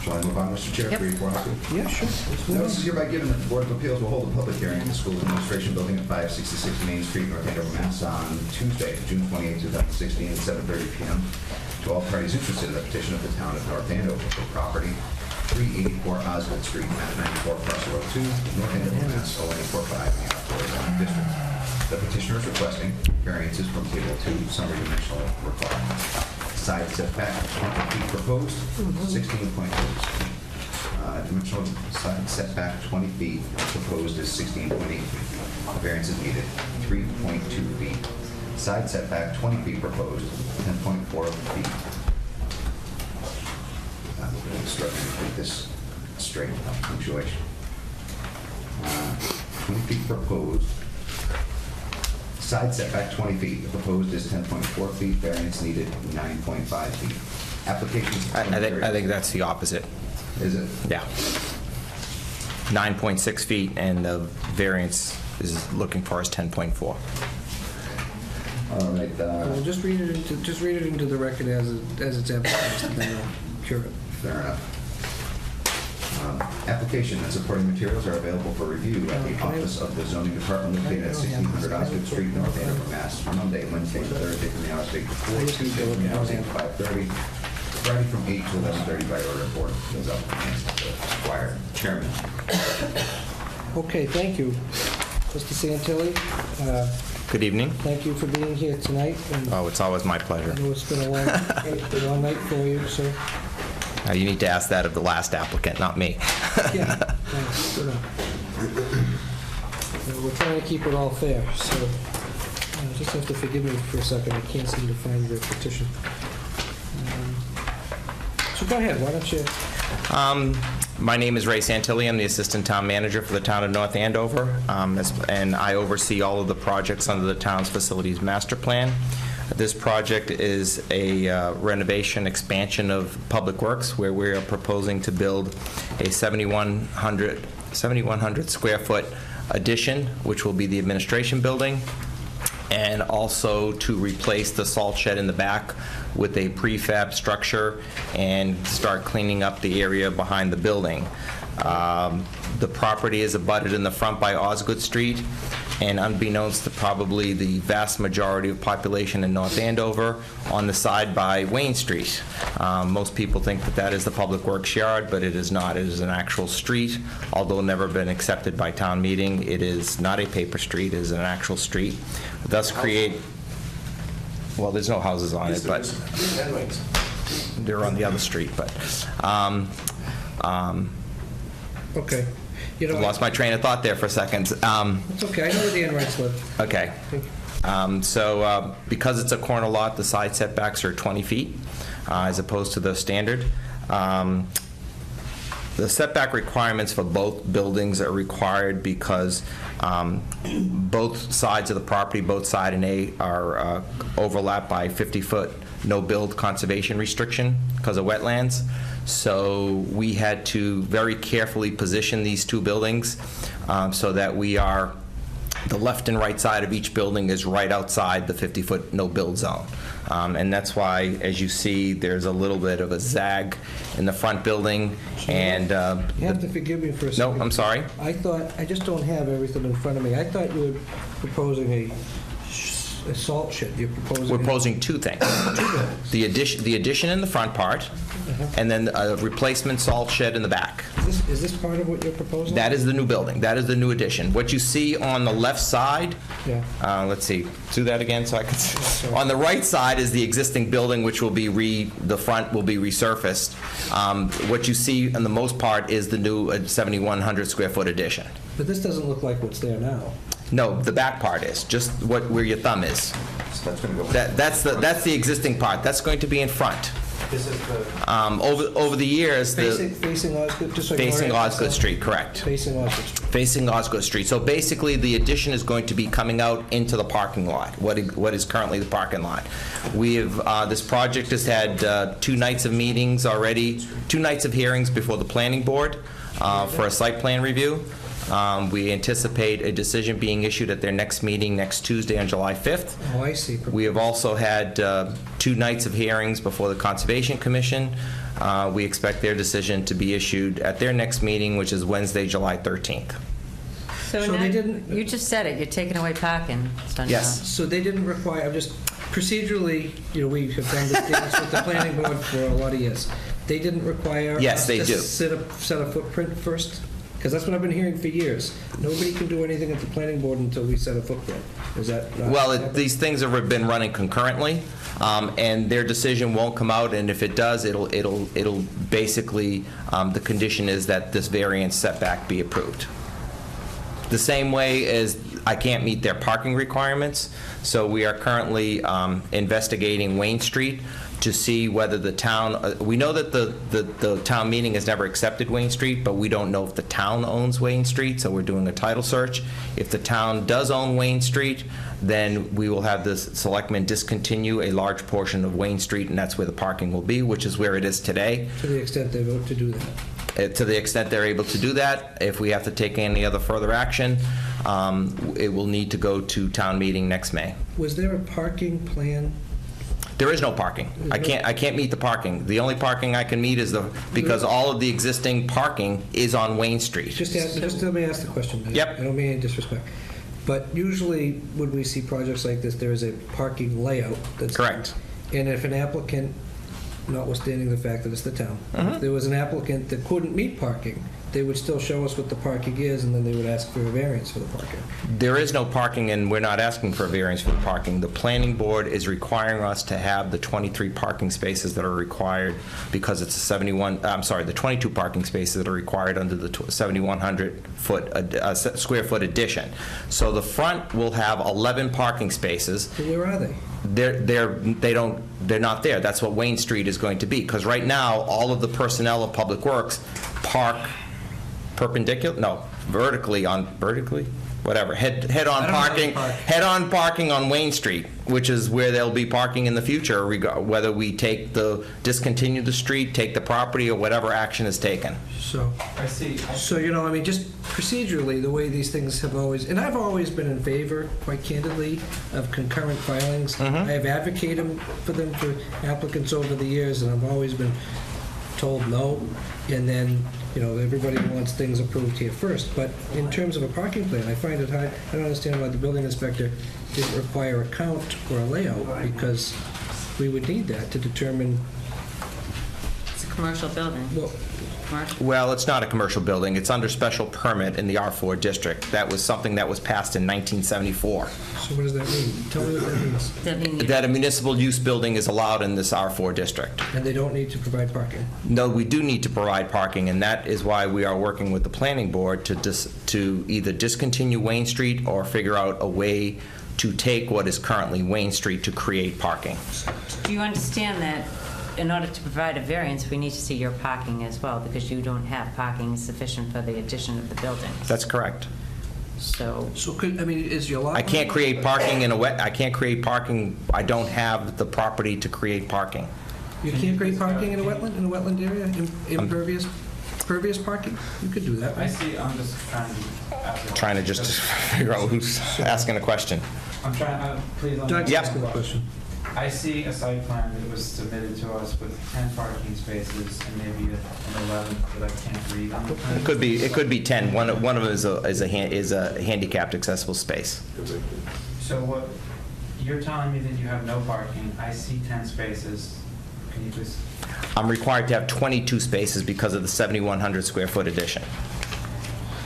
Shall I move on, Mr. Chair, Yep. for your quantity? Yeah, sure. Notice is hereby given that the Board of Appeals will hold a public hearing in the School Administration Building at 566 Main Street, North Andover, Mass. on Tuesday, June 28, 2016, at 7:30 p.m. to all parties interested in the petition of the town of North Andover for property 384 Osgood Street, map 94, parcel 02, North Andover, Mass. 08445, in the R4 zoning district. The petitioner is requesting variances from Table 2, summary dimensional requirements. Side setback 20 feet proposed, 16.2 feet. Dimensional side setback 20 feet proposed is 16.8 feet. Variance is needed 3.2 feet. Side setback 20 feet proposed, 10.4 feet. I'm really struggling to keep this straight without punctuation. 20 feet proposed. Side setback 20 feet. The proposed is 10.4 feet. Variance needed 9.5 feet. Applications. I think that's the opposite. Is it? Yeah. 9.6 feet, and the variance is looking for is 10.4. All right. Well, just read it into the record as it's advertised, and then I'll cure it. Fair enough. Application and supporting materials are available for review at the office of the zoning department located at 1600 Osgood Street, North Andover, Mass. Monday, Wednesday, and Thursday from the hours of 8 to 4, Tuesday from the hours of 8 to 5:30, Friday from 8 to 11:30 by order of board. Fills out the Squire Chairman. Okay, thank you. Mr. Santilli, Good evening. thank you for being here tonight. And Oh, it's always my pleasure. I know it's been a long night for you, so, You need to ask that of the last applicant, not me. yeah, thanks. We're trying to keep it all fair, so just have to forgive me for a second. I can't seem to find your petition. So go ahead, why don't you... My name is Ray Santilli. I'm the Assistant Town Manager for the town of North Andover, and I oversee all of the projects under the town's facilities master plan. This project is a renovation expansion of Public Works, where we are proposing to build a 7,100 square foot addition, which will be the administration building, and also to replace the salt shed in the back with a prefab structure and start cleaning up the area behind the building. The property is abutted in the front by Osgood Street, and unbeknownst to probably the vast majority of population in North Andover, on the side by Wayne Street. Most people think that that is the Public Works yard, but it is not. It is an actual street, although never been accepted by town meeting. It is not a paper street, it is an actual street. Thus create, well, there's no houses on it, but they're on the other street, but. Okay. You know, Lost my train of thought there for a second. it's okay, I know where the end rights live. Okay. Because it's a corner lot, the side setbacks are 20 feet as opposed to the standard. The setback requirements for both buildings are required because both sides of the property, both side and A, are overlapped by 50-foot no-build conservation restriction because of wetlands. So we had to very carefully position these two buildings so that we are, the left and right side of each building is right outside the 50-foot no-build zone. And that's why, as you see, there's a little bit of a zag in the front building. And You have to forgive me for a second. No, I'm sorry. I thought, I just don't have everything in front of me. I thought you were proposing a salt shed. You're proposing... We're proposing two things. The addition in the front part, and then a replacement salt shed in the back. Is this part of what you're proposing? That is the new building. That is the new addition. What you see on the left side, let's see, do that again so I can see. On the right side is the existing building, which will be the front will be resurfaced. What you see in the most part is the new 7,100 square foot addition. But this doesn't look like what's there now. No, the back part is, just where your thumb is. So that's going to go. That's the existing part. That's going to be in front. This is the... Over the years, Facing Osgood, just so I can facing orient Osgood myself. Street, correct. Facing Osgood Street. Facing Osgood Street. So basically, the addition is going to be coming out into the parking lot, what is currently the parking lot. We have, this project has had 2 nights of meetings already, 2 nights of hearings before the planning board for a site plan review. We anticipate a decision being issued at their next meeting next Tuesday on July 5th. Oh, I see. We have also had 2 nights of hearings before the Conservation Commission. We expect their decision to be issued at their next meeting, which is Wednesday, July 13th. So So now, they didn't- you just said it, you're taking away parking. Yes. So they didn't require, I'm just, procedurally, you know, we have done this dance with the planning board for a lot of years. They didn't require Yes, us they to do. set a footprint first? Because that's what I've been hearing for years. Nobody can do anything at the planning board until we set a footprint. Is that not Well, happening? these things have been running concurrently, and their decision won't come out, and if it does, it'll basically, the condition is that this variance setback be approved. The same way as I can't meet their parking requirements, so we are currently investigating Wayne Street to see whether the town, we know that the town meeting has never accepted Wayne Street, but we don't know if the town owns Wayne Street, so we're doing a title search. If the town does own Wayne Street, then we will have the selectmen discontinue a large portion of Wayne Street, and that's where the parking will be, which is where it is today. To the extent they vote to do that. To the extent they're able to do that. If we have to take any other further action, it will need to go to town meeting next May. Was there a parking plan? There is no parking. I can't meet the parking. The only parking I can meet is because all of the existing parking is on Wayne Street. Just let me ask the question. Yep. I don't mean any disrespect. But usually, when we see projects like this, there is a parking layout that's... Correct. And if an applicant, notwithstanding the fact that it's the town, if there was an applicant that couldn't meet parking, they would still show us what the parking is, and then they would ask for a variance for the parking. There is no parking, and we're not asking for a variance for the parking. The planning board is requiring us to have the 23 parking spaces that are required because it's a the 22 parking spaces that are required under the 7,100 square foot addition. So the front will have 11 parking spaces. Where are they? They're not there. That's what Wayne Street is going to be, because right now, all of the personnel of Public Works park vertically whatever, head-on I don't know how parking, to park. head-on parking on Wayne Street, which is where they'll be parking in the future, whether we discontinue the street, take the property, or whatever action is taken. So, I see. so, you know, I mean, just procedurally, the way these things have always, and I've always been in favor, quite candidly, of concurrent filings. Mhm. I have advocated for them for applicants over the years, and I've always been told no, and then, you know, everybody wants things approved here first. But in terms of a parking plan, I find it hard, I don't understand why the building inspector didn't require a count or a layout, because we would need that to determine, It's a commercial building. well, Commercial. Well, it's not a commercial building. It's under special permit in the R4 district. That was something that was passed in 1974. so what does that mean? Tell me what that means. That mean That a municipal use building is allowed in this R4 district. And they don't need to provide parking? No, we do need to provide parking, and that is why we are working with the planning board to either discontinue Wayne Street or figure out a way to take what is currently Wayne Street to create parking. Do you understand that in order to provide a variance, we need to see your parking as well, because you don't have parking sufficient for the addition of the building? That's correct. So, So could, I mean, is your lot? I can't create parking I can't create parking, I don't have the property to create parking. You can't create parking in a wetland area, impervious, pervious parking? You could do that, I right? see, I'm just trying to ask. Trying to just figure out who's asking a question. I'm trying, please let me. Doug's Yep. asking the question. I see a site plan that was submitted to us with 10 parking spaces and maybe an 11th that I can't read on the plan. It could be 10. One of them is a handicapped accessible space. So what, you're telling me that you have no parking, I see 10 spaces, can you please? I'm required to have 22 spaces because of the 7,100 square foot addition,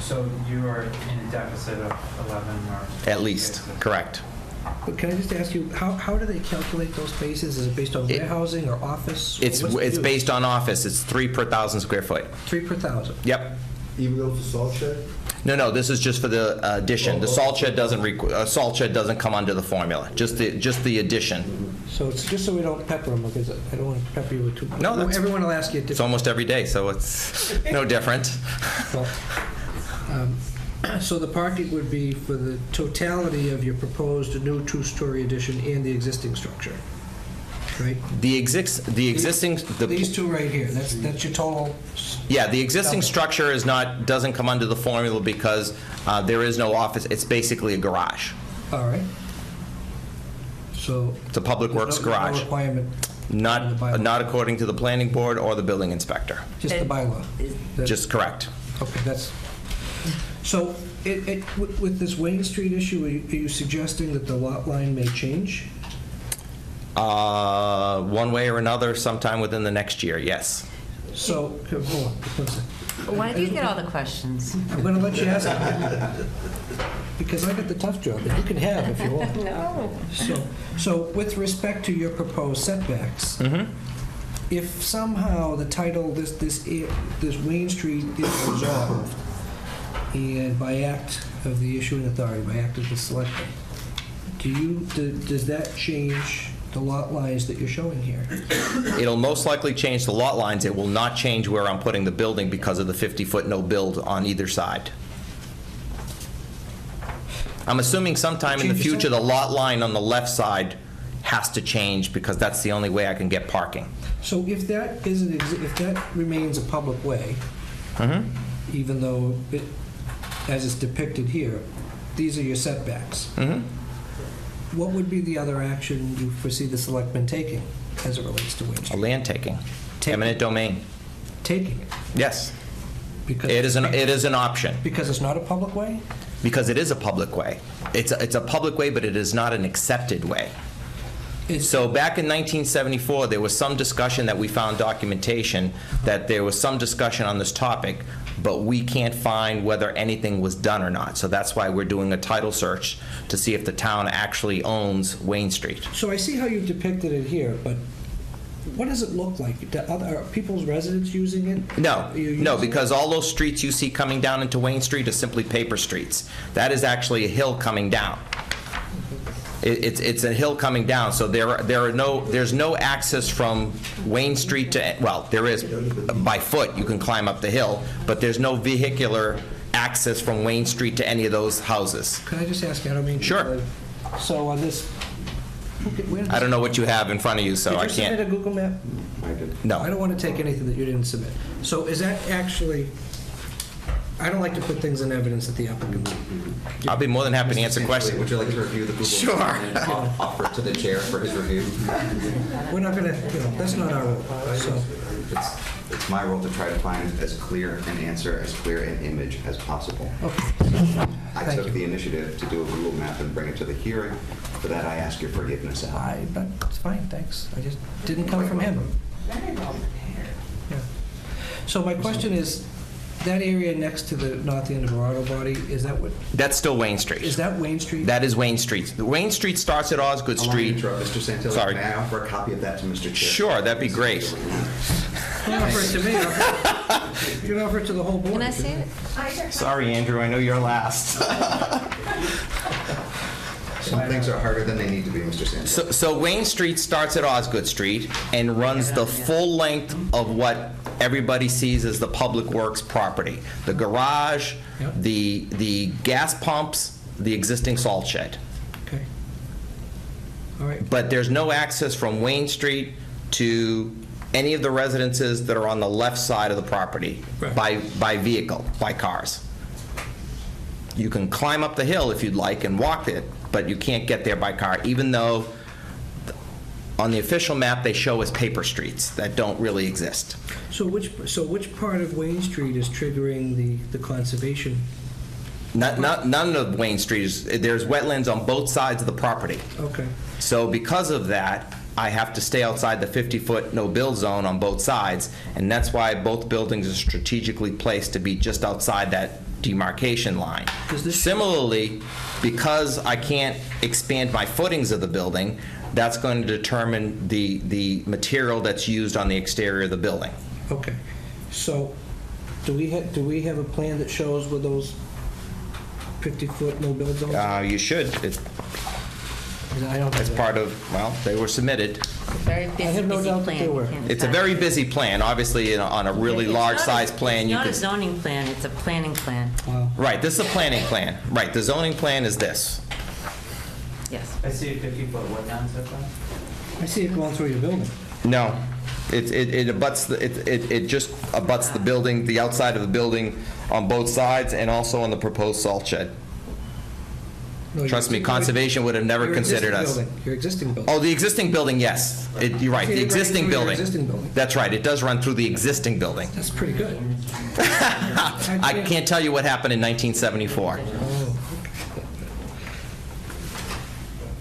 So you are in a deficit of 11 or? at least, spaces. correct. But can I just ask you, how do they calculate those spaces? Is it based on warehousing or office? Or It's what's the deal? based on office. It's 3 per 1,000 square foot. 3 per 1,000? Yep. Even though it's a salt shed? No, this is just for the addition. The salt shed doesn't come under the formula, just the addition. So it's just so we don't pepper them, because I don't want to pepper you with too much. No, that's- Everyone will ask you a It's different. almost every day, so it's no different. Well, so the parking would be for the totality of your proposed new two-story addition and the existing structure, right? These two right here, that's your total. Yeah, the existing structure doesn't come under the formula because there is no office. It's basically a garage. All right. So. It's a public works no garage. requirement, in the bylaw. Not according to the planning board or the building inspector. just the bylaw. Just correct. Okay, that's, so with this Wayne Street issue, are you suggesting that the lot line may change? One way or another, sometime within the next year, yes. So, hold on, one second. why do you get all the questions? I'm going to let you ask it, because I got the tough job, that you can have if you want. No. So with respect to your proposed setbacks, if somehow the title, this Wayne Street is resolved, and by act of the issuing authority, by act of the selectmen, does that change the lot lines that you're showing here? It'll most likely change the lot lines. It will not change where I'm putting the building because of the 50-foot no build on either side. I'm assuming sometime in the future, the lot line on the left side has to change because that's the only way I can get parking. So if that remains a public way, even though as it's depicted here, these are your setbacks. What would be the other action you foresee the selectmen taking as it relates to Wayne A Street? land taking, eminent domain. Taking it? Yes. Because It is an option. Because it's not a public way? Because it is a public way. It's a public way, but it is not an accepted way. So back in 1974, there was some discussion that we found documentation that there was some discussion on this topic, but we can't find whether anything was done or not. So that's why we're doing a title search to see if the town actually owns Wayne Street. So I see how you've depicted it here, but what does it look like? Are people's residents using it? No, because all those streets you see coming down into Wayne Street are simply paper streets. That is actually a hill coming down. It's a hill coming down, so there's no access from Wayne Street to, well, there is by foot, you can climb up the hill, but there's no vehicular access from Wayne Street to any of those houses. Can I just ask you, I don't mean to- Sure. So on this, okay, where did I don't know what you have in front of you, so I Did you submit can't. a Google map? I did. No. I don't want to take anything that you didn't submit. So is that actually, I don't like to put things in evidence that the applicant. I'll be more than happy to answer Would questions. you like to review the Google? Sure. And offer it to the chair for his review? We're not going to, that's not our role, so. It's my role to try to find as clear an answer, as clear an image as possible. I Thank took you. the initiative to do a Google map and bring it to the hearing. For that, I ask your forgiveness, Al. That's fine, thanks. I just didn't come from him. Yeah. So my question is, that area next to the North Andover auto body, is that what, That's still Wayne Street. is that Wayne Street? That is Wayne Street. Wayne Street starts at Osgood Allow me to Street. interrupt, Mr. Santilli. Sorry. May I offer a copy of that to Mr. Chair? Sure, that'd be great. Don't offer it to me. You can offer it to the whole board. Can I see it? Sorry, Andrew, I know you're last. Some things are harder than they need to be, Mr. Santilli. So Wayne Street starts at Osgood Street and runs the full length of what everybody sees as the Public Works property. The garage, Yep. the gas pumps, the existing salt shed. Okay. All right. But there's no access from Wayne Street to any of the residences that are on the left side of the property Right. by vehicle, by cars. You can climb up the hill if you'd like and walk it, but you can't get there by car, even though on the official map they show as paper streets that don't really exist. So which part of Wayne Street is triggering the conservation? None of Wayne Street is, there's wetlands on both sides of the property. Okay. So because of that, I have to stay outside the 50-foot no-build zone on both sides, and that's why both buildings are strategically placed to be just outside that demarcation line. Similarly, because I can't expand my footings of the building, that's going to determine the material that's used on the exterior of the building. Okay. So do we have a plan that shows where those 50-foot no-build zones? You should. I don't It's have part of, well, they were submitted. Very busy, I have no busy doubt that plan. they were. You can't It's a decide. very busy plan. Obviously, on a really It's large not a- size plan, you It's not a could. zoning plan, it's a planning plan. Wow. Right, this is a planning plan. Right, the zoning plan is this. Yes. I see a 50-foot wetland setback. I see it going through your building. No, it abuts, it just abuts the building, the outside of the building on both sides and also on the proposed salt shed. No, Trust me, your- conservation would have never your considered existing us. building, Your existing building. Oh, the existing building, yes. You're right, See, the it runs existing through your building. existing building. That's right, it does run through the existing building. That's pretty good. I can't tell you what happened in 1974. Oh,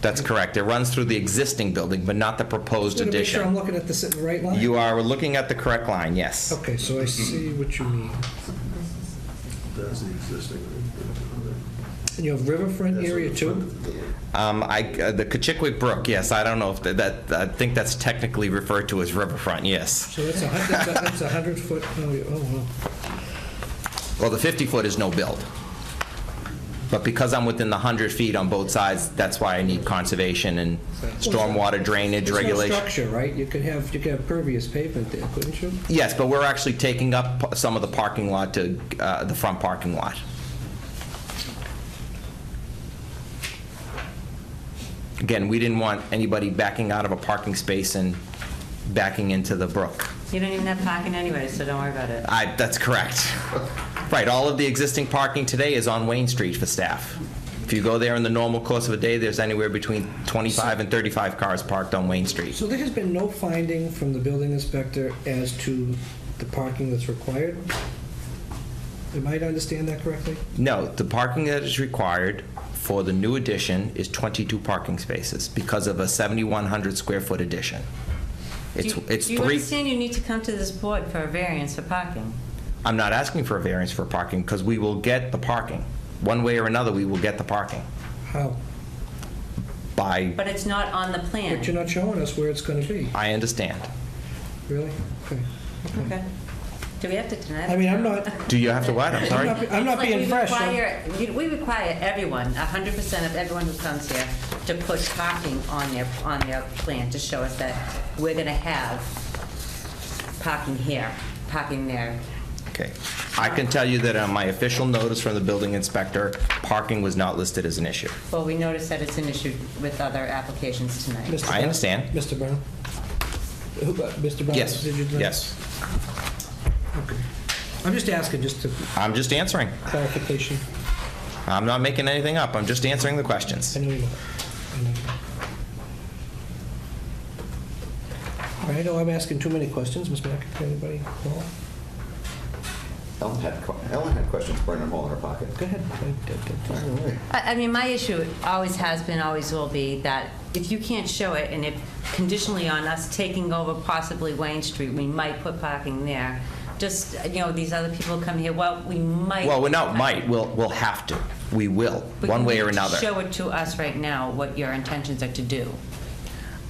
That's correct. It runs through the existing building, but not the proposed Just to make sure I'm addition. looking at the right line? You are looking at the correct line, yes. Okay, so I see what you mean. That's the existing. And you have riverfront area too? The Kachikwick Brook, yes, I don't know if I think that's technically referred to as riverfront, yes. So that's a 100-foot, oh, Well, the 50-foot is no build. But because I'm within the 100 feet on both sides, that's why I need conservation and stormwater drainage There's no regulation. structure, right? You could have pervious pavement there, couldn't you? Yes, but we're actually taking up some of the parking lot to the front parking lot. Again, we didn't want anybody backing out of a parking space and backing into the brook. You don't even have parking anyway, so don't worry about it. That's correct. Right, all of the existing parking today is on Wayne Street for staff. If you go there in the normal course of a day, there's anywhere between 25 and 35 cars parked on Wayne Street. So there has been no finding from the building inspector as to the parking that's required? Am I to understand that correctly? No, the parking that is required for the new addition is 22 parking spaces because of a 7,100 square foot addition. It's Do you three. understand you need to come to this board for a variance for parking? I'm not asking for a variance for parking because we will get the parking. One way or another, we will get the parking. How? By, But it's not on the plan. But you're not showing us where it's going to be. I understand. Really? Okay. Okay. Do we have to deny I mean, I'm not, Do you have to what? I'm sorry? I'm not It's like being fresh. We require everyone, 100% of everyone who comes here, to put parking on their plan to show us that we're going to have parking here, parking there. Okay. I can tell you that on my official notice from the building inspector, parking was not listed as an issue. Well, we noticed that it's an issue with other applications tonight. Mr. I Brown? understand. Mr. Brown? Mr. Brown? Yes, did you- yes. Okay. I'm just asking, just to I'm just answering. clarification. I'm not making anything up. I'm just answering the questions. I know you're not. I know you're not. All right, I know I'm asking too many questions. Ms. Mack, anybody? Paul? Ellen had questions burning a hole in her pocket. Go ahead. I mean, my issue always has been, always will be, that if you can't show it, and if conditionally on us taking over possibly Wayne Street, we might put parking there. Just, these other people come here, well, we might. Well, we're not might. We'll have to. We will, one way or another. Show it to us right now, what your intentions are to do.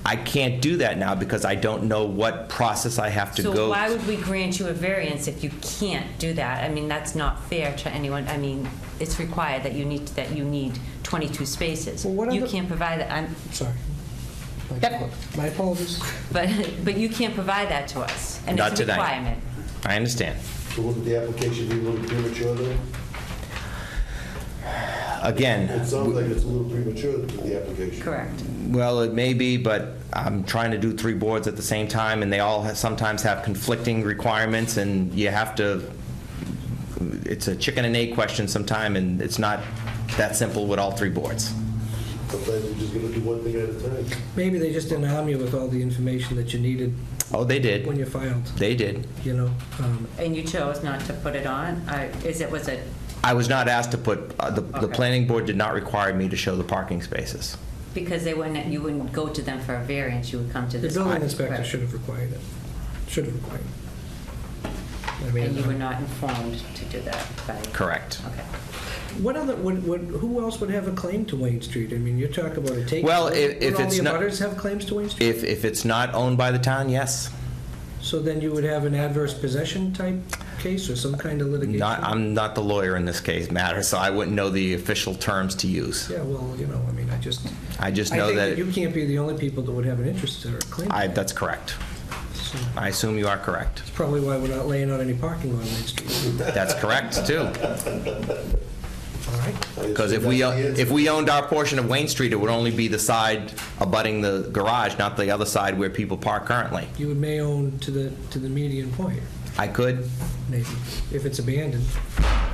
I can't do that now because I don't know what process I have to go. So why would we grant you a variance if you can't do that? I mean, that's not fair to anyone. I mean, it's required that you need 22 spaces. Well, you can't provide that. I'm sorry. Yep. My apologies. But you can't provide that to us, and Not it's a tonight. requirement. I understand. So wouldn't the application be a little premature then? Again. It sounds like it's a little premature, the application. Correct. Well, it may be, but I'm trying to do 3 boards at the same time, and they all sometimes have conflicting requirements, and you have to, it's a chicken and egg question sometime, and it's not that simple with all 3 boards. Sometimes you're just going to do one thing at a time. Maybe they just didn't arm you with all the information that you needed. Oh, they did. When you filed. They did. And you chose not to put it on? Was it? I was not asked to put, the planning board did not require me to show the parking spaces. Because you wouldn't go to them for a variance, you would come to The this. building inspector should have required it. Should have required it. I mean, And you were not informed to do that by? Correct. Okay. Who else would have a claim to Wayne Street? I mean, you're talking about a take. Well, Would if all it's the not- abutters have claims to Wayne Street? If it's not owned by the town, yes. So then you would have an adverse possession type case or some kind of litigation? I'm not the lawyer in this case matter, so I wouldn't know the official terms to use. Yeah, well, I mean, I just know think that you can't be the only people that would have an interest or a claim. that's correct. So I assume you are correct. that's probably why we're not laying out any parking on Main Street. That's correct, too. All right. Because if we owned our portion of Wayne Street, it would only be the side abutting the garage, not the other side where people park currently. You may own to the median point, I could. maybe, if it's abandoned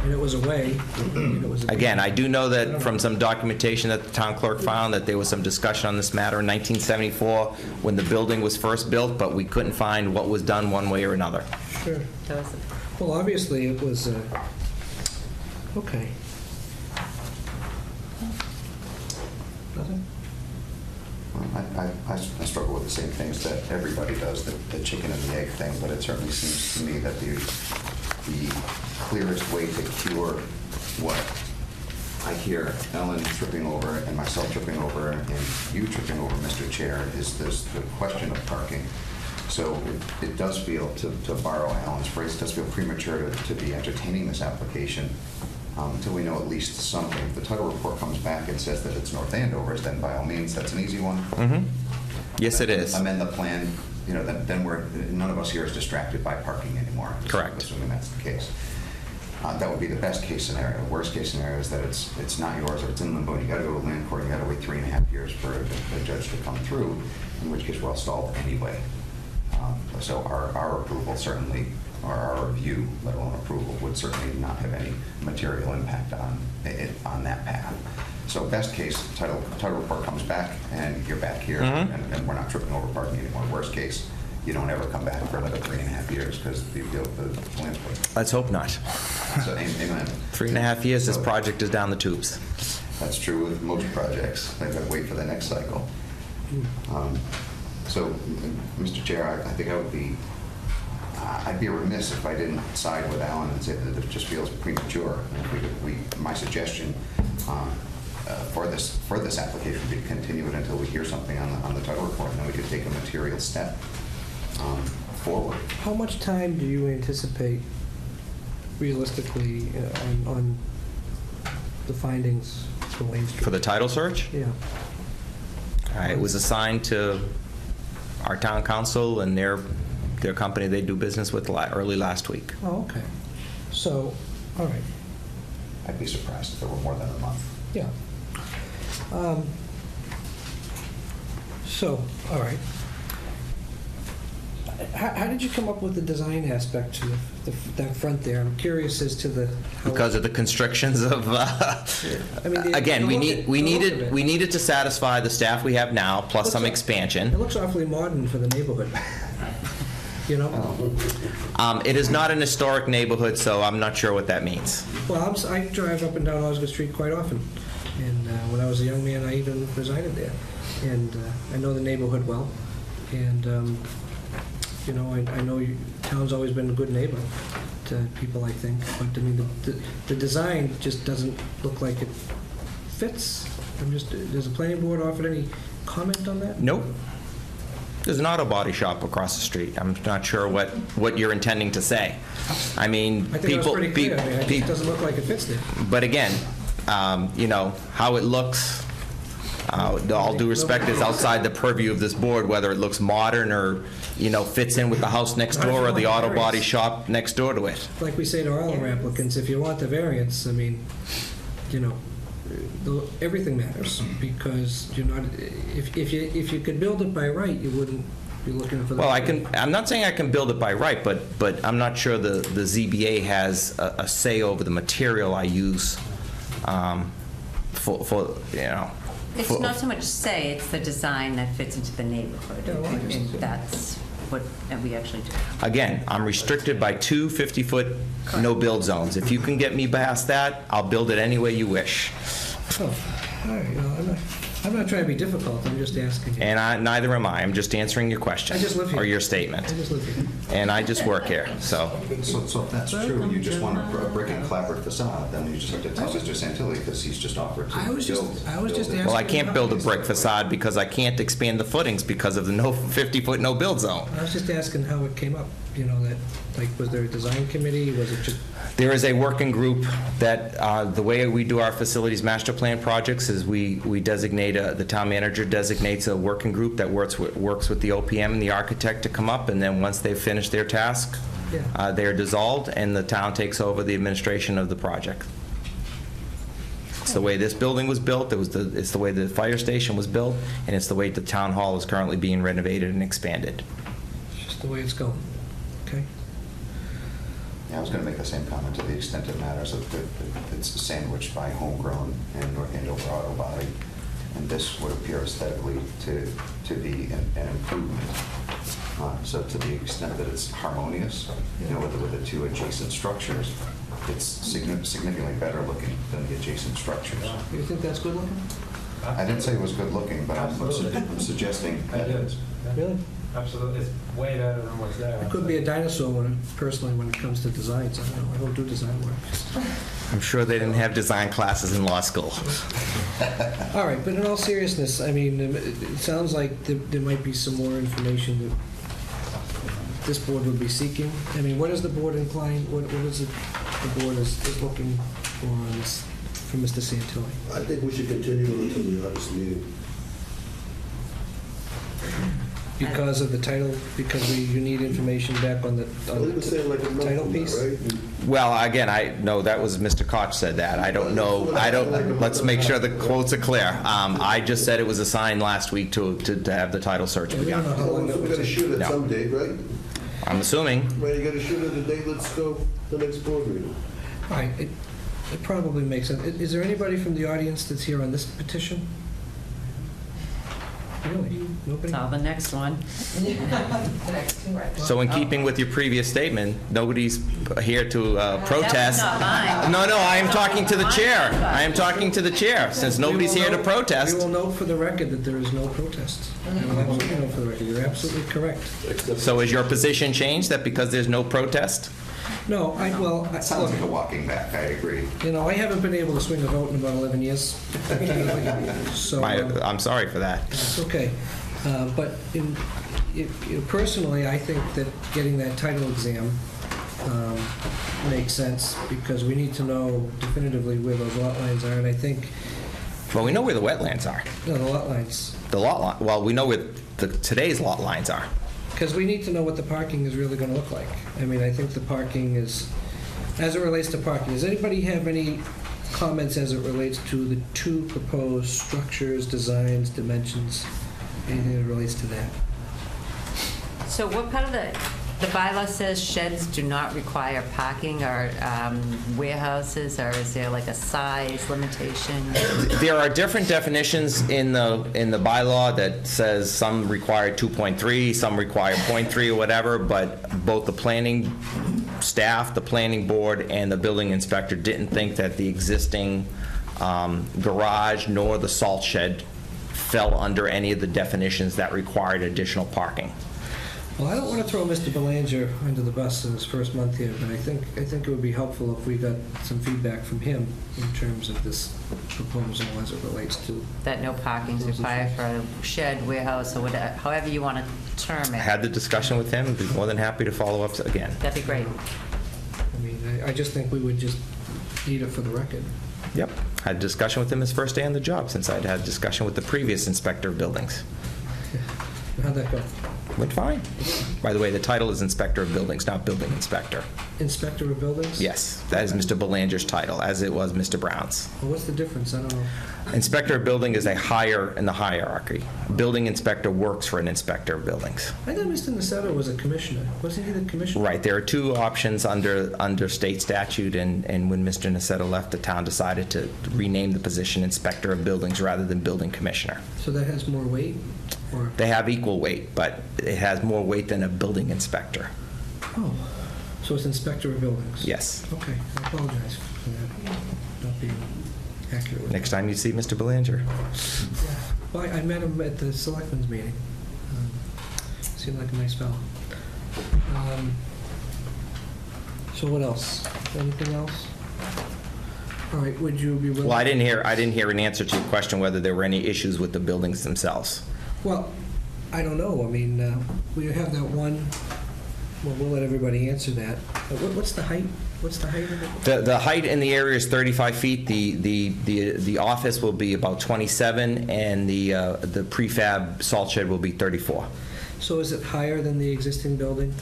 and it was away. Again, I do know that from some documentation that the town clerk found that there was some discussion on this matter in 1974 when the building was first built, but we couldn't find what was done one way or another. Sure. Well, obviously, it was, okay. Nothing? I struggle with the same things that everybody does, the chicken and the egg thing, but it certainly seems to me that the clearest way to cure what I hear Ellen tripping over and myself tripping over and you tripping over, Mr. Chair, is the question of parking. So it does feel, to borrow Alan's phrase, it does feel premature to be entertaining this application until we know at least something. If the title report comes back and says that it's North Andover's, then by all means, that's an easy one. Mm-hmm. Yes, it is. Amend the plan, then none of us here is distracted by parking anymore. Correct. Assuming that's the case. That would be the best case scenario. The worst case scenario is that it's not yours or it's in limbo. You got to go to land court. You got to wait 3.5 years for a judge to come through, in which case we're all stalled anyway. So our approval certainly, or our review, let alone approval, would certainly not have any material impact on that path. So best case, title report comes back and you're back here, Mm-hmm. and we're not tripping over parking anymore. Worst case, you don't ever come back for another 3.5 years because the land's put. Let's hope not. So amen. 3.5 years, this project is down the tubes. That's true with most projects. They've got to wait for the next cycle. So, Mr. Chair, I think I'd be remiss if I didn't side with Alan and say that it just feels premature. My suggestion for this application would be to continue it until we hear something on the title report, and then we could take a material step forward. How much time do you anticipate realistically on the findings for Wayne Street? For the title search? Yeah. It was assigned to our town council and their company they do business with early last week. Oh, okay. So, all right, I'd be surprised if there were more than a month. yeah. So, all right. How did you come up with the design aspect to that front there? I'm curious as to the... Because of the constrictions of, I mean, again, we the look of it. needed to satisfy the staff we have now, plus some expansion. It looks awfully modern for the neighborhood. You know? It is not an historic neighborhood, so I'm not sure what that means. Well, I drive up and down Osgood Street quite often, and when I was a young man, I even resided there, and I know the neighborhood well, and you know, I know town's always been a good neighbor to people, I think, but I mean, the design just doesn't look like it fits. Does the planning board offer any comment on that? Nope. There's an auto body shop across the street. I'm not sure what you're intending to say. I mean, I think that was pretty clear. I mean, it just doesn't look like it fits there. But again, you know, how it looks, all due respect, is outside the purview of this board, whether it looks modern or, you know, fits in with the house next door or the auto body shop next door to it. Like we say to all our applicants, if you want the variance, I mean, you know, everything matters, because you're not, if you could build it by right, you wouldn't be looking for the... Well, I'm not saying I can build it by right, but I'm not sure the ZBA has a say over the material I use for you know... It's not so much say, it's the design that fits into the neighborhood, and that's what we actually do. Again, I'm restricted by 2 50-foot no-build zones. If you can get me past that, I'll build it any way you wish. Oh, all right, well, I'm not trying to be difficult, I'm just asking. And neither am I. I'm just answering your question. I just live here. Or your statement. I just live here. And I just work here, so. So if that's true, you just want a brick and clapboard facade, then you just have to tell Mr. Santilli, because he's just offered to I was just asking... Well, I can't build a brick facade because I can't expand the footings because of the 50-foot no-build zone. I was just asking how it came up, you know, that, like, was there a design committee, was it just... There is a working group that, the way we do our facilities master plan projects is we designate, the town manager designates a working group that works with the OPM and the architect to come up, and then once they've finished their task, they are dissolved, and the town takes over the administration of the project. It's the way this building was built, it's the way the fire station was built, and it's the way the town hall is currently being renovated and expanded. It's just the way it's going, okay? Yeah, I was going to make the same comment to the extent it matters. It's sandwiched by homegrown and North Andover auto body, and this would appear aesthetically to be an improvement. So to the extent that it's harmonious, you know, with the two adjacent structures, it's significantly better looking than the adjacent structures. You think that's good looking? I didn't say it was good looking, but I'm suggesting that it is. Really? Absolutely, it's way better than what's there. I could be a dinosaur personally when it comes to designs. I don't know. I don't do design work. I'm sure they didn't have design classes in law school. All right, but in all seriousness, I mean, it sounds like there might be some more information that this board would be seeking. I mean, what is the board inclined, what is it the board is looking for on this, from Mr. Santilli? I think we should continue until the August meeting. Because of the title, because you need information back on the title piece? Well, again, no, that was Mr. Koch said that. I don't know, let's make sure the quotes are clear. I just said it was assigned last week to have the title search begun. We're going to shoot at some date, right? I'm assuming. Right, you got to shoot at the date, let's go the next board meeting. All right, it probably makes sense. Is there anybody from the audience that's here on this petition? Really? Nobody? It's all the next one. The next two, right? So in keeping with your previous statement, nobody's here to protest. That was not mine. No, I am talking to the chair. I am talking to the chair, since nobody's here to protest. We will note for the record that there is no protest. We will absolutely note for the record. You're absolutely correct. So is your position changed, that because there's no protest? No, That sounds like a walking back, I agree. You know, I haven't been able to swing a vote in about 11 years. So, I'm sorry for that. it's okay. But personally, I think that getting that title exam makes sense, because we need to know definitively where those lot lines are, and I think... Well, we know where the wetlands are. No, the lot lines. Well, we know where today's lot lines are. Because we need to know what the parking is really going to look like. I mean, I think the parking is as it relates to parking, does anybody have any comments as it relates to the two proposed structures, designs, dimensions, anything that relates to that? So what part of the bylaw says sheds do not require parking, or warehouses, or is there like a size limitation? There are different definitions in the bylaw that says some require 2.3, some require 0.3 or whatever, but both the planning staff, the planning board, and the building inspector didn't think that the existing garage nor the salt shed fell under any of the definitions that required additional parking. Well, I don't want to throw Mr. Belanger under the bus in his first month here, but I think it would be helpful if we got some feedback from him in terms of this proposal as it relates to... That no parking is required for a shed, warehouse, or whatever, however you want to term I it. had the discussion with him, I'd be more than happy to follow up again. That'd be great. I mean, I just think we would just need it for the record. Yep. Had a discussion with him his first day on the job, since I'd had a discussion with the previous inspector of buildings. How'd that go? Went fine. By the way, the title is Inspector of Buildings, not Building Inspector. Inspector of Buildings? Yes, that is Mr. Belanger's title, as it was Mr. Brown's. Well, what's the difference? I don't know. Inspector of Building is a higher in the hierarchy. Building inspector works for an inspector of buildings. I thought Mr. Nacetto was a commissioner. Wasn't he the commissioner? Right, there are two options under state statute, and when Mr. Nacetto left, the town decided to rename the position Inspector of Buildings rather than Building Commissioner. So that has more weight? Or? They have equal weight, but it has more weight than a building inspector. Oh, so it's Inspector of Buildings? Yes. Okay, I apologize for that not being accurate with Next time you see Mr. Belanger. Well, I met him at the Selectmen's meeting. Seemed like a nice fellow. So what else? Anything else? All right, would you be willing... Well, I didn't hear an answer to your question whether there were any issues with the buildings themselves. Well, I don't know. I mean, we have that one... Well, we'll let everybody answer that. What's the height? What's the height of it? The height in the area is 35 feet. The office will be about 27, and the prefab salt shed will be 34. So is it higher than the existing building?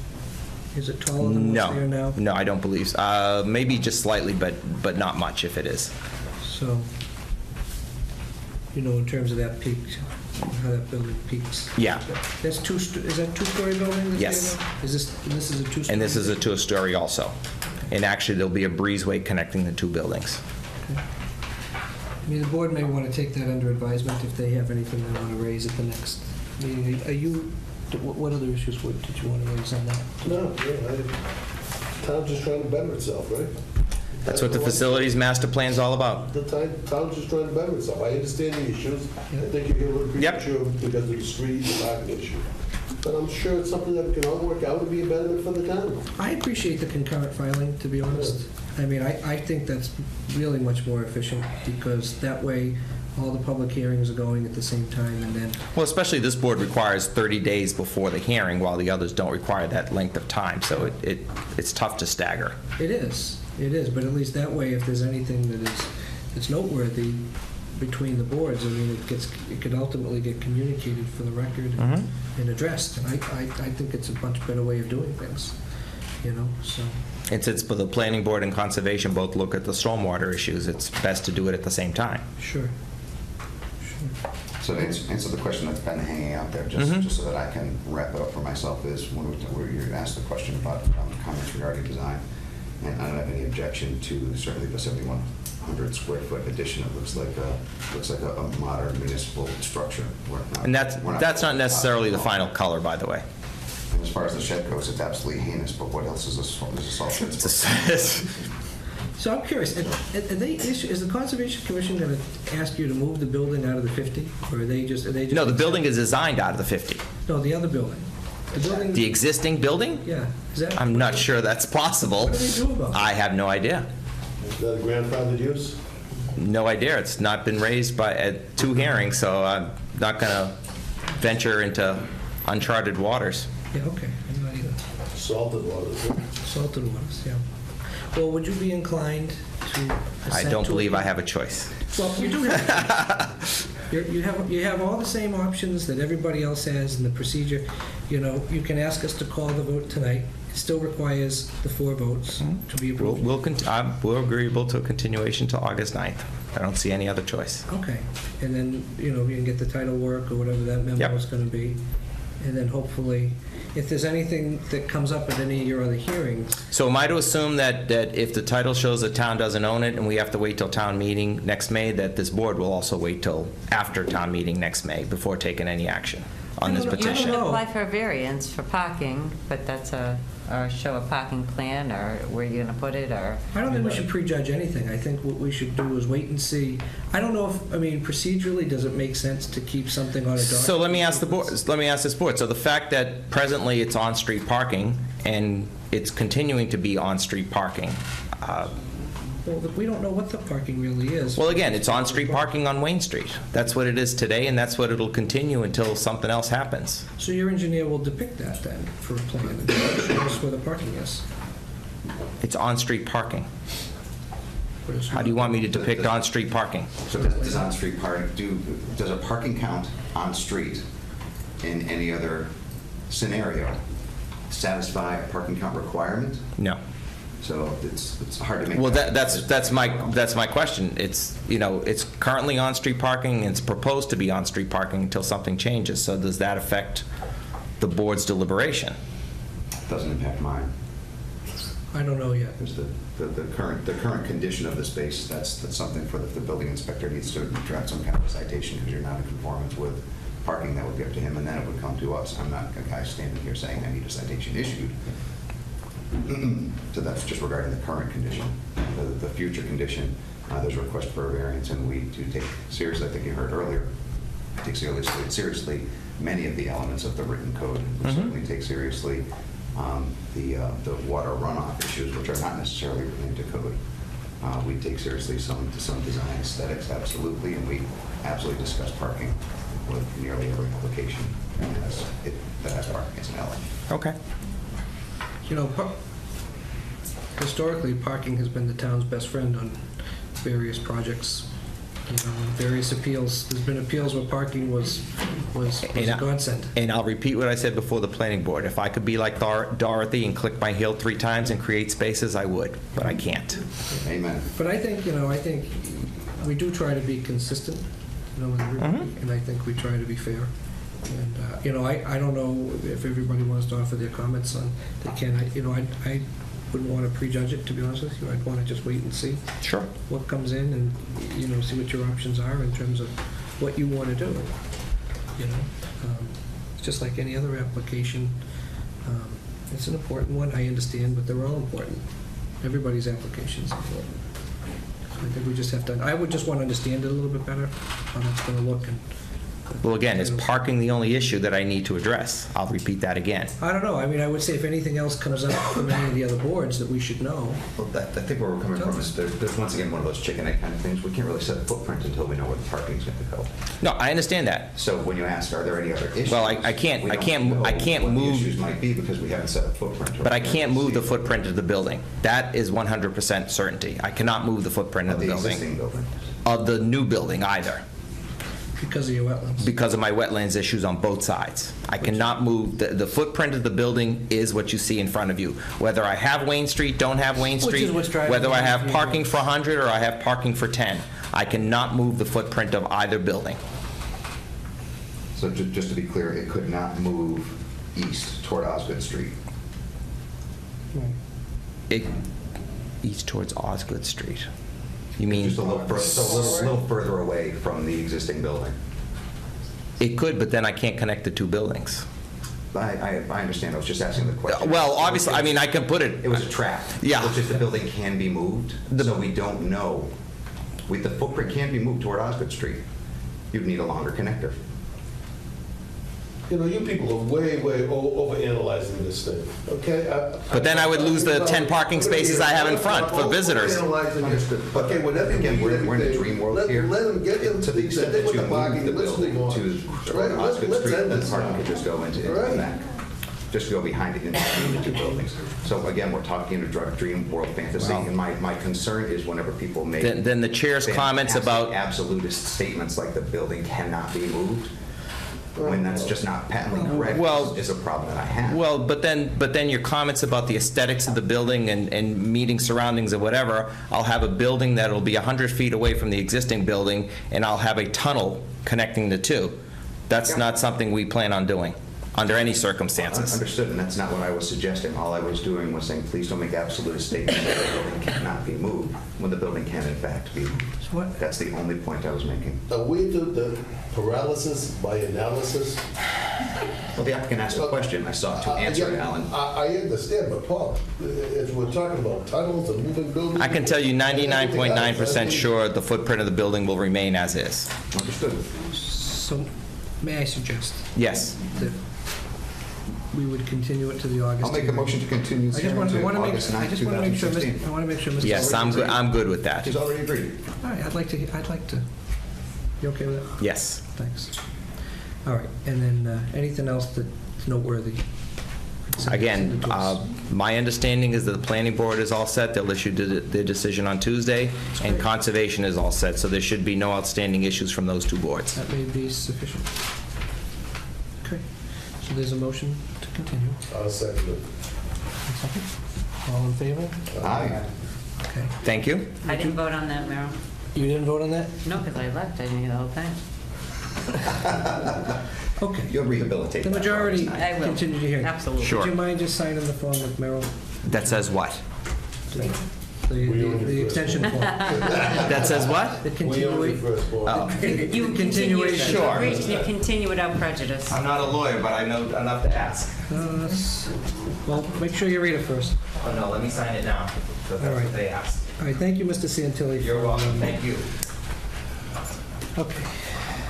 Is it taller than what's there now? No, I don't believe so. Maybe just slightly, but not much if it is. So, you know, in terms of that peak, how that building peaks. Yeah. That's is that two-story building? That's Yes. there now? This is a two-story? And this is a two-story also. And actually, there'll be a breezeway connecting the two buildings. Okay. I mean, the board may want to take that under advisement if they have anything they want to raise at the next meeting. Are you, what other issues did you want to raise on that? No, town's just trying to better itself, right? That's what the facilities master plan's all about. The town's just trying to better itself. I understand the issues. I think you're a little premature because of the street, the parking issue. But I'm sure it's something that we can all work out and be a benefit for the town. I appreciate the concurrent filing, to be honest. I mean, I think that's really much more efficient because that way all the public hearings are going at the same time and then... Well, especially this board requires 30 days before the hearing, while the others don't require that length of time, so it's tough to stagger. It is, but at least that way, if there's anything that's noteworthy between the boards, I mean, it could ultimately get communicated for the record and addressed, and I think it's a much better way of doing things, you know, so... And since the planning board and conservation both look at the stormwater issues, it's best to do it at the same time. Sure. So to answer the question that's been hanging out there, just so that I can wrap it up for myself, is when you asked the question about comments regarding design, and I don't have any objection to certainly the 7,100 square foot addition. It looks like a modern municipal structure. And that's not necessarily the final color, by the way. And as far as the shed goes, it's absolutely heinous, but what else is a salt shed? So I'm curious, is the Conservation Commission going to ask you to move the building out of the 50, or are they just... No, the building is designed out of the 50. No, the other building. The existing building? Yeah. I'm not sure that's possible. What do they do about it? I have no idea. Is that a grandfathered use? No idea. It's not been raised at 2 hearings, so I'm not going to venture into uncharted waters. Yeah, okay. I'm not either. Salted waters. Salted waters, yeah. Well, would you be inclined to... I don't believe I have a choice. Well, you do have... You have all the same options that everybody else has in the procedure. You know, you can ask us to call the vote tonight still requires the 4 votes to be approved. We're agreeable to a continuation to August 9th. I don't see any other choice. Okay, and then, you can get the title work or whatever that memo is going to be. And then hopefully, if there's anything that comes up at any of your other hearings. So am I to assume that if the title shows the town doesn't own it and we have to wait till town meeting next May, that this board will also wait till after town meeting next May before taking any action on this petition? You can apply for a variance for parking, but that's or show a parking plan, or where you're going to put it, or... I don't think we should prejudge anything. I think what we should do is wait and see. I don't know if, procedurally, does it make sense to keep something on a document? So let me ask this board. So the fact that presently it's on-street parking and it's continuing to be on-street parking, well, we don't know what the parking really is. well, again, it's on-street parking on Wayne Street. That's what it is today, and that's what it'll continue until something else happens. So your engineer will depict that then for a plan and show us where the parking is. It's on-street parking. But it's How do you want me to depict on-street parking? So does on-street parking, does a parking count on-street in any other scenario satisfy a parking count requirement? No. So it's hard to make. Well, that's my question. It's, it's currently on-street parking, and it's proposed to be on-street parking until something changes. So does that affect the board's deliberation? Doesn't impact mine. I don't know yet. Because the current condition of the space, that's something for the building inspector needs to draft some kind of a citation, because you're not in conformance with parking. That would be up to him, and then it would come to us. I'm not a guy standing here saying I need a citation issued. So that's just regarding the current condition. The future condition, there's a request for a variance, and we do take seriously, I think you heard earlier, take seriously many of the elements of the written code. We certainly take seriously the water runoff issues, which are not necessarily written into code. We take seriously some design aesthetics, absolutely, and we absolutely discuss parking with nearly every application that has parking as an element. Okay. Historically, parking has been the town's best friend on various projects. Various appeals. There's been appeals where parking was a godsend. And I'll repeat what I said before the planning board. If I could be like Dorothy and click my heel 3 times and create spaces, I would, but I can't. Amen. But I think we do try to be consistent, with everybody, and I think we try to be fair. And I don't know if everybody wants to offer their comments on. They can. I wouldn't want to prejudge it, to be honest with you. I'd want to just wait and see. Sure. What comes in, and see what your options are in terms of what you want to do. It's just like any other application. It's an important one. I understand, but they're all important. Everybody's application is important. So I think we just have to. I would just want to understand it a little bit better, how that's going to look. Well, again, is parking the only issue that I need to address? I'll repeat that again. I don't know. I would say if anything else comes up from any of the other boards that we should know. Well, I think where we're coming from is there's once again one of those chicken egg kind of things. We can't really set a footprint until we know where the parking is going to go. No, I understand that. So when you ask, are there any other issues? Well, I can't move. What the issues might be because we haven't set a footprint. But I can't move the footprint of the building. That is 100% certainty. I cannot move the footprint of the building. Existing building. Of the new building either. Because of your wetlands? Because of my wetlands issues on both sides. I cannot move, the footprint of the building is what you see in front of you. Whether I have Wayne Street, don't have Wayne Street, whether I have parking for 100 or I have parking for 10, I cannot move the footprint of either building. So just to be clear, it could not move east toward Osgood Street? East towards Osgood Street. You mean just a little further away from the existing building? It could, but then I can't connect the 2 buildings. I understand. I was just asking the question. Well, obviously, I can put it. It was a trap. Yeah. Which if the building can be moved, so we don't know. The footprint can be moved toward Osgood Street. You'd need a longer connector. You people are way overanalyzing this thing, okay? But then I would lose the 10 parking spaces I have in front for visitors. Okay, whatever. Again, we're in a dream world here. Let them get into the extent that you move the building to Osgood Street, then the parking could just go into the back. Just go behind it into the 2 buildings. So again, we're talking in a dream world fantasy, and my concern is whenever people make then the chair's comments about absolutist statements like the building cannot be moved. when that's just not patently correct Well- is a problem that I have. Well, but then your comments about the aesthetics of the building and meeting surroundings or whatever, I'll have a building that'll be 100 feet away from the existing building, and I'll have a tunnel connecting the two. That's not something we plan on doing, under any circumstances. Understood, and that's not what I was suggesting. All I was doing was saying, please don't make absolute statements that the building cannot be moved, when the building can in fact be moved. That's the only point I was making. Are we to the paralysis by analysis? Well, the applicant asked a question, I sought to answer it, Alan. I understand, but Paul, as we're talking about tunnels and moving buildings... I can tell you 99.9% sure the footprint of the building will remain as is. Understood. So, may I suggest Yes. that we would continue it to the August? I'll make a hearing? motion to continue this hearing to August 9th, I just want to make sure, 2016. I want to make sure Mr. Yes, I'm good with that. He's already agreed. All right, I'd like to, you okay with that? Yes. Thanks. All right, and then anything else that's noteworthy? Again, my understanding is that the planning board is all set. They'll issue their decision on Tuesday, and conservation is all set, so there should be no outstanding issues from those two boards. That may be sufficient. Okay, so there's a motion to continue. I'll second it. Second. All in favor? Aye. Okay. Thank you. I didn't vote on that, Merrill. You didn't vote on that? No, because I left. I didn't hear the whole thing. Okay. You'll rehabilitate The that. majority I will. continued the hearing. Absolutely. Sure. Would you mind just signing the form with Merrill? That says what? The extension form. That says what? The We own the continuation. first floor. Oh. You Continuation. Sure. You continue without prejudice. I'm not a lawyer, but I know enough to ask. Well, make sure you read it first. Oh, no, let me sign it now, because All right. they asked. All right, thank you, Mr. Santilli. You're welcome, thank you. Okay.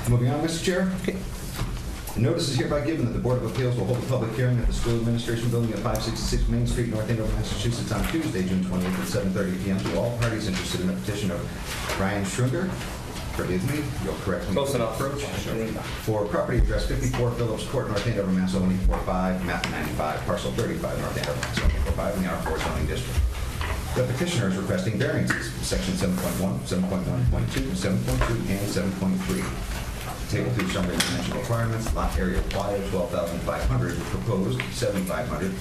Moving on, Mr. Chair. Okay. Notice is hereby given that the Board of Appeals will hold a public hearing at the School Administration Building at 566 Main Street, North Andover, Massachusetts, on Tuesday, June 28th at 7:30 p.m. to all parties interested in the petition of Brian Schrunger, forgive me, you'll correct me. Close enough. For property address 54 Phillips Court, North Andover, Mass. 01845, map 95, parcel 35, North Andover, Mass. 01845, in the R4 zoning district. The petitioner is requesting variances, section 7.1, 7.1.2, 7.2, and 7.3. Table 2 summary dimensional requirements. Lot area required 12,500, proposed 7,500.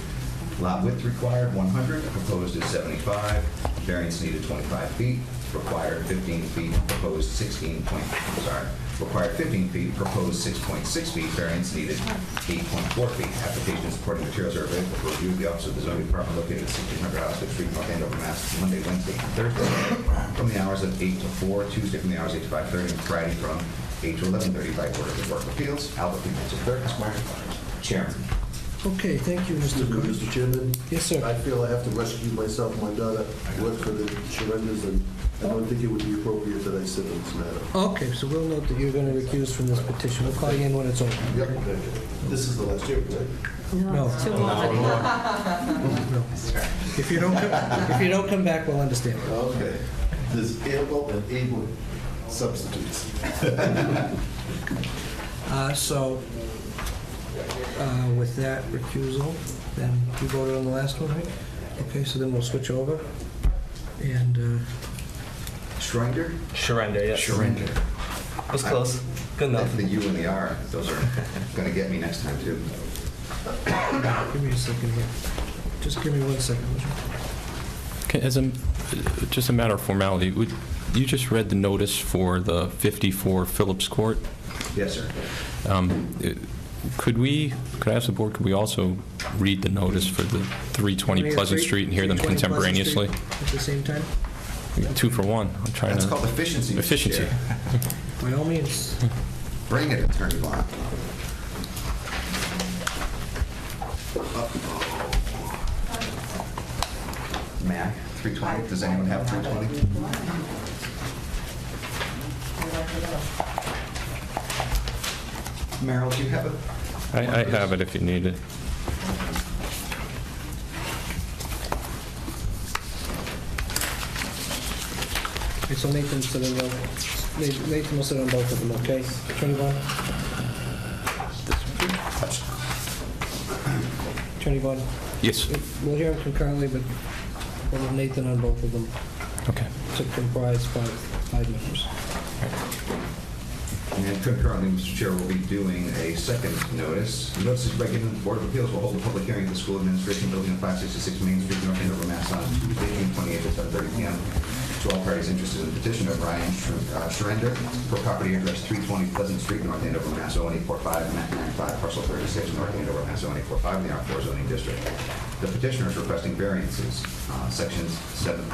Lot width required 100, proposed is 75. Variance needed 25 feet, required 15 feet, proposed required 15 feet, proposed 6.6 feet. Variance needed 8.4 feet. Application supporting materials are available for review of the Office of the Zoning Department located at 1600 Oxford Street, North Andover, Mass. Monday, Wednesday, and Thursday from the hours of 8 to 4, Tuesday from the hours 8 to 5:30, and Friday from 8 to 11:30 by order of the Board of Appeals. Albert P. Mitchell, clerk, Esquire, Chairman. Okay, thank you, Mr. Cook. Mr. Chairman? Yes, sir. I feel I have to rescue myself and my daughter. I work for the Surrenders, and I don't think it would be appropriate that I sit on this matter. Okay, so we'll note that you're going to recuse from this petition. We'll call you in when it's over. Yep. This is the last year, right? No. It's too long. No. If you don't come back, we'll understand. Okay. There's able and able substitutes. With that recusal, then you voted on the last one, right? Okay, so then we'll switch over. And Schreinder? Surrender, yes. Schreinder. Was close. Good enough. The U and the R, those are going to get me next time, too. give me a second here. Just give me 1 second, would you? Okay, just a matter of formality, you just read the notice for the 54 Phillips Court? Yes, sir. Could I ask the board, could we also read the notice for the 320 Pleasant Street and hear them 320 Pleasant contemporaneously? Street At the same time? 2 for 1. I'm trying That's to... called efficiency. Mr. Efficiency. Chair. By all means. Bring it, Attorney Blunt. May I? 320? Does anyone have 320? Merrill, do you have it? I have it if you need it. Okay, so Nathan will sit on both of them, okay? Attorney Vaughn? Attorney Vaughn? Yes. We'll hear them concurrently, but we'll have Nathan on both of them Okay. to comprise five members. And concurrently, Mr. Chair, we'll be doing a second notice. Notice is by giving the Board of Appeals will hold a public hearing at the School Administration Building on 566 Main Street, North Andover, Mass. on Tuesday, June 28th at 7:30 p.m. To all parties interested in the petition of Ryan Schreender for property address 320 Pleasant Street, North Andover, Mass. 01845, map 95, parcel 36, North Andover, Mass. 01845, in the R4 zoning district. The petitioner is requesting variances, sections 7,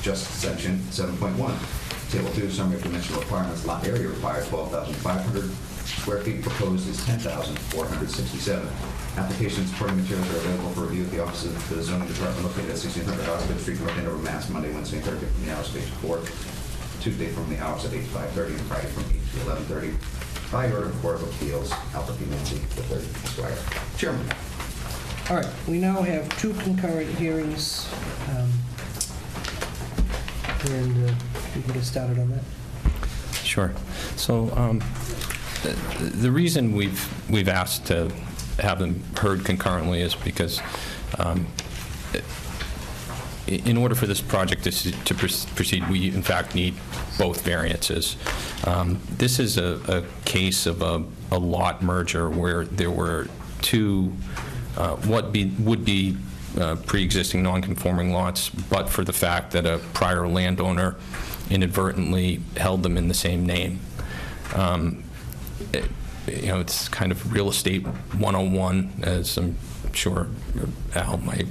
just section 7.1. Table 2, summary of dimensional requirements. Lot area required 12,500 square feet. Proposed is 10,467. Applications supporting materials are available for review at the office of the zoning department located at 1600 Osgood Street, North Andover, Mass. Monday, Wednesday, and Thursday from the hours of 8 to 4. Tuesday from the hours of 8 to 5:30, and Friday from 8 to 11:30. By order of the Board of Appeals, Albert P. Manzi, III, Esquire. Chairman. All right, we now have 2 concurrent hearings, and we can get started on that. Sure. So the reason we've asked to have them heard concurrently is because in order for this project to proceed, we in fact need both variances. This is a case of a lot merger where there were 2 would be pre-existing non-conforming lots, but for the fact that a prior landowner inadvertently held them in the same name. It's kind of real estate 101, as I'm sure Al might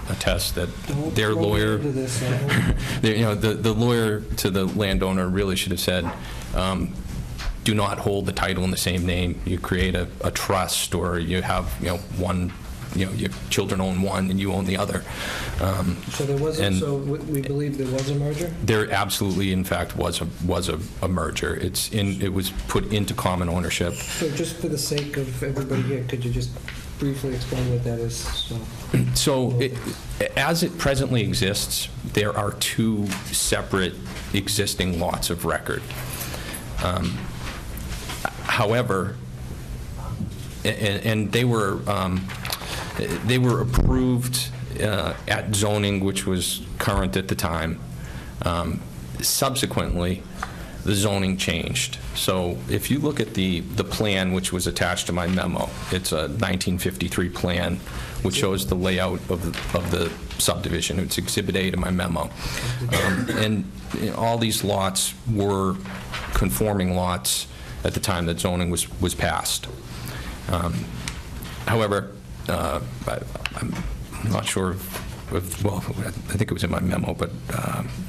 attest that their lawyer, the lawyer to the landowner really should have said, do not hold the title in the same name. You create a trust, or you have one, your children own one and you own the other. So there was, so we believe there was a merger? There absolutely, in fact, was a merger. It was put into common ownership. So just for the sake of everybody here, could you just briefly explain what that is? So as it presently exists, there are 2 separate existing lots of record. However, and they were approved at zoning, which was current at the time. Subsequently, the zoning changed. So if you look at the plan, which was attached to my memo, it's a 1953 plan, which shows the layout of the subdivision. It's Exhibit A to my memo. And all these lots were conforming lots at the time that zoning was passed. However, I'm not sure if, well, I think it was in my memo, but it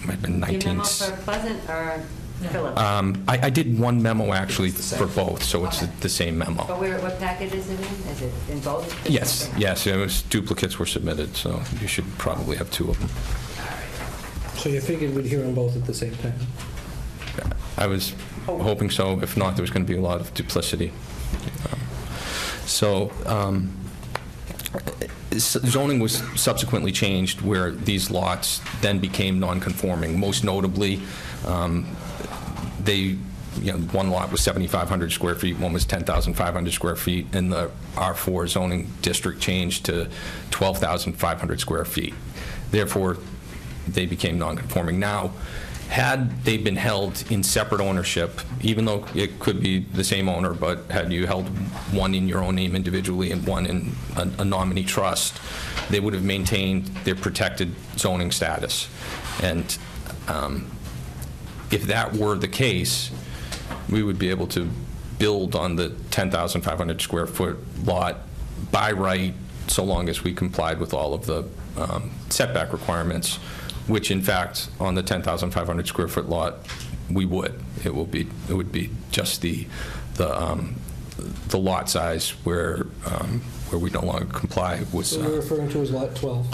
might have been 19. Your memo for Pleasant or Phillips? I did one memo actually for both, so it's the same memo. But what packet is it in? Is it in both? Yes, it was, duplicates were submitted, so you should probably have 2 of them. So you figured we'd hear them both at the same time? I was hoping so. If not, there was going to be a lot of duplicity. Zoning was subsequently changed where these lots then became non-conforming. Most notably, one lot was 7,500 square feet, one was 10,500 square feet, and the R4 zoning district changed to 12,500 square feet. Therefore, they became non-conforming. Now, had they been held in separate ownership, even though it could be the same owner, but had you held one in your own name individually and one in a nominee trust, they would have maintained their protected zoning status. And if that were the case, we would be able to build on the 10,500 square foot lot by right, so long as we complied with all of the setback requirements, which in fact on the 10,500 square foot lot we would. It would be just the lot size where we no longer comply with. So you're referring to as lot 12?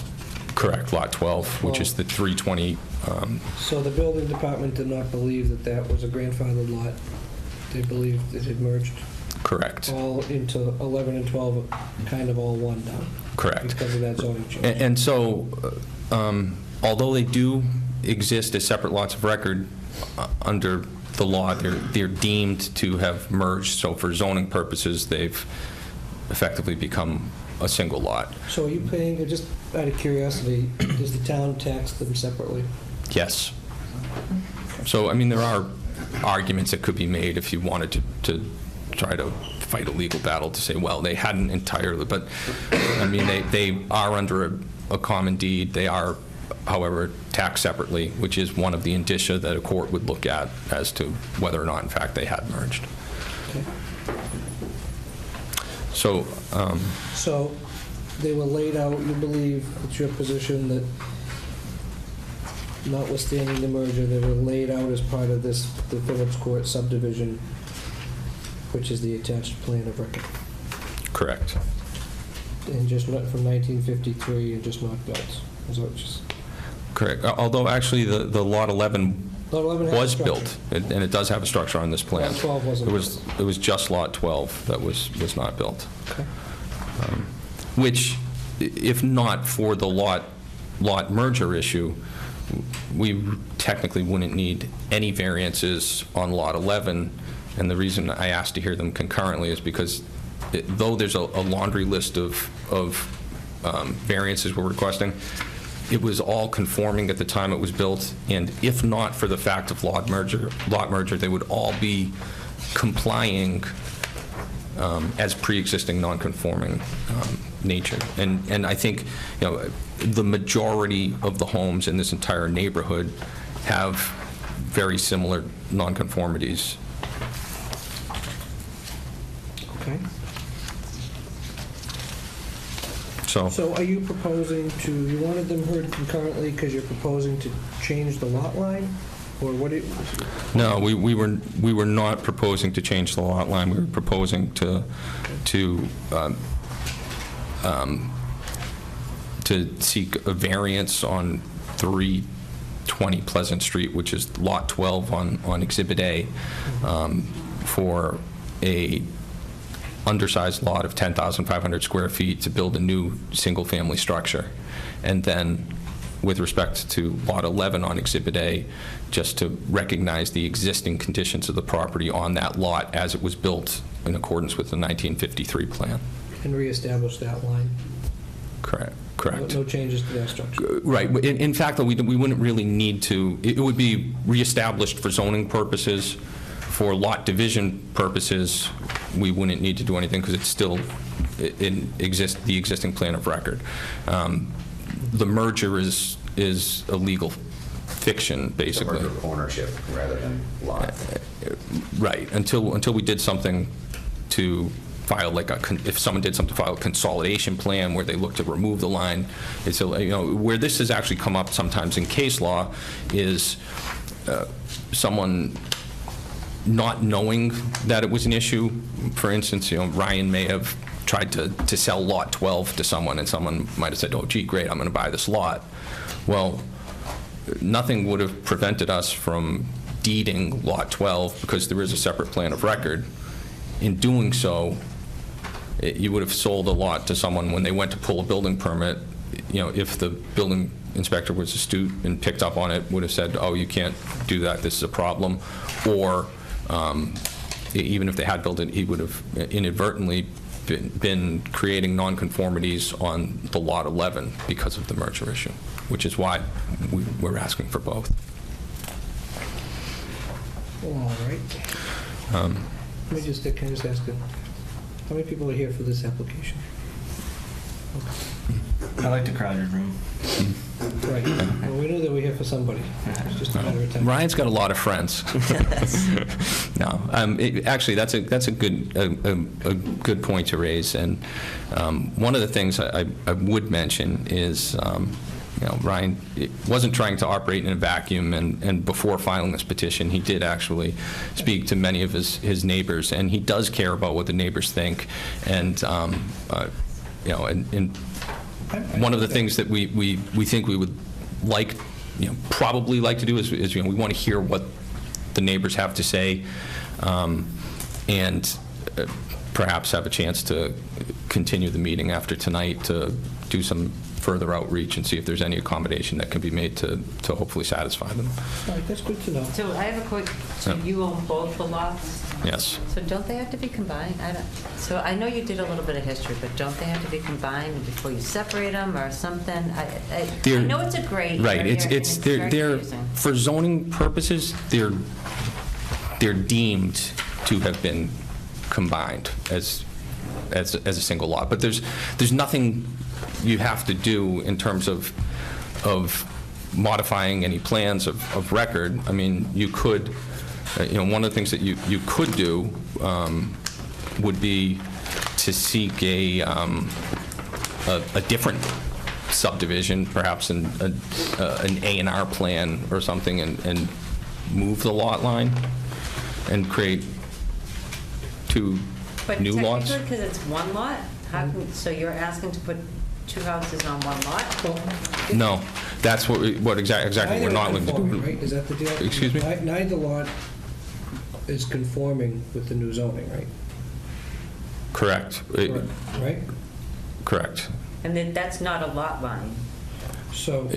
Correct, lot 12, which is the 320. So the building department did not believe that was a grandfathered lot. They believed it had merged. Correct. All into 11 and 12, kind of all one now. Correct. Because of that zoning change. And so, although they do exist as separate lots of record under the law, they're deemed to have merged. So for zoning purposes, they've effectively become a single lot. So are you paying, just out of curiosity, does the town tax them separately? Yes. So, I mean, there are arguments that could be made if you wanted to try to fight a legal battle to say, well, they hadn't entirely, but, I mean, they are under a common deed. They are, however, taxed separately, which is one of the indicia that a court would look at as to whether or not, in fact, they had merged. Okay. So, So they were laid out, you believe, it's your position that notwithstanding the merger, they were laid out as part of this, the Phillips Court subdivision, which is the attached plan of record, correct. and just not from 1953 and just not built. Is that what you s- Correct. Although, actually, the Lot 11 Lot 11 has was structure. built, and it does have a structure on this plan. Lot 12 wasn't It was just Lot 12 that was not built. Okay. Which, if not for the lot merger issue, we technically wouldn't need any variances on Lot 11, and the reason I asked to hear them concurrently is because though there's a laundry list of variances we're requesting, it was all conforming at the time it was built, and if not for the fact of lot merger, they would all be complying as pre-existing non-conforming nature. And I think, the majority of the homes in this entire neighborhood have very similar non-conformities. Okay. So are you proposing you wanted them heard concurrently because you're proposing to change the lot line? Or what no, we were not proposing to change the lot line. We were proposing to seek a variance on 320 Pleasant Street, which is Lot 12 on Exhibit A, for a undersized lot of 10,500 square feet to build a new single-family structure. And then, with respect to Lot 11 on Exhibit A, just to recognize the existing conditions of the property on that lot as it was built in accordance with the 1953 plan. And reestablish that line? Correct. No changes to that structure? Right. In fact, though, we wouldn't really need to. It would be reestablished for zoning purposes. For lot division purposes, we wouldn't need to do anything because it's still the existing plan of record. The merger is a legal fiction, basically. It's a merger of ownership rather than lot. Right. Until we did something to file, if someone did something to file a consolidation plan where they look to remove the line, it's where this has actually come up sometimes in case law is someone not knowing that it was an issue. For instance, Ryan may have tried to sell Lot 12 to someone, and someone might have said, oh, gee, great, I'm going to buy this lot. Well, nothing would have prevented us from deeding Lot 12 because there is a separate plan of record. In doing so, you would have sold a lot to someone when they went to pull a building permit. If the building inspector was astute and picked up on it, would have said, oh, you can't do that, this is a problem. Or even if they had built it, he would have inadvertently been creating nonconformities on the Lot 11 because of the merger issue, which is why we're asking for both. All right. Can I just ask how many people are here for this application? I like the crowded room. Right. Well, we know that we're here for somebody. It's just a matter of time. Ryan's got a lot of friends. No, actually, that's a good point to raise. And one of the things I would mention is, Ryan wasn't trying to operate in a vacuum. And before filing this petition, he did actually speak to many of his neighbors, and he does care about what the neighbors think. And and one of the things that we think we would probably like to do is we want to hear what the neighbors have to say, and perhaps have a chance to continue the meeting after tonight to do some further outreach and see if there's any accommodation that can be made to hopefully satisfy them. All right, that's good to know. So I have a quick, so you own both the lots? Yes. So don't they have to be combined? So I know you did a little bit of history, but don't they have to be combined before you separate them or something? I know it's a gray area. Right. They're confusing. for zoning purposes, they're they're deemed to have been combined as a single lot. But there's nothing you have to do in terms of modifying any plans of record. I mean, you could, one of the things that you could do would be to seek a different subdivision, perhaps an A&R plan or something, and move the lot line and create two new lots. But technically, because it's one lot, so you're asking to put two houses on one lot? No, that's what exactly we're not looking to do. Right, is that the deal? Excuse me? Neither lot is conforming with the new zoning, right? Correct. Right? Correct. And then that's not a lot line. So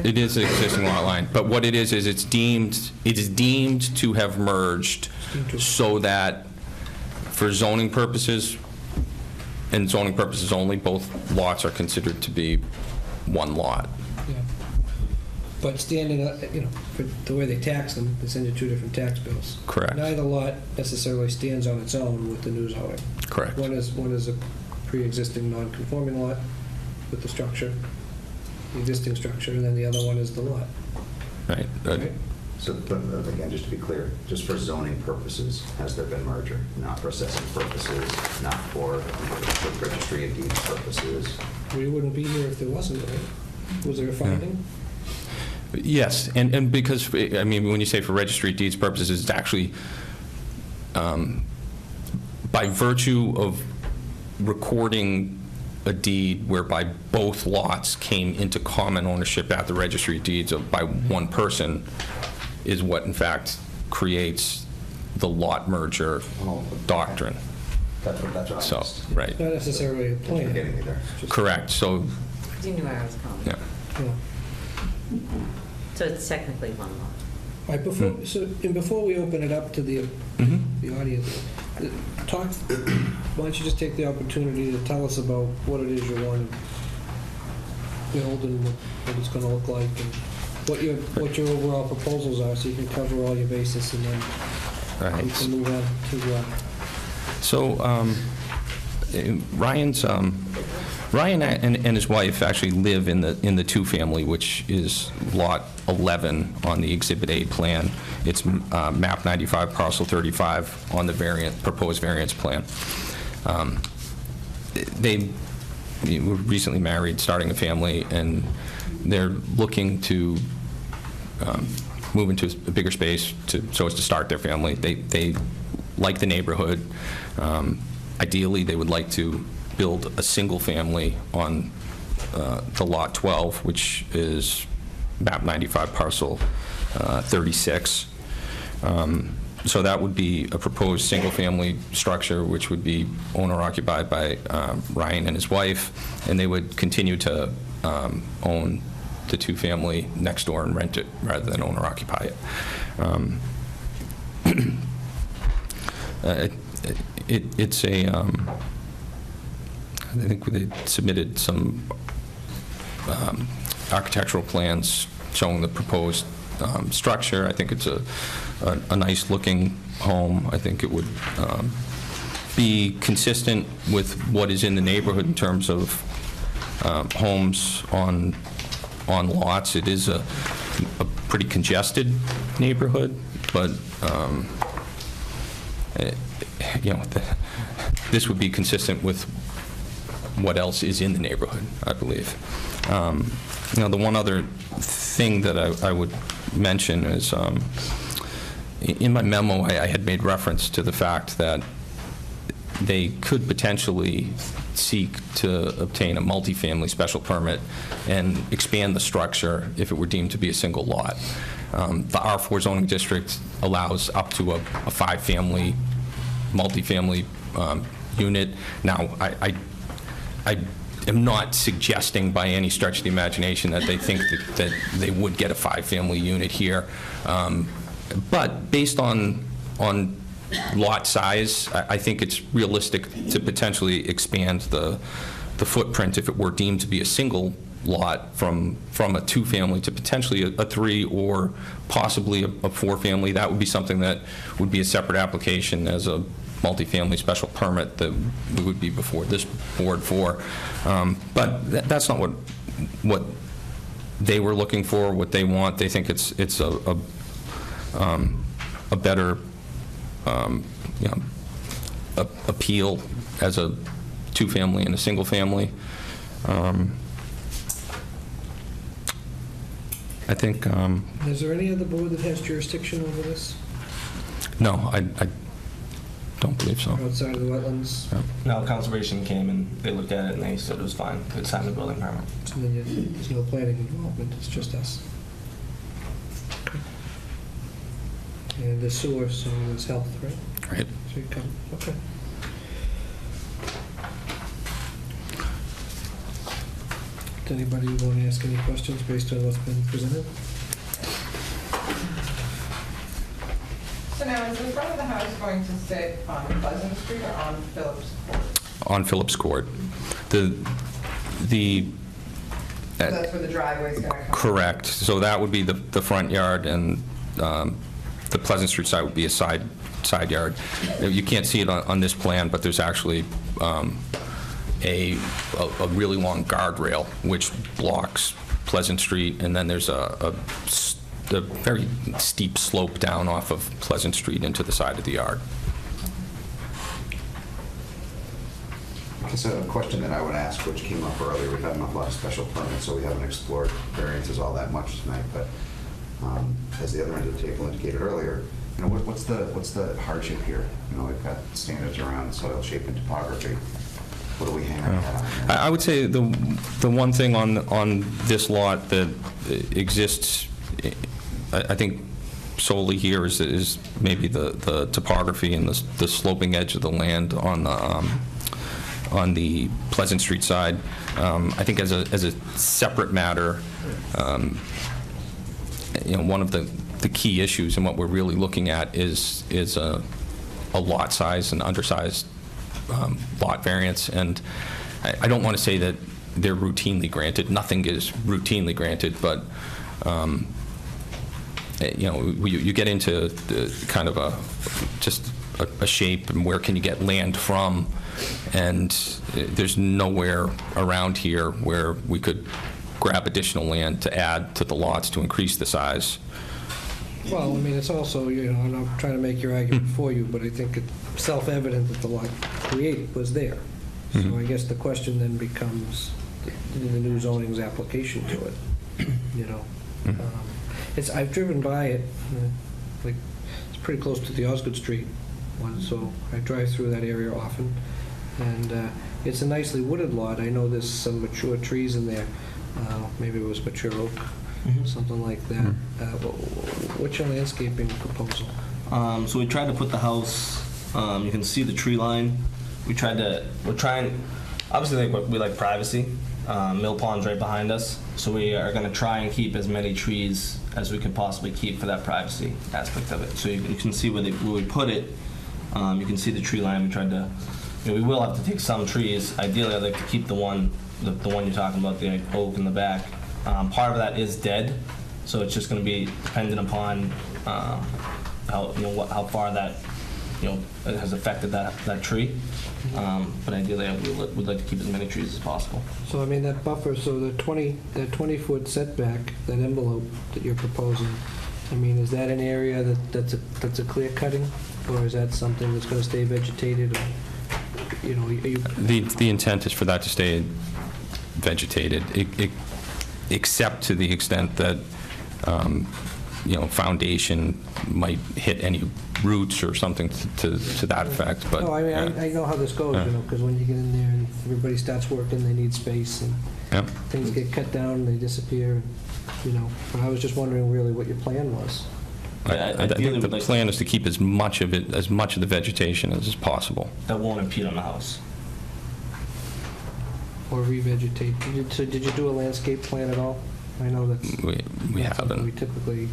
It is an existing lot line, but what it is it is deemed to have merged so that for zoning purposes and zoning purposes only, both lots are considered to be one lot. yeah. But standing, for the way they tax them, they send you two different tax bills. Correct. Neither lot necessarily stands on its own with the new zoning. Correct. One is a pre-existing non-conforming lot with the structure, the existing structure, and then the other one is the lot. Right. Right? So, but again, just to be clear, just for zoning purposes, has there been merger? Not for assessing purposes, not for registry of deeds purposes? We wouldn't be here if there wasn't, right? Was there a finding? Yes, and because, I mean, when you say for registry of deeds purposes, it's actually by virtue of recording a deed whereby both lots came into common ownership at the registry of deeds by one person is what, in fact, creates the lot merger doctrine. That's what I So, missed. right. Not necessarily a plan. You're getting me there. Correct. So, You knew where I was going. yeah. Yeah. So it's technically one lot. All right, before we open it up to the audience, why don't you just take the opportunity to tell us about what it is you want to build and what it's going to look like, and what your overall proposals are, so you can cover all your bases, and then we can move on to... So, Ryan and his wife actually live in the two-family, which is lot 11 on the Exhibit A plan. It's map 95, parcel 35 on the proposed variance plan. They were recently married, starting a family, and they're looking to move into a bigger space so as to start their family. They like the neighborhood. Ideally, they would like to build a single family on the lot 12, which is map 95, parcel 36. So that would be a proposed single-family structure, which would be owner-occupied by Ryan and his wife, and they would continue to own the two-family next door and rent it rather than owner-occupy it. It's a, I think they submitted some architectural plans showing the proposed structure. I think it's a nice-looking home. I think it would be consistent with what is in the neighborhood in terms of homes on lots. It is a pretty congested neighborhood, but this would be consistent with what else is in the neighborhood, I believe. The one other thing that I would mention is, in my memo, I had made reference to the fact that they could potentially seek to obtain a multifamily special permit and expand the structure if it were deemed to be a single lot. The R4 zoning district allows up to a five-family multifamily unit. Now, I am not suggesting by any stretch of the imagination that they think that they would get a five-family unit here. But based on lot size, I think it's realistic to potentially expand the footprint if it were deemed to be a single lot from a two-family to potentially a three or possibly a four-family. That would be something that would be a separate application as a multifamily special permit that we would be before this board for. But that's not what they were looking for, what they want. They think it's a better appeal as a two-family and a single-family. I think. Is there any other board that has jurisdiction over this? No, I don't believe so. Outside of the wetlands? No, conservation came and they looked at it and they said it was fine. They'd sign the building permit. So then there's no planning involvement, it's just us. Okay. And the sewer, so it's health, right? Right. So you come, okay. Does anybody want to ask any questions based on what's been presented? So now, is the front of the house going to sit on Pleasant Street or on Phillips Court? On Phillips Court. So that's where the driveway is going to come? Correct. So that would be the front yard, and the Pleasant Street side would be a side yard. You can't see it on this plan, but there's actually a really long guardrail which blocks Pleasant Street, and then there's a very steep slope down off of Pleasant Street into the side of the yard. So a question that I would ask, which came up earlier, we've had a lot of special permits, so we haven't explored variances all that much tonight, but as the other end of the table indicated earlier, you know, what's the hardship here? You know, we've got standards around soil shape and topography. What do we hang our hat on? I would say the one thing on this lot that exists, I think solely here is maybe the topography and the sloping edge of the land on the Pleasant Street side. I think as a separate matter, you know, one of the key issues and what we're really looking at is a lot size and undersized lot variance. And I don't want to say that they're routinely granted. Nothing is routinely granted, but you know, you get into kind of a shape and where can you get land from, and there's nowhere around here where we could grab additional land to add to the lots to increase the size. Well, I mean, it's also, you know, I'm not trying to make your argument for you, but I think it's self-evident that the lot created was there. So I guess the question then becomes the new zoning's application to it, you know. I've driven by it, like, it's pretty close to the Osgood Street one, so I drive through that area often, and it's a nicely wooded lot. I know there's some mature trees in there. Maybe it was mature oak, something like that. What's your landscaping proposal? So we tried to put the house, you can see the tree line. We're trying, obviously we like privacy. Mill Pond's right behind us, so we are going to try and keep as many trees as we can possibly keep for that privacy aspect of it. So you can see where we put it. You can see the tree line. We tried to, you know, we will have to take some trees. Ideally, I'd like to keep the one you're talking about, the oak in the back. Part of that is dead, so it's just going to be dependent upon how far that has affected that tree. But ideally, we'd like to keep as many trees as possible. So I mean, that buffer, so that 20-foot setback, that envelope that you're proposing, I mean, is that an area that's a clear cutting, or is that something that's going to stay vegetated? Or, you know, the intent is for that to stay vegetated, except to the extent that you know, foundation might hit any roots or something to that effect. But no, I mean, I know how this goes, you know, because when you get in there and everybody starts working, they need space, and things get cut down and they disappear, and, you know. But I was just wondering really what your plan was. I think the plan is to keep as much of the vegetation as possible. That won't impede on the house. Or revegetate. Did you do a landscape plan at all? I know that's we haven't. We typically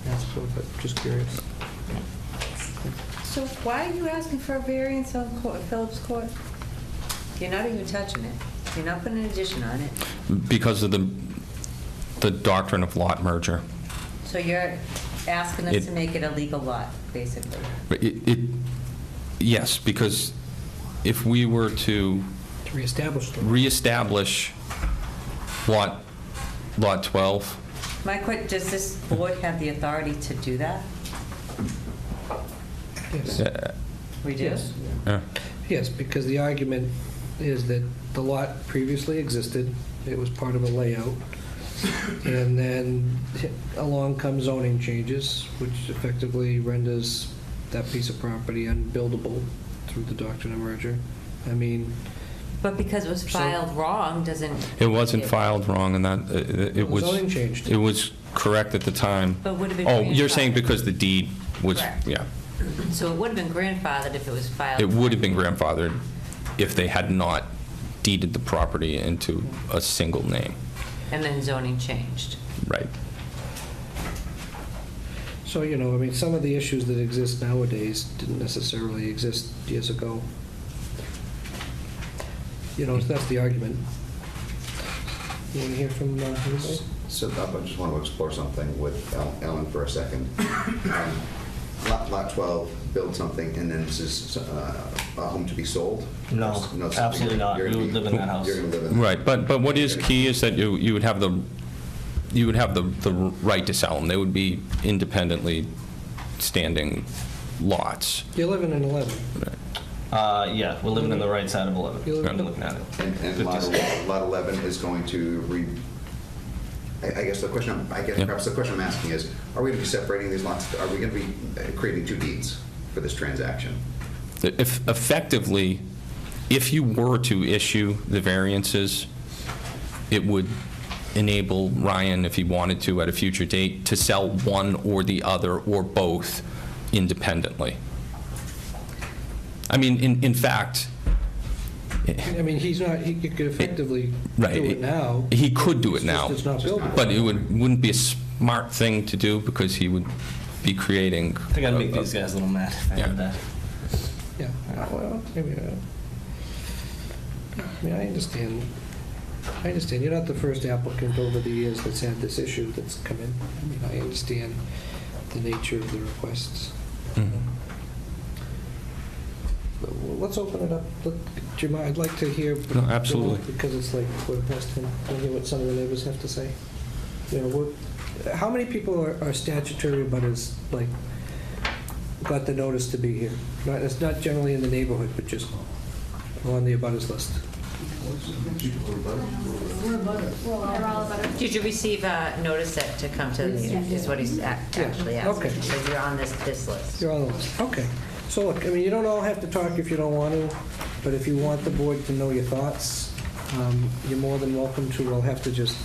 ask for, but just curious. So why are you asking for a variance on Phillips Court? You're not even touching it. You're not putting an addition on it. Because of the doctrine of lot merger. So you're asking us to make it a legal lot, basically? Yes, because if we were to reestablish lot 12. Does this board have the authority to do that? Yes. We do? Yes. Yeah. Yes, because the argument is that the lot previously existed, it was part of a layout, and then along come zoning changes, which effectively renders that piece of property unbuildable through the doctrine of merger. I mean... But because it was filed wrong, doesn't... It wasn't filed wrong, and that it was... Zoning changed. It was correct at the time. But would have been Oh, you're grandfathered. saying because the deed was... Correct. Yeah. So it would have been grandfathered if it was filed... It would have been grandfathered if they had not deeded the property into a single name. And then zoning changed. Right. So, I mean, some of the issues that exist nowadays didn't necessarily exist years ago. That's the argument. You want to hear from anybody? So I just want to explore something with Ellen for a second. Lot 12, build something, and then this is a home to be sold? No, absolutely not. We would live in that house. You're going to live in Right, but what is key is that you would have the right to sell them. They would be independently standing lots. You're living in 11. Yeah, we're living in the right side of 11. I'm looking at it. And lot 11 is going to I guess perhaps the question I'm asking is, are we going to be separating these lots? Are we going to be creating two deeds for this transaction? Effectively, if you were to issue the variances, it would enable Ryan, if he wanted to at a future date, to sell one or the other or both independently. I mean, in fact... I mean, he could effectively Right. do it now. He could do it now, It's not buildable. but it wouldn't be a smart thing to do because he would be creating... I think I'd make these guys a little mad if I did that. Yeah, well, maybe I mean, I understand. You're not the first applicant over the years that's had this issue that's come in. I mean, I understand the nature of the requests. Let's open it up. Jim, I'd like to hear... No, absolutely. Because it's like we're past 10. I'll hear what some of the neighbors have to say. How many people are statutory abutters, like, got the notice to be here? It's not generally in the neighborhood, but just on the abutters list. Did you receive a notice to come to the meeting, is what he's actually asking. Okay. So you're on this list. You're on the list. Okay. So look, I mean, you don't all have to talk if you don't want to, but if you want the board to know your thoughts, you're more than welcome to. We'll have to just,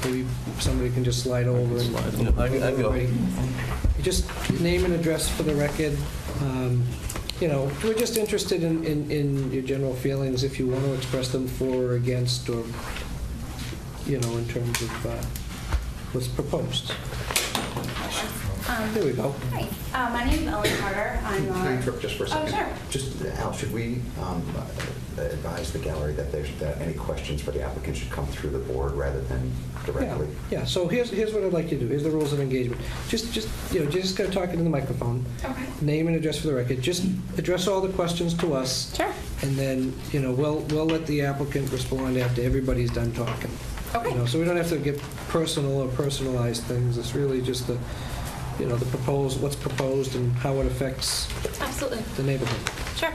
maybe somebody can just slide over. I go. Just name and address for the record. We're just interested in your general feelings, if you want to express them for or against, or, in terms of what's proposed. There we go. Hi, my name is Ellen Carter. Can I interrupt just for a second? Oh, sure. Just, Al, should we advise the gallery that any questions for the applicant should come through the board rather than directly? Yeah, so here's what I'd like you to do. Here's the rules of engagement. Just gotta talk into the microphone. Okay. Name and address for the record. Just address all the questions to us. Sure. And then, we'll let the applicant respond after everybody's done talking. Okay. So we don't have to get personal or personalized things. It's really just the what's proposed and how it affects Absolutely. the neighborhood. Sure.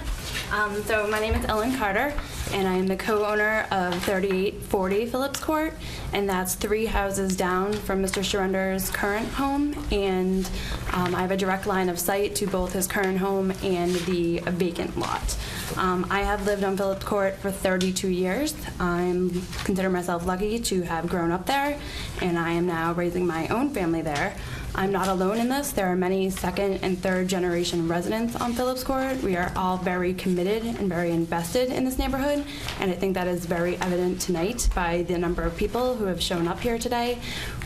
So my name is Ellen Carter, and I am the co-owner of 3840 Phillips Court, and that's 3 houses down from Mr. Sharender's current home, and I have a direct line of sight to both his current home and the vacant lot. I have lived on Phillips Court for 32 years. I consider myself lucky to have grown up there, and I am now raising my own family there. I'm not alone in this. There are many second and third generation residents on Phillips Court. We are all very committed and very invested in this neighborhood, and I think that is very evident tonight by the number of people who have shown up here today.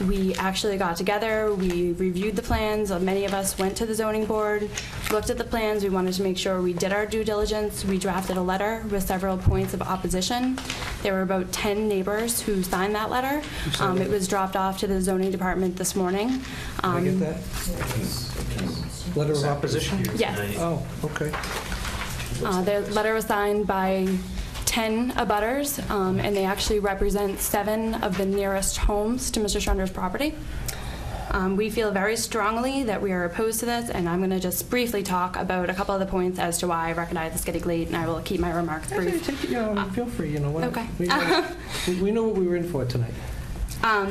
We actually got together, we reviewed the plans. Many of us went to the zoning board, looked at the plans. We wanted to make sure we did our due diligence. We drafted a letter with several points of opposition. There were about 10 neighbors who signed that letter. It was dropped off to the zoning department this morning. Can I get that? Letter of opposition? Yes. Oh, okay. The letter was signed by 10 abutters, and they actually represent 7 of the nearest homes to Mr. Schrender's property. We feel very strongly that we are opposed to this, and I'm going to just briefly talk about a couple of the points as to why I recognize it's getting late, and I will keep my remarks brief. Feel free, you know what? Okay. We know what we were in for tonight.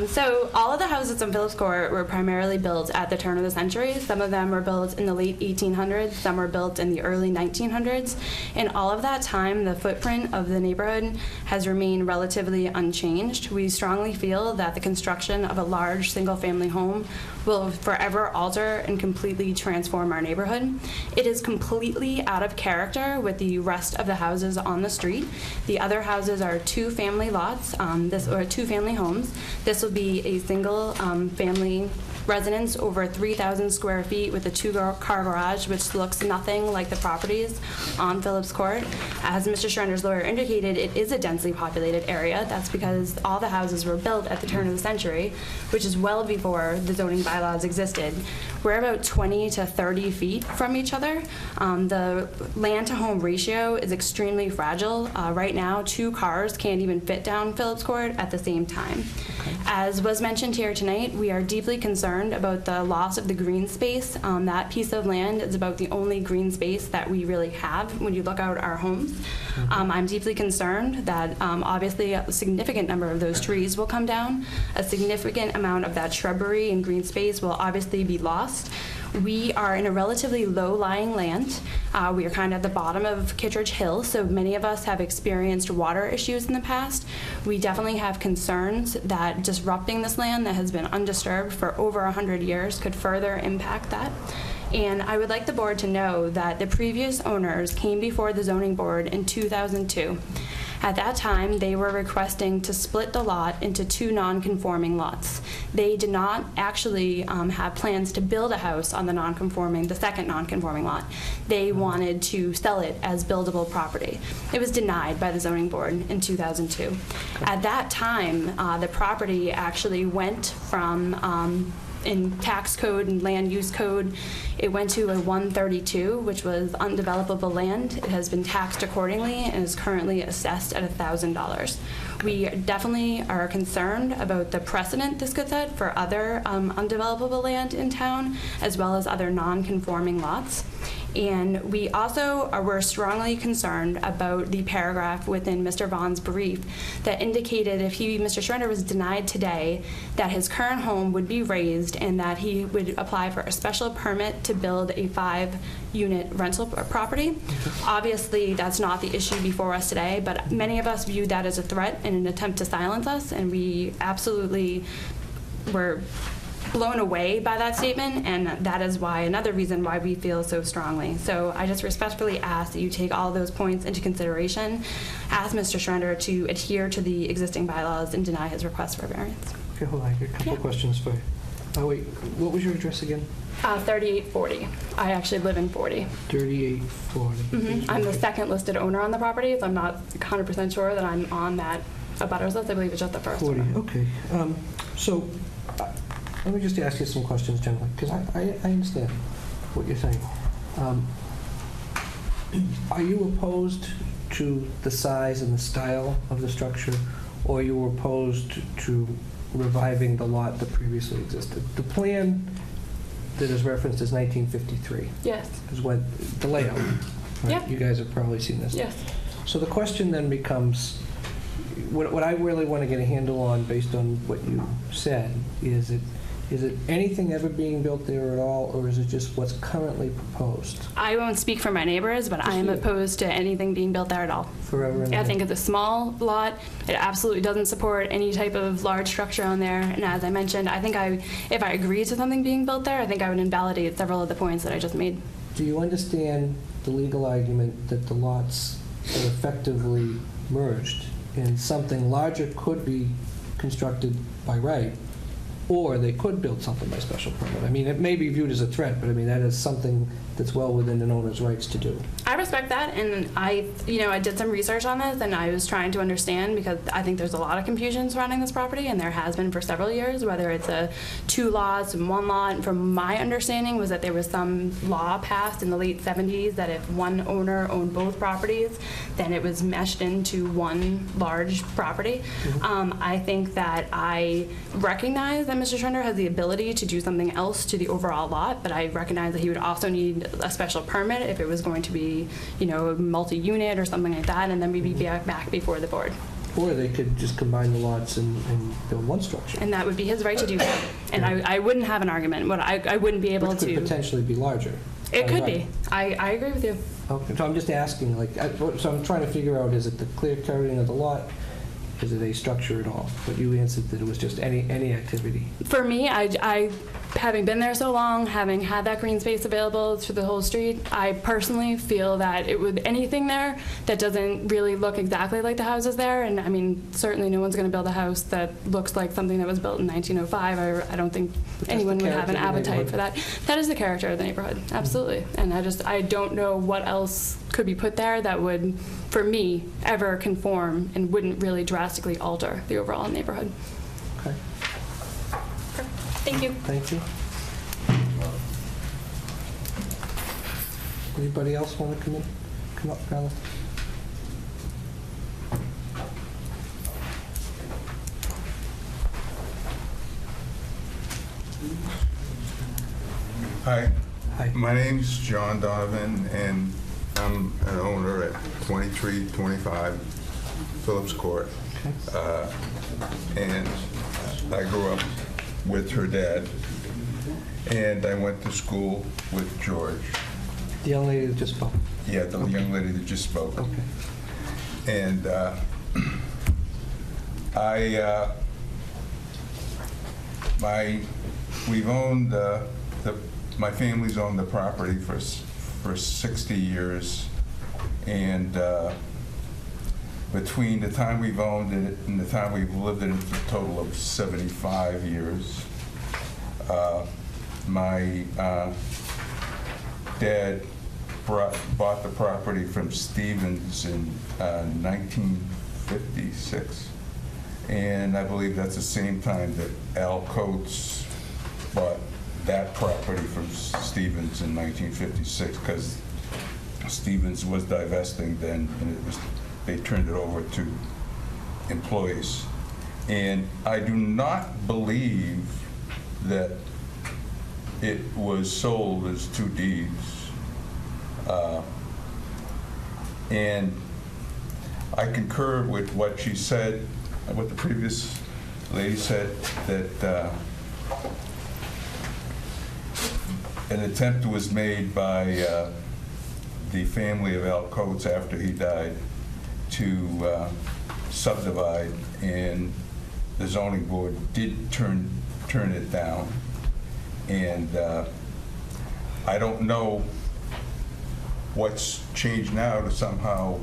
So all of the houses on Phillips Court were primarily built at the turn of the century. Some of them were built in the late 1800s, some were built in the early 1900s. In all of that time, the footprint of the neighborhood has remained relatively unchanged. We strongly feel that the construction of a large single-family home will forever alter and completely transform our neighborhood. It is completely out of character with the rest of the houses on the street. The other houses are two-family lots, two-family homes. This will be a single family residence over 3,000 square feet with a 2-car garage, which looks nothing like the properties on Phillips Court. As Mr. Schrender's lawyer indicated, it is a densely populated area. That's because all the houses were built at the turn of the century, which is well before the zoning bylaws existed. We're about 20 to 30 feet from each other. The land-to-home ratio is extremely fragile. Right now, 2 cars can't even fit down Phillips Court at the same time. As was mentioned here tonight, we are deeply concerned about the loss of the green space. That piece of land is about the only green space that we really have when you look out our homes. I'm deeply concerned that obviously a significant number of those trees will come down. A significant amount of that shrubbery and green space will obviously be lost. We are in a relatively low-lying land. We are kind of at the bottom of Kittredge Hill, so many of us have experienced water issues in the past. We definitely have concerns that disrupting this land that has been undisturbed for over 100 years could further impact that. And I would like the board to know that the previous owners came before the zoning board in 2002. At that time, they were requesting to split the lot into 2 non-conforming lots. They did not actually have plans to build a house on the second non-conforming lot. They wanted to sell it as buildable property. It was denied by the zoning board in 2002. At that time, the property actually went from in tax code and land use code, it went to a 132, which was undevelopable land. It has been taxed accordingly and is currently assessed at $1,000. We definitely are concerned about the precedent this could set for other undevelopable land in town, as well as other non-conforming lots. And we also were strongly concerned about the paragraph within Mr. Vaughn's brief that indicated if Mr. Schrender was denied today, that his current home would be raised and that he would apply for a special permit to build a 5-unit rental property. Obviously, that's not the issue before us today, but many of us viewed that as a threat in an attempt to silence us, and we absolutely were blown away by that statement, and that is another reason why we feel so strongly. So I just respectfully ask that you take all those points into consideration, ask Mr. Schrender to adhere to the existing bylaws and deny his request for variance. Okay, hold on, I got a couple of questions for you. Oh wait, what was your address again? 3840. I actually live in 40. 3840. I'm the second listed owner on the property, so I'm not 100% sure that I'm on that abutters list. I believe it's just the first 40, owner. okay. So let me just ask you some questions generally, because I understand what you're saying. Are you opposed to the size and the style of the structure, or are you opposed to reviving the lot that previously existed? The plan that is referenced is 1953. Yes. Is what the layout. Right? Yeah. You guys have probably seen this. Yes. So the question then becomes, what I really want to get a handle on, based on what you said, is Is it anything ever being built there at all, or is it just what's currently proposed? I won't speak for my neighbors, but I am opposed to anything being built there at all. Forever and I ever? think it's a small lot. It absolutely doesn't support any type of large structure on there. And as I mentioned, I think if I agree to something being built there, I think I would invalidate several of the points that I just made. Do you understand the legal argument that the lots are effectively merged and something larger could be constructed by right, or they could build something by special permit? I mean, it may be viewed as a threat, but I mean, that is something that's well within an owner's rights to do. I respect that, and I did some research on this, and I was trying to understand, because I think there's a lot of confusion surrounding this property, and there has been for several years, whether it's a 2 lots and 1 lot. And from my understanding was that there was some law passed in the late 70s that if one owner owned both properties, then it was meshed into one large property. I think that I recognize that Mr. Schreiner has the ability to do something else to the overall lot, but I recognize that he would also need a special permit if it was going to be, multi-unit or something like that, and then we'd be back before the board. Or they could just combine the lots and build one structure. And that would be his right to do that. And I wouldn't have an argument, but I wouldn't be able Which could to. potentially be larger. It could be. I agree with you. Okay, so I'm just asking, so I'm trying to figure out, is it the clear cutting of the lot? Is it a structure at all? But you answered that it was just any activity. For me, I having been there so long, having had that green space available to the whole street, I personally feel that it would anything there that doesn't really look exactly like the houses there. And I mean, certainly no one's going to build a house that looks like something that was built in 1905. I don't think anyone would have an appetite for that. That is the character of the neighborhood, absolutely. And I don't know what else could be put there that would, for me, ever conform and wouldn't really drastically alter the overall neighborhood. Okay. Thank you. Thank you. Anybody else want to come up, Carla? Hi. Hi. My name's John Donovan, and I'm an owner at 2325 Phillips Court. And I grew up with her dad, and I went to school with George. The young lady that just spoke? Yeah, the young lady that just spoke. Okay. And we've owned my family's owned the property for 60 years, and between the time we've owned it and the time we've lived in it, it's a total of 75 years. My dad bought the property from Stevens in 1956, and I believe that's the same time that Al Coates bought that property from Stevens in 1956, because Stevens was divesting then, and they turned it over to employees. And I do not believe that it was sold as 2 deeds. And I concur with what she said, what the previous lady said, that an attempt was made by the family of Al Coates after he died to subdivide, and the zoning board did turn it down. And I don't know what's changed now to somehow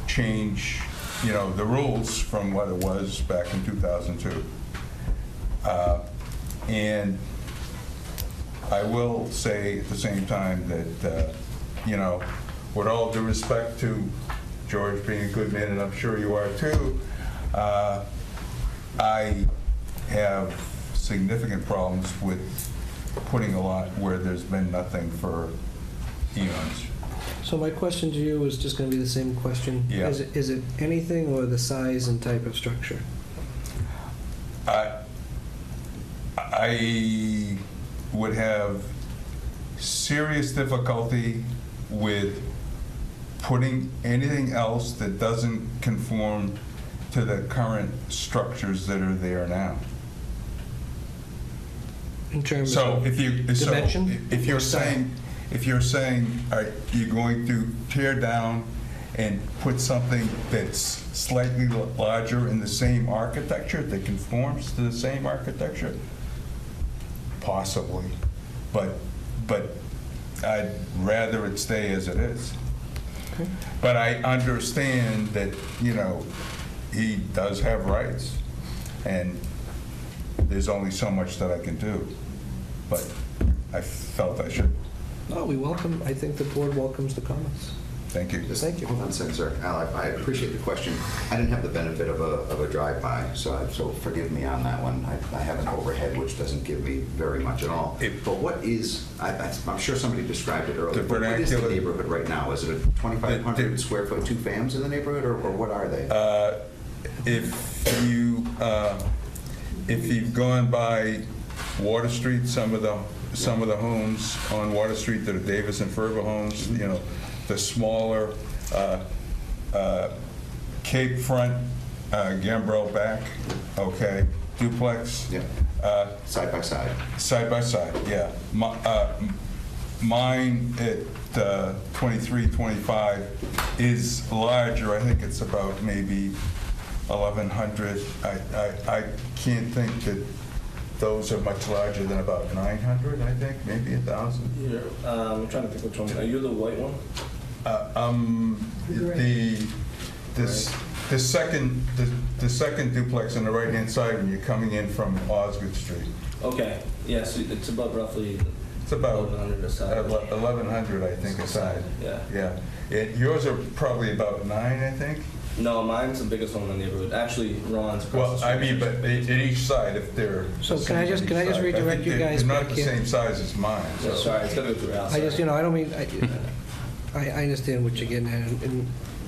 change, the rules from what it was back in 2002. And I will say at the same time that, with all due respect to George being a good man, and I'm sure you are too, I have significant problems with putting a lot where there's been nothing for eons. So my question to you is just going to be the same question. Yeah. Is it anything, or the size and type of structure? I would have serious difficulty with putting anything else that doesn't conform to the current structures that are there now. In terms So of if you, dimension? if you're saying, are you going to tear down and put something that's slightly larger in the same architecture, that conforms to the same architecture? Possibly, but I'd rather it stay as it is. Okay. But I understand that, you know, he does have rights, and there's only so much that I can do. But I felt I should. No, we welcome, I think the board welcomes the comments. Thank you. Thank you. Hold on a second, sir. Al, I appreciate the question. I didn't have the benefit of a drive-by, so forgive me on that one. I have an overhead, which doesn't give me very much at all. But what is, I'm sure somebody described it earlier, but what is the neighborhood right now? Is it a 2,500 square foot, two fams in the neighborhood, or what are they? If you've gone by Water Street, some of the homes on Water Street that are Davis and Ferber homes, you know, the smaller Cape Front, Gambro back, okay, duplex. Yeah. Side by side. Side by side, yeah. Mine at 2325 is larger. I think it's about maybe 1,100. I can't think that those are much larger than about 900, I think, maybe 1,000. Yeah, I'm trying to think which one. Are you the white one? The second duplex on the right-hand side when you're coming in from Osgood Street. Okay, yeah, so it's about roughly. It's about 1,100 a side. 1,100, I think, a side. Yeah. Yeah. Yours are probably about 9, I think. No, mine's the biggest one in the neighborhood. Actually, Ron's across Well, the street. I mean, but at each side, if they're. So can I just redirect you guys They're not back the here? same size as mine. Yeah, sorry, it's gotta go through Al. I just, you know, I don't mean, I understand what you're getting at, and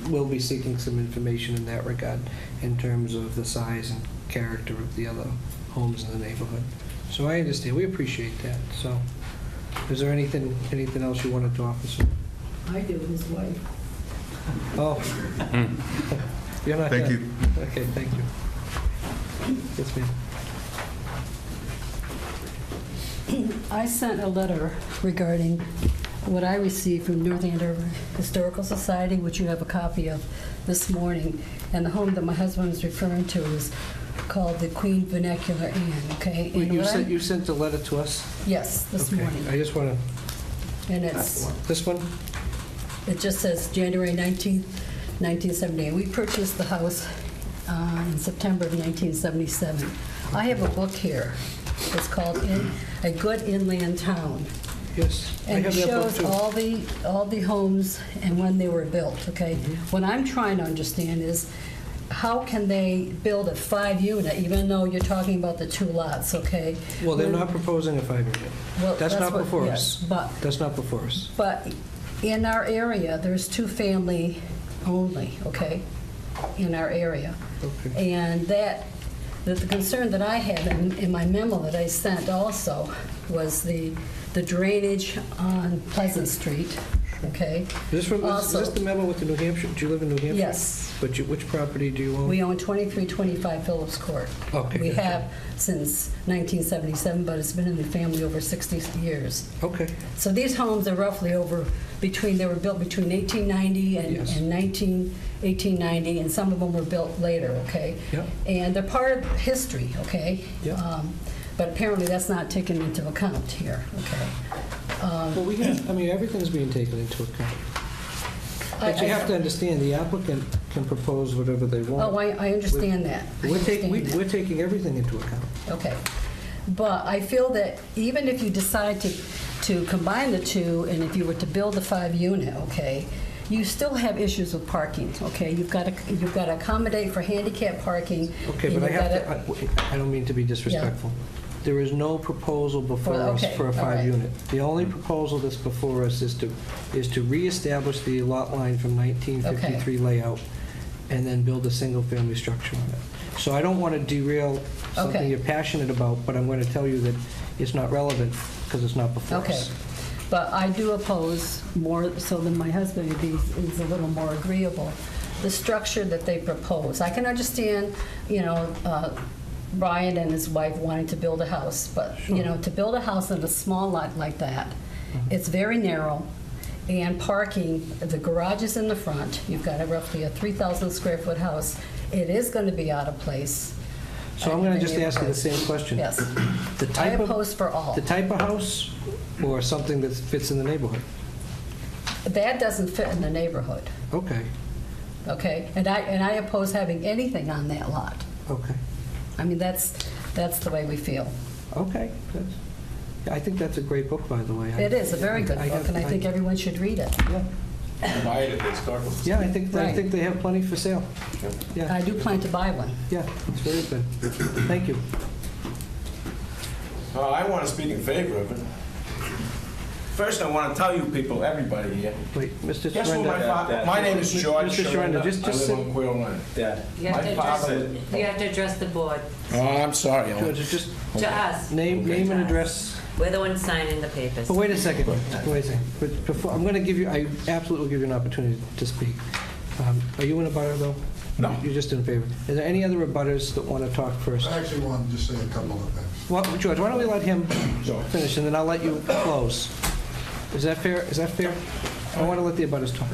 we'll be seeking some information in that regard in terms of the size and character of the other homes in the neighborhood. So I understand, we appreciate that. So is there anything else you wanted to offer, sir? I do, his wife. Oh. You're not. Thank you. Okay, thank you. Yes, ma'am. I sent a letter regarding what I received from North Andover Historical Society, which you have a copy of this morning, and the home that my husband is referring to is called the Queen Vernacular Inn, okay? And You sent the letter to us? Yes, this morning. I just want to... And it's... This one? It just says January 19th, 1978. We purchased the house in September of 1977. I have a book here. It's called A Good Inland Town. Yes. And it shows all the homes and when they were built, okay? What I'm trying to understand is how can they build a 5-unit even though you're talking about the 2 lots, okay? Well, they're not proposing a 5-unit. Well, That's not what- before yes, us. but- That's not before us. But in our area, there's 2-family only, okay, in our area. Okay. And the concern that I had in my memo that I sent also was the drainage on Pleasant Street, okay? Is this the memo with the New Hampshire? Do you live in New Hampshire? Yes. But which property do you own? We own 2325 Phillips Court. Okay, We gotcha. have since 1977, but it's been in the family over 60 years. Okay. So these homes are roughly they were built between 1890 and 1890, and some of them were built later, okay? Yep. And they're part of history, okay? Yep. But apparently that's not taken into account here, okay? Well, everything's being taken into account. But you have to understand, the applicant can propose whatever they want. Oh, I understand that. We're taking everything into account. Okay. But I feel that even if you decide to combine the two, and if you were to build a 5-unit, okay, you still have issues with parking, okay? You've got to accommodate for handicap parking. Okay, but I don't mean to be disrespectful. There is no proposal before us for a 5-unit. The only proposal that's before us is to reestablish the lot line from 1953 layout and then build a single-family structure on it. So I don't want to derail something you're passionate about, but I'm going to tell you that it's not relevant because it's not before us. Okay. But I do oppose, more so than my husband is a little more agreeable, the structure that they propose. I can understand, Brian and his wife wanting to build a house, but, you know, to build a house in a small lot like that, it's very narrow, and parking, the garage is in the front, you've got roughly a 3,000 square foot house, it is going to be out of place. So I'm going to just ask you the same question. Yes. The I type oppose for all. The type of house or something that fits in the neighborhood? That doesn't fit in the neighborhood, Okay, okay? And I oppose having anything on that lot. okay, I mean, that's the way we feel. okay. I think that's a great book, by the way. It is a very good book, and I think everyone should read it. Yeah, I think they have plenty for sale. Yeah, I do plan to buy one. yeah, it's very good. Thank you. I want to speak in favor of it. First, I want to tell you people, everybody here. Wait, Mr. Guess what Surrender. my name is George Mr. Surrender, Sharenda. just I live sit. on Quail Run. Dad. You have to address the board. Oh, I'm sorry. George, just To us. name and address. We're the ones signing the papers. But wait a second, But before, I'm going to give you, I absolutely will give you an opportunity to speak. Are you in a butter, though? No. You're just in favor. Is there any other abutters that want to talk first? I actually want to just say a couple of things. Well, George, why don't we let him finish, and then I'll let you close. Is that fair? Is that fair? I want to let the abutters talk.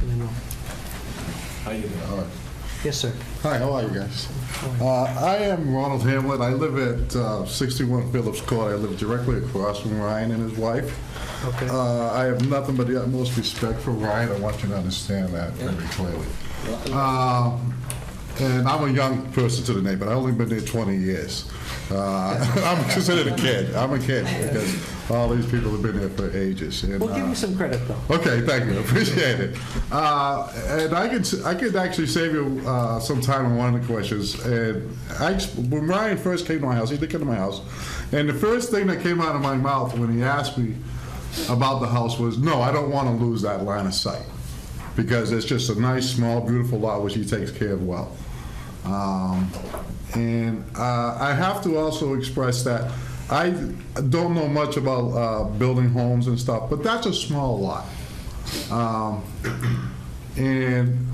And then we'll- How you doing? All right. Yes, sir. Hi, how are you guys? I am Ronald Hamlet. I live at 61 Phillips Court. I live directly across from Ryan and his wife. Okay. I have nothing but the utmost respect for Ryan. I want you to understand that very clearly. And I'm a young person to the neighborhood. I've only been there 20 years. I'm considered a kid. I'm a kid because all these people have been there for ages. And, We'll give you some credit, though. okay, thank you. Appreciate it. And I could actually save you some time on one of the questions. And when Ryan first came to my house, he did come to my house, and the first thing that came out of my mouth when he asked me about the house was, no, I don't want to lose that line of sight, because it's just a nice, small, beautiful lot which he takes care of well. And I have to also express that I don't know much about building homes and stuff, but that's a small lot. And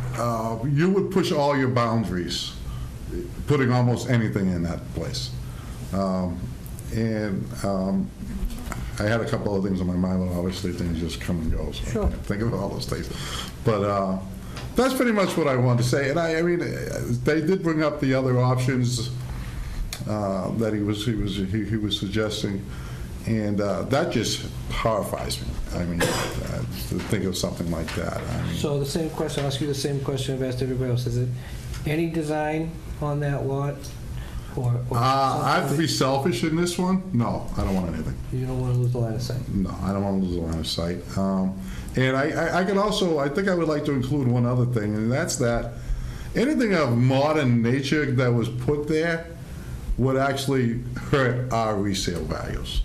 you would push all your boundaries, putting almost anything in that place. I had a couple of things on my mind, but obviously things just come and go, so I can't think of all those things. But that's pretty much what I wanted to say. And I mean, they did bring up the other options that he was suggesting, and that just horrifies me. I mean, to think of something like that. I mean, So the same question, I'll ask you the same question I've asked everybody else. Is it any design on that lot? I have to be selfish in this one. No, I don't want anything. You don't want to lose the line of sight? No, I don't want to lose the line of sight. And I could also, I think I would like to include one other thing, and that's that anything of modern nature that was put there would actually hurt our resale values.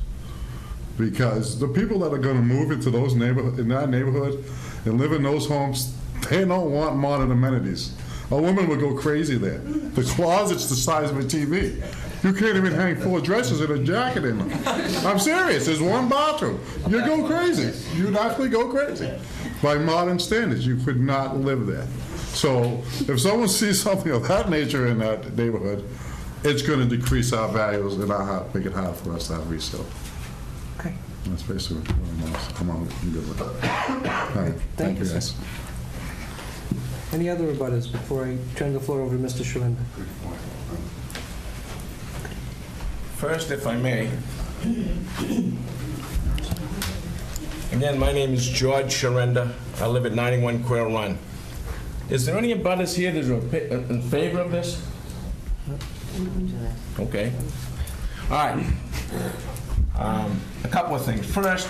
Because the people that are going to move into those in that neighborhood and live in those homes, they don't want modern amenities. A woman would go crazy there. The closet's the size of a TV. You can't even hang 4 dresses and a jacket in them. I'm serious. There's one bathroom. You go crazy. You'd actually go crazy. By modern standards, you could not live there. So if someone sees something of that nature in that neighborhood, it's going to decrease our values and make it hard for us to have resale. Okay. That's basically what I'm good with. All right. Thank you, guys. Any other abutters before I turn the floor over to Mr. Shalenda? First, if I may. Again, my name is George Sharenda. I live at 91 Quail Run. Is there any abutters here that are in favor of this? Okay. All right. A couple of things. First,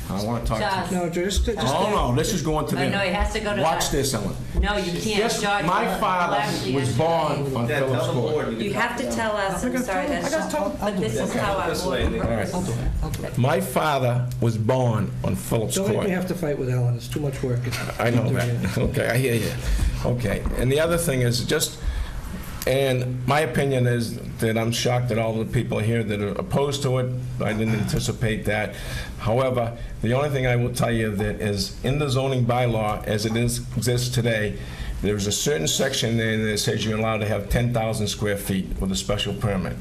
I want to talk to you. No, just no, this is going to them. No, it has to go to Watch us. this, Ellen. No, you can't. Yes, George, my will father actually was answer. born on Phillips Court. You have to tell us, I'm sorry, but this is how our board works. My father was born on Phillips Don't make Court. me have to fight with Ellen. It's too much work. I know that. Okay, I hear you. Okay, and the other thing is just, and my opinion is that I'm shocked at all the people here that are opposed to it. I didn't anticipate that. However, the only thing I will tell you that is in the zoning bylaw as it exists today, there's a certain section there that says you're allowed to have 10,000 square feet with a special permit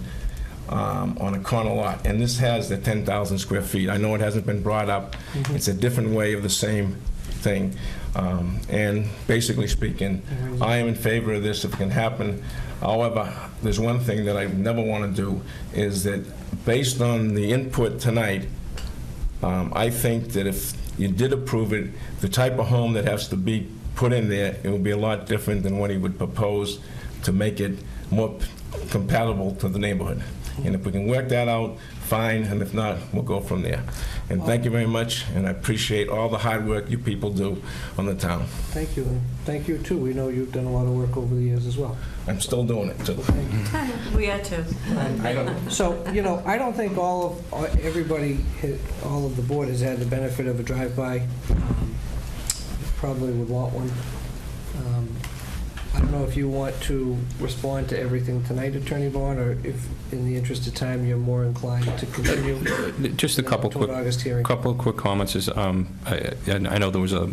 on a corner lot, and this has the 10,000 square feet. I know it hasn't been brought up. It's a different way of the same thing. And basically speaking, I am in favor of this if it can happen. However, there's one thing that I never want to do, is that based on the input tonight, I think that if you did approve it, the type of home that has to be put in there, it would be a lot different than what he would propose to make it more compatible to the neighborhood. And if we can work that out, fine, and if not, we'll go from there. And thank you very much, and I appreciate all the hard work you people do on the town. Thank you, and thank you too. We know you've done a lot of work over the years as well. I'm still doing it, too. We are too. So, I don't think all of the board has had the benefit of a drive-by. Probably would want one. I don't know if you want to respond to everything tonight, Attorney Vaughn, or if, in the interest of time, you're more inclined to continue. Just a couple quick comments. I know there was a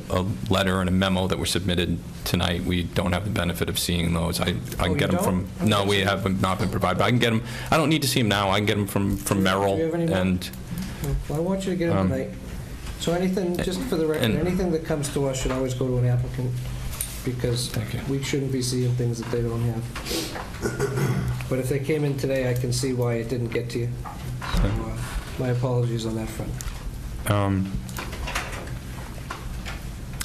letter and a memo that were submitted tonight. We don't have the benefit of seeing those. I can get them from. No, we have not been provided. But I can get them. I don't need to see them now. I can get them from Merrill. Do you have any more? And Well, I want you to get them tonight. So anything, just for the record, anything that comes to us should always go to an applicant, because we shouldn't be seeing things that they don't have. But if they came in today, I can see why it didn't get to you. So, my apologies on that front.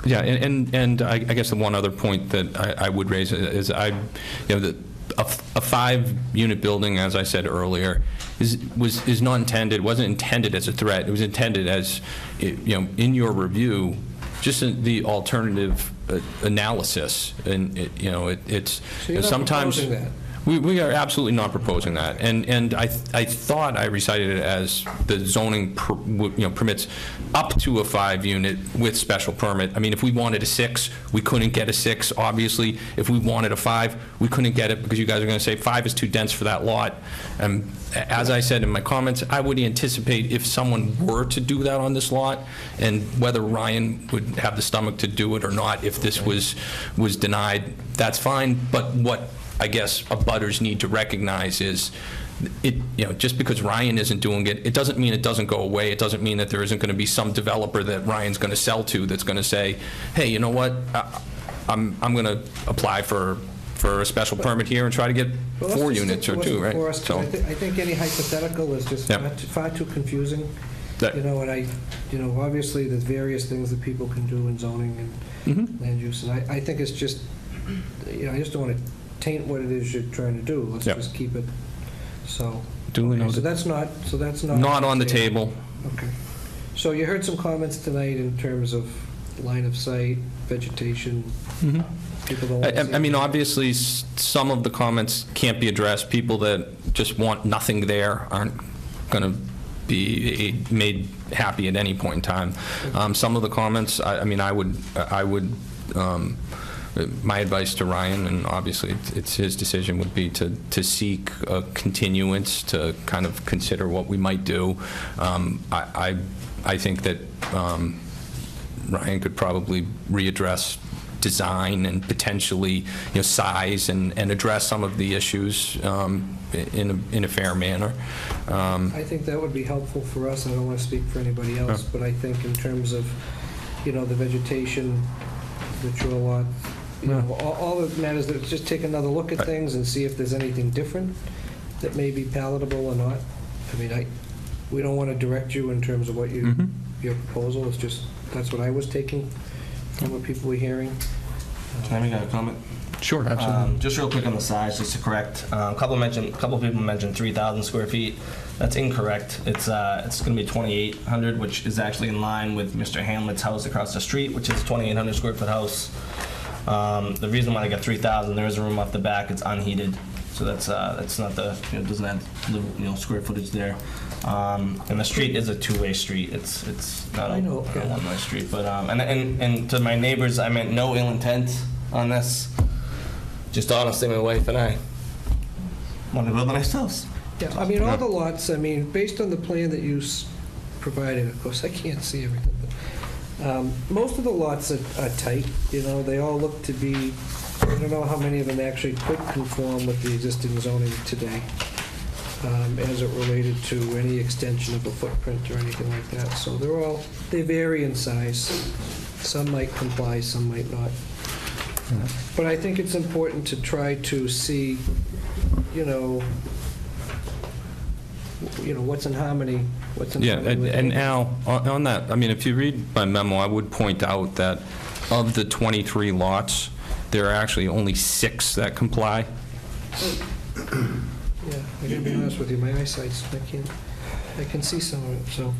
Yeah, and I guess the one other point that I would raise is a 5-unit building, as I said earlier, is not intended, wasn't intended as a threat. It was intended as, in your review, just the alternative analysis, and it's So you're not sometimes proposing that? we are absolutely not proposing that, and I thought I recited it as the zoning permits up to a 5-unit with special permit. I mean, if we wanted a 6, we couldn't get a 6. Obviously, if we wanted a 5, we couldn't get it because you guys are going to say 5 is too dense for that lot. As I said in my comments, I would anticipate if someone were to do that on this lot, and whether Ryan would have the stomach to do it or not, if this was denied, that's fine. But what I guess abutters need to recognize is, just because Ryan isn't doing it, it doesn't mean it doesn't go away. It doesn't mean that there isn't going to be some developer that Ryan's going to sell to that's going to say, hey, you know what, I'm going to apply for a special permit here and try to get 4 units or 2, right? So I think any hypothetical is just far too confusing. And obviously there's various things that people can do in zoning and land use, and I think it's just, I just don't want to taint what it is you're trying to do. Let's just keep it. So duly noted. So that's not on the table. Okay. So you heard some comments tonight in terms of line of sight, vegetation. People don't want to see. I mean, obviously, some of the comments can't be addressed. People that just want nothing there aren't going to be made happy at any point in time. Some of the comments, I would. My advice to Ryan, and obviously it's his decision, would be to seek a continuance to kind of consider what we might do. I think that Ryan could probably readdress design and potentially size and address some of the issues in a fair manner. I think that would be helpful for us. I don't want to speak for anybody else, but I think in terms of the vegetation, the trail lot, all that matters is just take another look at things and see if there's anything different that may be palatable or not. I mean, we don't want to direct you in terms of what your proposal. It's just, that's what I was taking from what people were hearing. Can I make a comment? Sure, absolutely. Just real quick on the size, just to correct. A couple of people mentioned 3,000 square feet. That's incorrect. It's going to be 2,800, which is actually in line with Mr. Hamlet's house across the street, which is a 2,800 square foot house. The reason why I got 3,000, there is a room off the back. It's unheated, so that's not the doesn't have square footage there. And the street is a two-way street. It's not a one-way street. But and to my neighbors, I meant no ill intent on this. Just honestly, my wife and I want to build a nice house. Yeah, I mean, all the lots, based on the plan that you provided, of course, I can't see everything, but most of the lots are tight. They all look to be don't know how many of them actually could conform with the existing zoning today, as it related to any extension of a footprint or anything like that. So they vary in size. Some might comply, some might not. But I think it's important to try to see, what's in harmony, what's in harmony with and Al, on that, I mean, if you read my memo, I would point out that of the 23 lots, there are actually only 6 that comply. Yeah, I gotta be honest with you, my eyesight's, I can see some of it, so,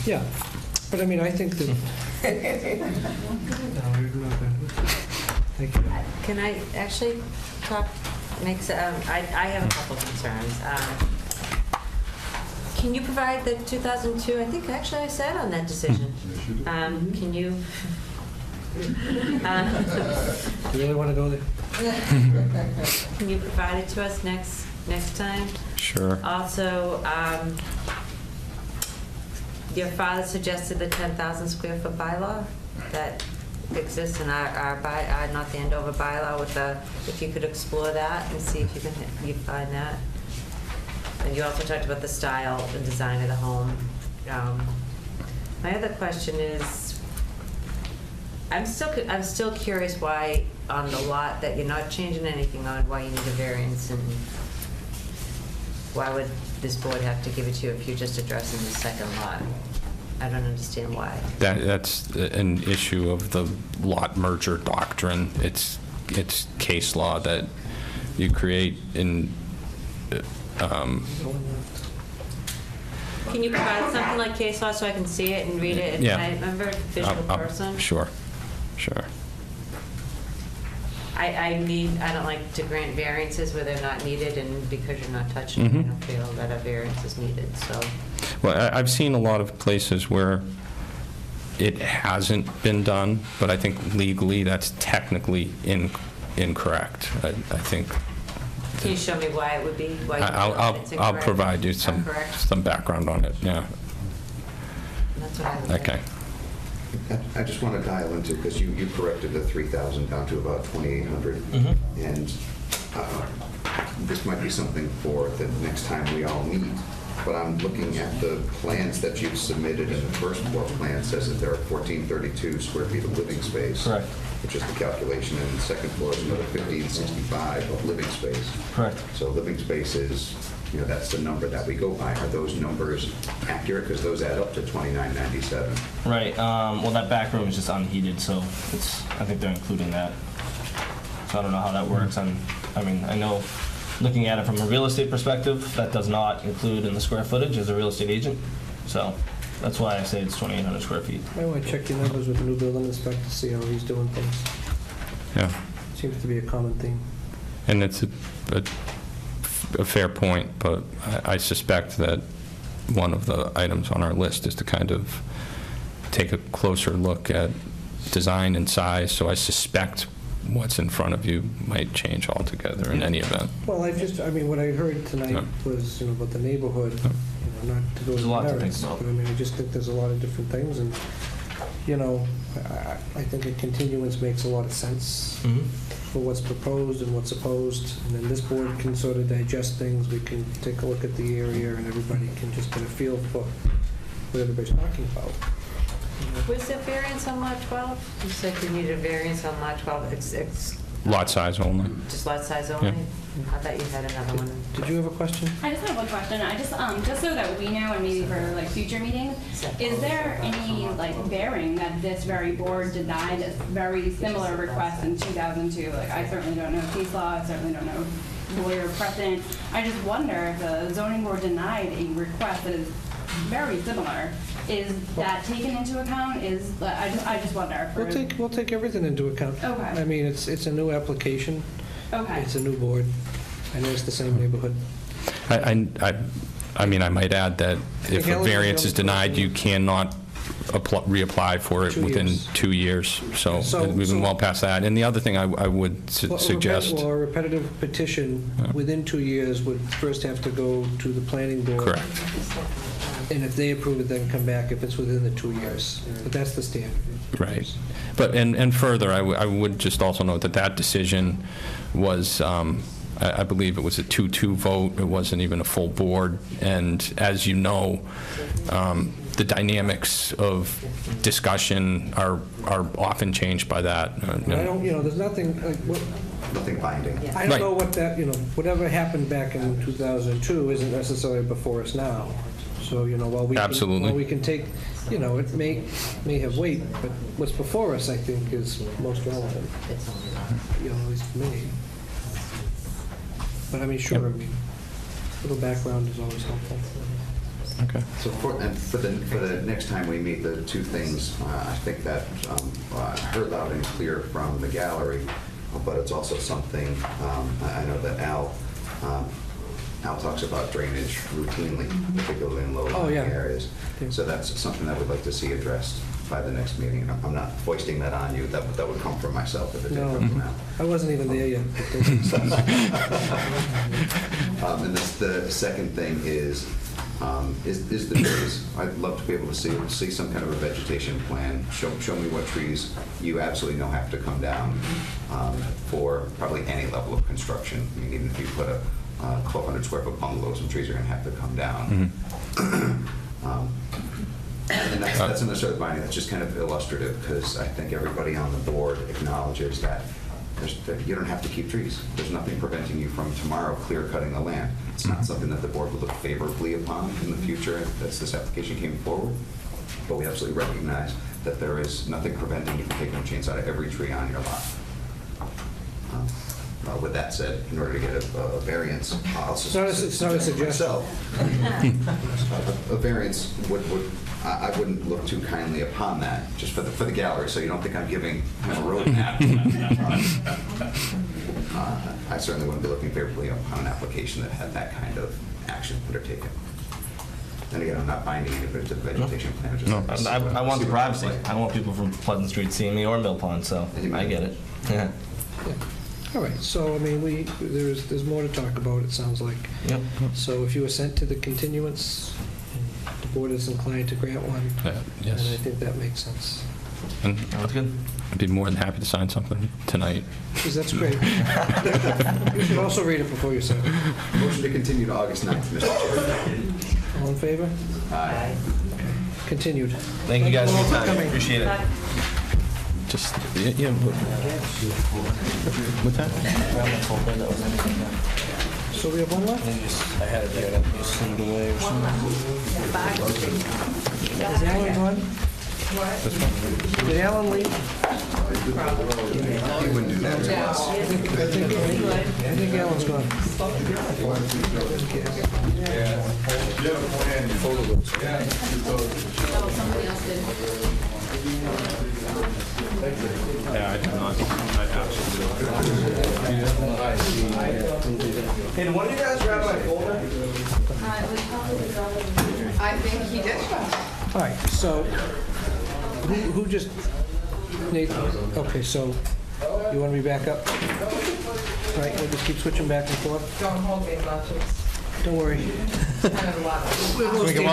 yeah. But I mean, I think that, no, you're not gonna. Thank you. Can I actually talk, I have a couple concerns. Can you provide the 2002, I think actually I sat on that decision. Can you? You really want to go there? Can you provide it to us next time? Sure. Also, your father suggested the 10,000 square foot bylaw that exists in our North Andover bylaw if you could explore that and see if you find that. And you also talked about the style and design of the home. My other question is, I'm still curious why on the lot that you're not changing anything on, why you need a variance, and why would this board have to give it to you if you're just addressing the second lot? I don't understand why. That's an issue of the lot merger doctrine. It's case law that you create in. Can you provide something like case law so I can see it and read it? And yeah. I remember a visual person. Sure. I don't like to grant variances where they're not needed, and because you're not touching it, I don't feel that a variance is needed, so. Well, I've seen a lot of places where it hasn't been done, but I think legally that's technically incorrect. I think. Can you show me why it would be? Why you feel I'll provide you some background on it, yeah. That's what I would Okay. I just want to dial into, because you corrected the 3,000 down to about 2,800. And this might be something for the next time we all meet. But I'm looking at the plans that you've submitted, and the first floor plan says that there are 1,432 square feet of living space. Correct. Which is the calculation, and the second floor is another 1,565 of living space. Correct. So living space is, that's the number that we go by. Are those numbers accurate? Because those add up to 2,997. Right. Well, that back room is just unheated, so I think they're including that. So I don't know how that works. I mean, I know looking at it from a real estate perspective, that does not include in the square footage as a real estate agent. So that's why I say it's 2,800 square feet. I want to check your numbers with the new building inspector to see how he's doing things. Yeah. Seems to be a common theme. And it's a fair point, but I suspect that one of the items on our list is to kind of take a closer look at design and size, so I suspect what's in front of you might change altogether in any event. Well, what I heard tonight was, about the neighborhood, not to go to the merits, but I just think there's a lot of different things, and, I think a continuance makes a lot of sense for what's proposed and what's opposed, and then this board can sort of digest things, we can take a look at the area, and everybody can just get a feel for what everybody's talking about. Was there variance on lot 12? You said you needed a variance on lot 12. It's Lot size only. just lot size only? Yeah. I thought you had another one. Did you have a question? I just have one question. I just so that we know, and maybe for future meetings, is there any bearing that this very board denied a very similar request in 2002? I certainly don't know case law. I certainly don't know lawyer precedent. I just wonder if the zoning board denied a request that is very similar. Is that taken into account? I just wonder. We'll take everything into account. Okay. I mean, it's a new application. Okay. It's a new board. I know it's the same neighborhood. I mean, I might add that if a variance is denied, you cannot reapply for it within 2 years. So we've been well past that. And the other thing I would suggest... Well, a repetitive petition within 2 years would first have to go to the planning board. Correct. And if they approve it, then come back if it's within the 2 years. But that's the standard. Right. But, and further, I would just also note that that decision was, I believe it was a 2-2 vote. It wasn't even a full board. And as you know, the dynamics of discussion are often changed by that. I don't, there's nothing, Nothing binding. I don't know what that, whatever happened back in 2002 isn't necessarily before us now. So, while we Absolutely. While we can take, it may have weight, but what's before us, I think, is most relevant. At least for me. But I mean, sure, Yep. a little background is always helpful. Okay. So for the next time we meet, the two things, I think that I heard loud and clear from the gallery, but it's also something, I know that Al talks about drainage routinely, particularly in low-lying areas. So that's something that we'd like to see addressed by the next meeting. I'm not foisting that on you. That would come from myself if it didn't come from Al. I wasn't even there yet. And the second thing is the trees. I'd love to be able to see some kind of a vegetation plan. Show me what trees you absolutely know have to come down for probably any level of construction. I mean, even if you put a 1,200 square foot bungalow, some trees are going to have to come down. And that's not necessarily binding. That's just kind of illustrative because I think everybody on the board acknowledges that you don't have to keep trees. There's nothing preventing you from tomorrow clear cutting the land. It's not something that the board would look favorably upon in the future as this application came forward. But we absolutely recognize that there is nothing preventing you from taking a chainsaw to every tree on your lot. With that said, in order to get a variance, It's not a suggestion. A variance I wouldn't look too kindly upon that, just for the gallery, so you don't think I'm giving him a roadmap. I certainly wouldn't be looking favorably upon an application that had that kind of action undertaken. And again, I'm not binding anybody to the vegetation plan. Just I want the privacy. I don't want people from Pleasant Street seeing me or Mill Pond, so I get it. Yeah. All right, so, I mean, there's more to talk about, it sounds like. Yep. So if you assent to the continuance, the board is inclined to grant one, Yes. and I think that makes sense. And That's good. I'd be more than happy to sign something tonight. Because that's great. You should also read it before you sign it. Motion to continue to August 9th, Mr. Chair. All in favor? Aye. Continued. Thank you guys for all your time. coming. Appreciate it. Just, what's that? So we have one left? I had it there, you send it away or something. Is Alan gone? Did Alan leave? He wouldn't do that to us. I think Alan's gone. Yeah, I do not. I absolutely Hey, did one of you guys grab my folder? I think he did. All right, so who just, Nathan, okay, so you want me back up? All right, we'll just keep switching back and forth. Don't hold me much. Don't worry. Kind of a lot of. We have low standards.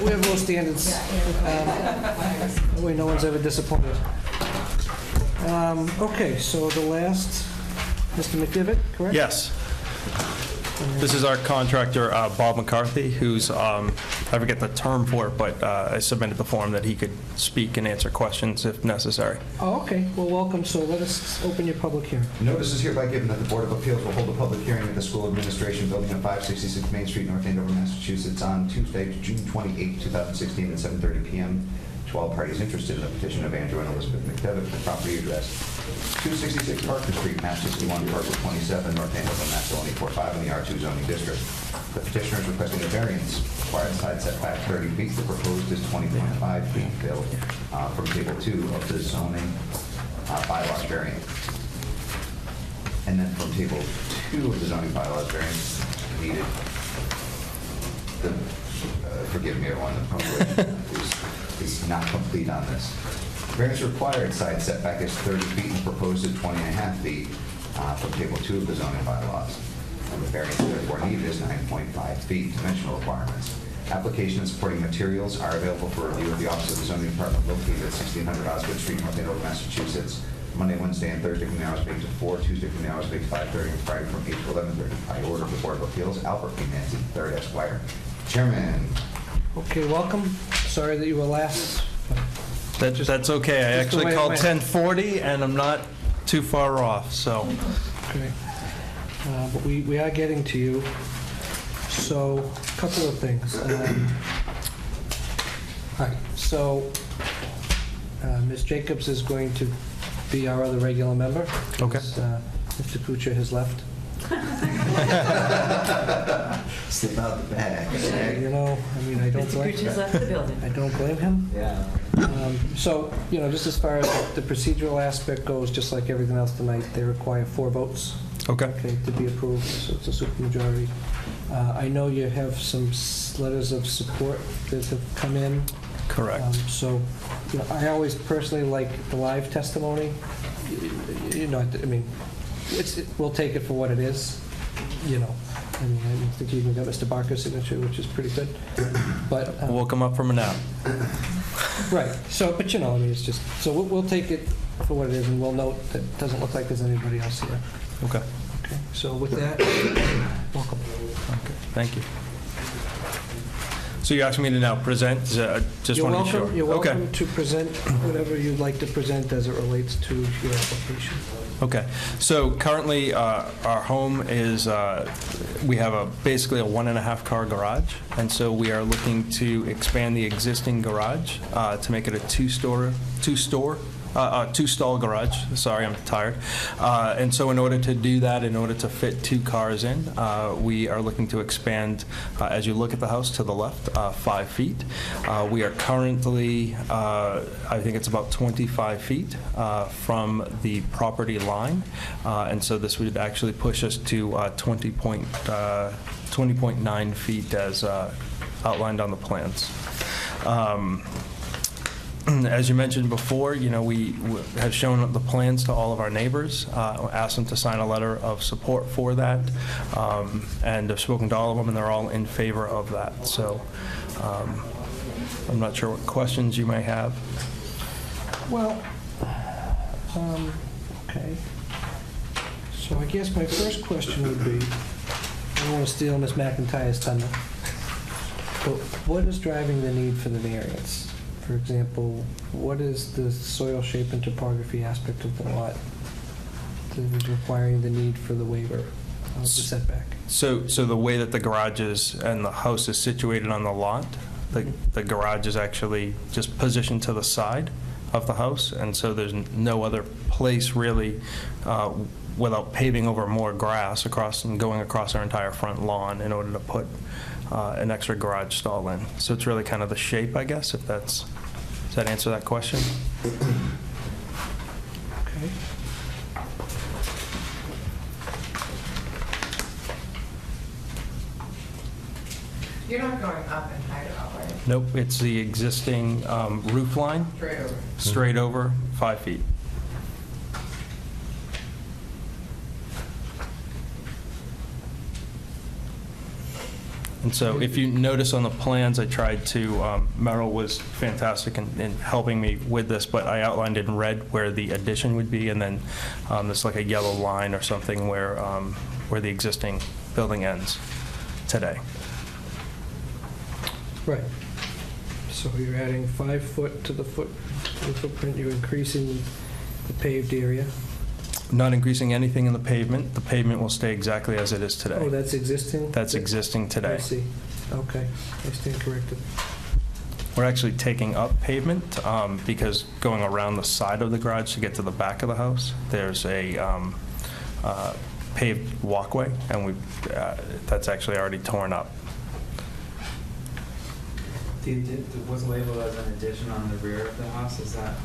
We have low standards. That way no one's ever disappointed. Okay, so the last, Mr. McDivitt, correct? Yes. This is our contractor, Bob McCarthy, who's, I forget the term for it, but I submitted the form that he could speak and answer questions if necessary. Oh, okay. Well, welcome. So let us open your public hearing. Notice is hereby given that the Board of Appeals will hold a public hearing at the School Administration Building at 566 Main Street, North Andover, Massachusetts, on Tuesday, June 28, 2016, at 7:30 p.m. to all parties interested in the petition of Andrew and Elizabeth McDevitt for property address 266 Parker Street, Mass. 61, Parcel 27, North Andover, Mass. 04845 in the R2 zoning district. The petitioner is requesting a variance. Required side setback 30 feet. The proposed is 20.5 feet built from Table 2 of the zoning bylaws variance. And then from Table 2 of the zoning bylaws variance needed. Forgive me, everyone, the punctuation is not complete on this. Variance required side setback is 30 feet and proposed at 20.5 feet from Table 2 of the zoning bylaws. And the variance therefore needed is 9.5 feet, dimensional requirements. Application and supporting materials are available for review at the Office of the Zoning Department located at 1600 Osgood Street, North Andover, Massachusetts, Monday, Wednesday, and Thursday from the hours of 8 to 4, Tuesday from the hours of 8 to 5:30, and Friday from 8 to 11:30. By order of the Board of Appeals, Albert P. Manzi, 3rd Esquire. Chairman. Okay, welcome. Sorry that you were last. That's okay. I just the actually way it called went. 10:40, and I'm not too far off, so. Okay. But we are getting to you. So, a couple of things. All right, so Ms. Jacobs is going to be our other regular member. Okay. Mr. Kuchar has left. Slip out the bag. You know, I mean, I don't Mr. blame Kuchar's left the building. I don't blame him. Yeah. So, you know, just as far as the procedural aspect goes, just like everything else tonight, they require 4 votes. Okay. Okay, to be approved, so it's a supermajority. I know you have some letters of support that have come in. Correct. So, you know, I always personally like the live testimony. You know, I mean, we'll take it for what it is, you know. I mean, I think you even got Mr. Barker's signature, which is pretty good. But We'll come up from a nap. right. So, but you know, I mean, it's just, so we'll take it for what it is, and we'll note that it doesn't look like there's anybody else here. Okay. Okay, so with that, welcome. Okay, thank you. So you asked me to now present, just want to be sure. You're Okay. welcome to present whatever you'd like to present as it relates to your application. Okay, so currently, our home is, we have basically a 1.5 car garage, and so we are looking to expand the existing garage to make it a two-stall garage. Sorry, I'm tired. And so in order to do that, in order to fit 2 cars in, we are looking to expand, as you look at the house to the left, 5 feet. We are currently, I think it's about 25 feet from the property line. And so this would actually push us to 20.9 feet as outlined on the plans. As you mentioned before, you know, we have shown the plans to all of our neighbors, asked them to sign a letter of support for that, and I've spoken to all of them, and they're all in favor of that. So I'm not sure what questions you may have. Well, okay. So I guess my first question would be, I don't want to steal Ms. McIntyre's thunder, but what is driving the need for the variance? For example, what is the soil shape and topography aspect of the lot that is requiring the need for the waiver of the setback? So the way that the garage is and the house is situated on the lot, the garage is actually just positioned to the side of the house, and so there's no other place really without paving over more grass across and going across our entire front lawn in order to put an extra garage stall in. So it's really kind of the shape, I guess, if that's, does that answer that question? Okay. You're not going up in height at all, right? Nope, it's the existing roof line, Straight over. straight over 5 feet. And so if you notice on the plans, I tried to, Merrill was fantastic in helping me with this, but I outlined in red where the addition would be, and then there's like a yellow line or something where the existing building ends today. Right. So you're adding 5 foot to the footprint, you're increasing the paved area. Not increasing anything in the pavement. The pavement will stay exactly as it is today. Oh, that's existing? That's existing today. I see. Okay, I stand corrected. We're actually taking up pavement because going around the side of the garage to get to the back of the house, there's a paved walkway, and that's actually already torn up. Was labeled as an addition on the rear of the house? Is that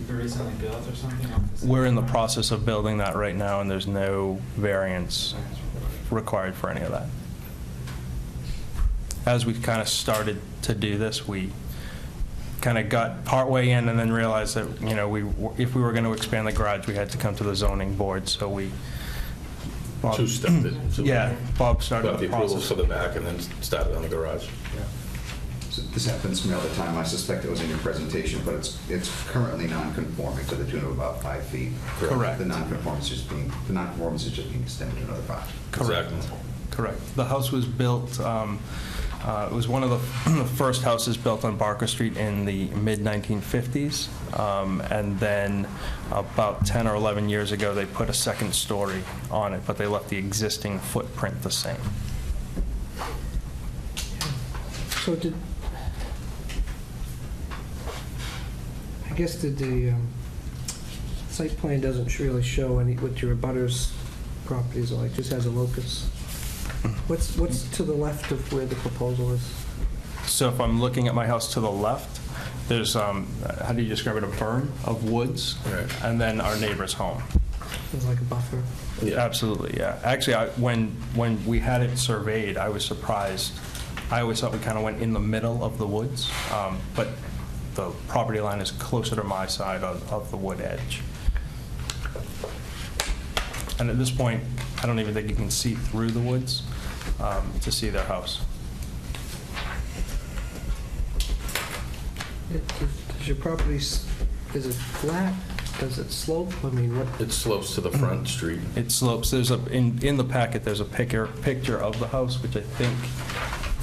recently built or something? We're in the process of building that right now, and there's no variance required for any of that. As we kind of started to do this, we kind of got partway in and then realized that, you know, if we were going to expand the garage, we had to come to the zoning board, so we... Two-stepped it. Yeah, Bob started Got the the approval process. for the back and then started on the garage. Yeah. this happens to me all the time, I suspect it was in your presentation, but it's currently non-conforming to the tune of about 5 feet. Correct. The non-conformance is just being extended another 5. Correct. Correct. The house was built, it was one of the first houses built on Barker Street in the mid-1950s, and then about 10 or 11 years ago, they put a second story on it, but they left the existing footprint the same. So did the site plan doesn't really show what your abutters properties are like, just has a locus. What's to the left of where the proposal is? So if I'm looking at my house to the left, there's, how do you describe it, a berm of woods, and then our neighbor's home. It's like a buffer. Yeah. Absolutely, yeah. Actually, when we had it surveyed, I was surprised. I always thought we kind of went in the middle of the woods, but the property line is closer to my side of the wood edge. And at this point, I don't even think you can see through the woods to see their house. Does your property, is it flat? Does it slope? I mean, what? It slopes to the front street. It slopes. There's in the packet, there's a picture of the house, which I think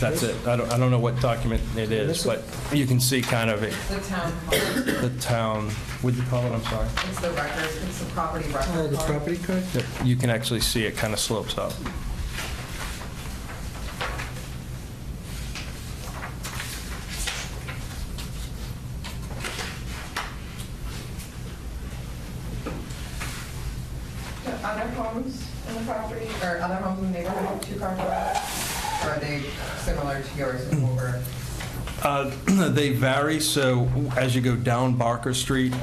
that's it. I don't know what document it is, but you can see kind of The town. the town, what'd you call it? I'm sorry. It's the record, it's the property record. Oh, the property card? Yep, you can actually see it kind of slopes up. Other homes in the property, or other homes in the neighborhood have 2-car garage? Or are they similar to yours in Woburn? They vary, so as you go down Barker Street,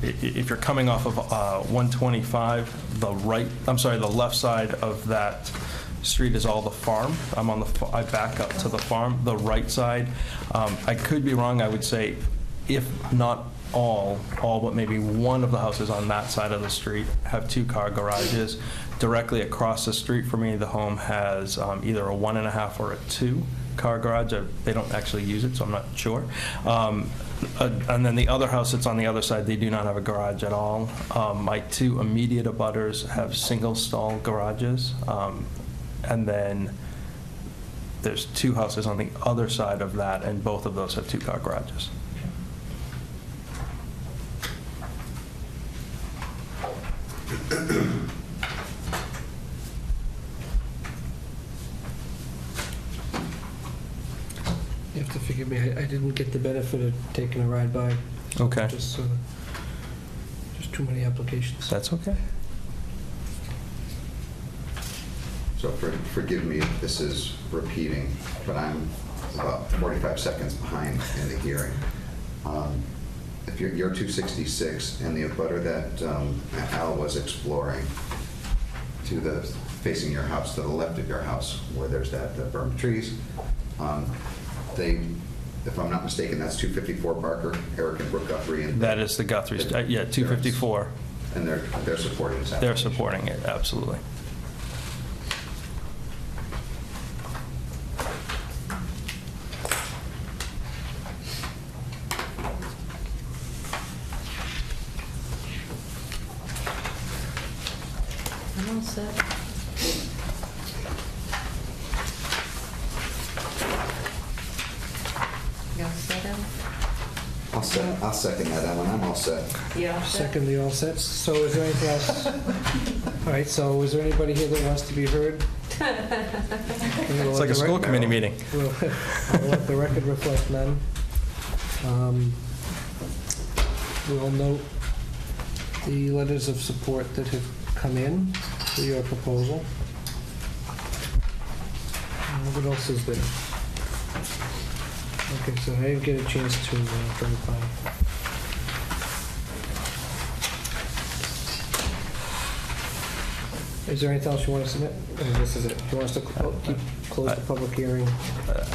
if you're coming off of 125, the left side of that street is all the farm. I back up to the farm. The right side, I could be wrong, I would say, if not all but maybe one of the houses on that side of the street have 2-car garages. Directly across the street from me, the home has either a 1.5 or a 2-car garage. They don't actually use it, so I'm not sure. And then the other house that's on the other side, they do not have a garage at all. My 2 immediate abutters have single-stall garages. And then there's 2 houses on the other side of that, and both of those have 2-car garages. You have to forgive me, I didn't get the benefit of taking a ride by. Okay. Just too many applications. That's okay. So forgive me if this is repeating, but I'm about 45 seconds behind in the hearing. If you're 266 and the abutter that Al was exploring facing your house, to the left of your house, where there's that berm trees, if I'm not mistaken, that's 254 Barker, Eric and Brooke Guthrie. And that is the Guthrie, yeah, 254. And they're supporting this. They're supporting it, absolutely. I'm all set. You all set, Ellen? I'll second that, Ellen. I'm all set. You all set? Second, the all sets. So is there anything else? All right, so is there anybody here that wants to be heard? It's like a school committee meeting. I'll let the record reflect none. We'll note the letters of support that have come in for your proposal. What else is there? Okay, so I didn't get a chance to verify. Is there anything else you want to submit? Or this is it? Do you want us to close the public hearing?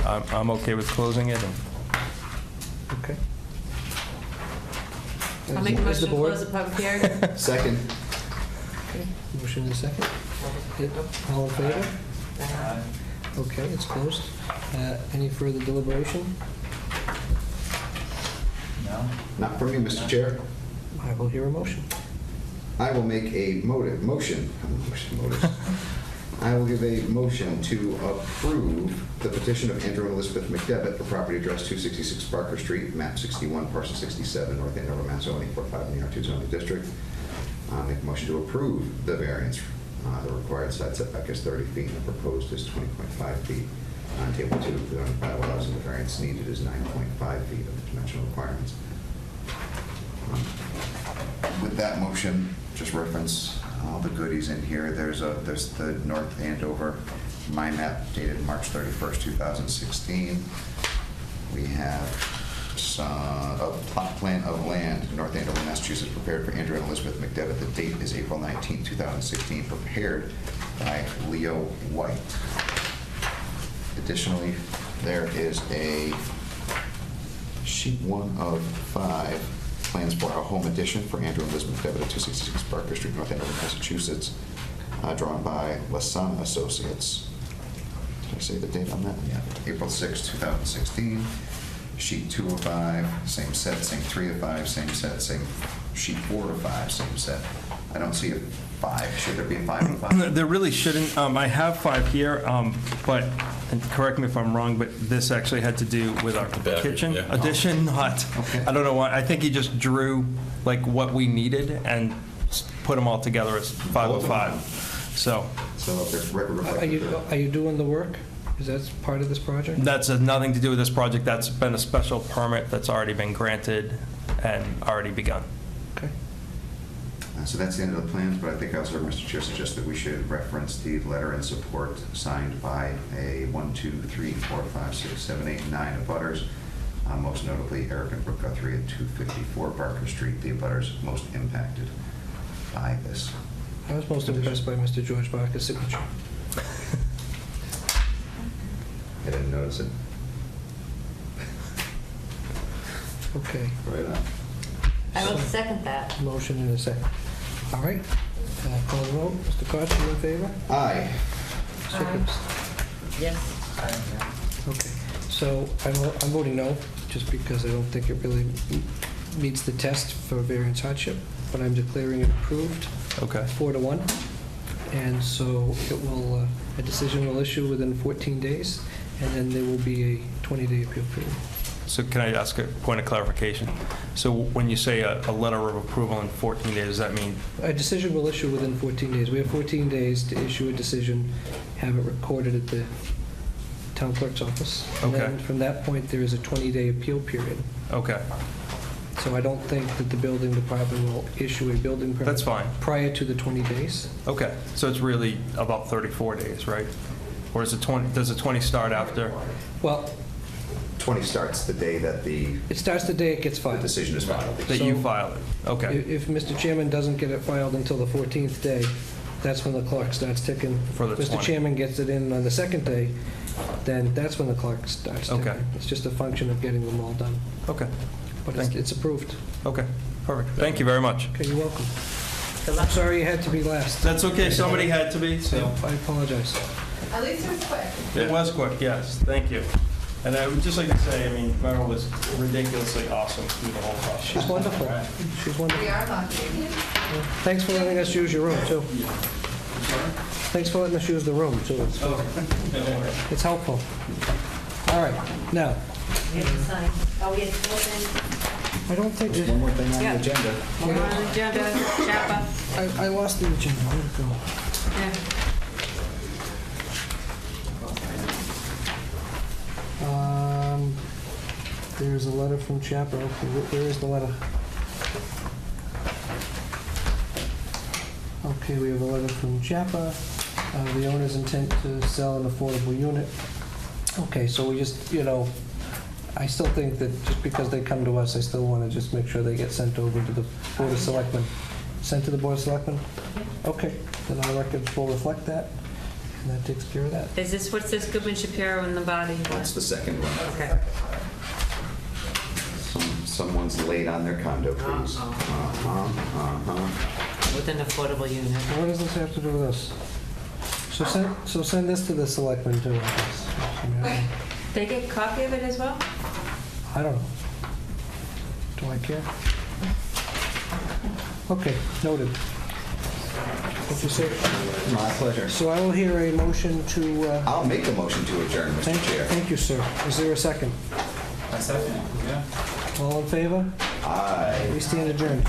I'm okay with closing it. Okay. I'll make a Is motion the to board- close the public hearing. Second. Okay, motion and a second. All in favor? Okay, it's closed. Any further deliberation? No? Not for me, Mr. Chair. I will hear a motion. I will make a motion. I will give a motion to approve the petition of Andrew and Elizabeth McDevitt for property address 266 Barker Street, map 61, parcel 67, North Andover, Mass. 01845 in the R2 zoning district. Make a motion to approve the variance. The required side setback is 30 feet and the proposed is 20.5 feet. On table 2 of the zoning bylaws, and the variance needed is 9.5 feet of the dimensional requirements. With that motion, just reference all the goodies in here. There's the North Andover mind map dated March 31st, 2016. We have a plot plan of land in North Andover, Massachusetts, prepared for Andrew and Elizabeth McDevitt. The date is April 19, 2016, prepared by Leo White. Additionally, there is a sheet 1 of 5 plans for a home addition for Andrew and Elizabeth McDevitt at 266 Barker Street, North Andover, Massachusetts, drawn by Lasana Associates. Did I say the date on that? Yeah. April 6, 2016. Sheet 2 of 5, same set, same 3 of 5, same set, same sheet 4 of 5, same set. I don't see a 5. Should there be a 5 of 5? There really shouldn't. I have 5 here, but, and correct me if I'm wrong, but this actually had to do with our kitchen addition, not, I don't know why. I think he just drew like what we needed and put them all together as 505. So. Are you doing the work? Is that part of this project? That's nothing to do with this project. That's been a special permit that's already been granted and already begun. Okay. So that's the end of the plans, but I think I also heard Mr. Chair suggest that we should reference the letter in support signed by a 1, 2, 3, 4, 5, 6, 7, 8, 9 abutters, most notably Eric and Brooke Guthrie at 254 Barker Street, the abutters most impacted by this. I was most impressed by Mr. George Barker's signature. I didn't notice it. Okay. Right on. I will second that. Motion in a second. All right. Call the vote. Mr. Koch, you in favor? Aye. Jacobs? Yes. Okay. So I'm voting no, just because I don't think it really meets the test for variance hardship, but I'm declaring it approved. Okay. 4-1. And so it will, a decision will issue within 14 days, and then there will be a 20-day appeal period. So can I ask a point of clarification? So when you say a letter of approval in 14 days, does that mean? A decision will issue within 14 days. We have 14 days to issue a decision, have it recorded at the town clerk's office. And Okay. then from that point, there is a 20-day appeal period. Okay. So I don't think that the building department will issue a building permit. That's fine. Prior to the 20 days. Okay. So it's really about 34 days, right? Or is it 20, does the 20 start after? Well, 20 starts the day that the it starts the day it gets filed. decision is filed. That you file it? Okay. If Mr. Chairman doesn't get it filed until the 14th day, that's when the clock starts ticking. For the Mr. 20. Chairman gets it in on the second day, then that's when the clock starts ticking. Okay. It's just a function of getting them all done. Okay. But Thank you. it's approved. Okay. Perfect. Thank you very much. Okay, you're welcome. I'm sorry you had to be last. That's okay. Somebody had to be, so. I apologize. At least it was quick. It was quick, yes. Thank you. And I would just like to say, I mean, Meryl was ridiculously awesome through the whole process. She's wonderful. She's wonderful. We are lucky. Thanks for letting us use your room, too. Thanks for letting us use the room, too. It's helpful. All right, now, We have to sign. Oh, we have to open. I don't think... There's one more thing on Yeah. the agenda. More on the agenda, Chapa. I lost the agenda. Where'd it go? Yeah. There's a letter from Chapa. Okay, where is the letter? Okay, we have a letter from Chapa. The owner's intent to sell an affordable unit. Okay, so we just, I still think that just because they come to us, I still want to just make sure they get sent over to the Board of Selectmen. Sent to the Board of Selectmen? Okay, then our records will reflect that, and that takes care of that. Is this, what's this, Goodman Shapiro in the body? That's the second one. Okay. Someone's late on their condo fees. With an affordable unit. What does this have to do with us? So send this to the Selectmen too, I guess. They get a copy of it as well? I don't know. Do I care? Okay, noted. Thank you, sir. My pleasure. So I will hear a motion to... I'll make a motion to adjourn, Mr. Chair. Thank you, sir. Is there a second? A second, yeah. All in favor? Aye. We stand adjourned.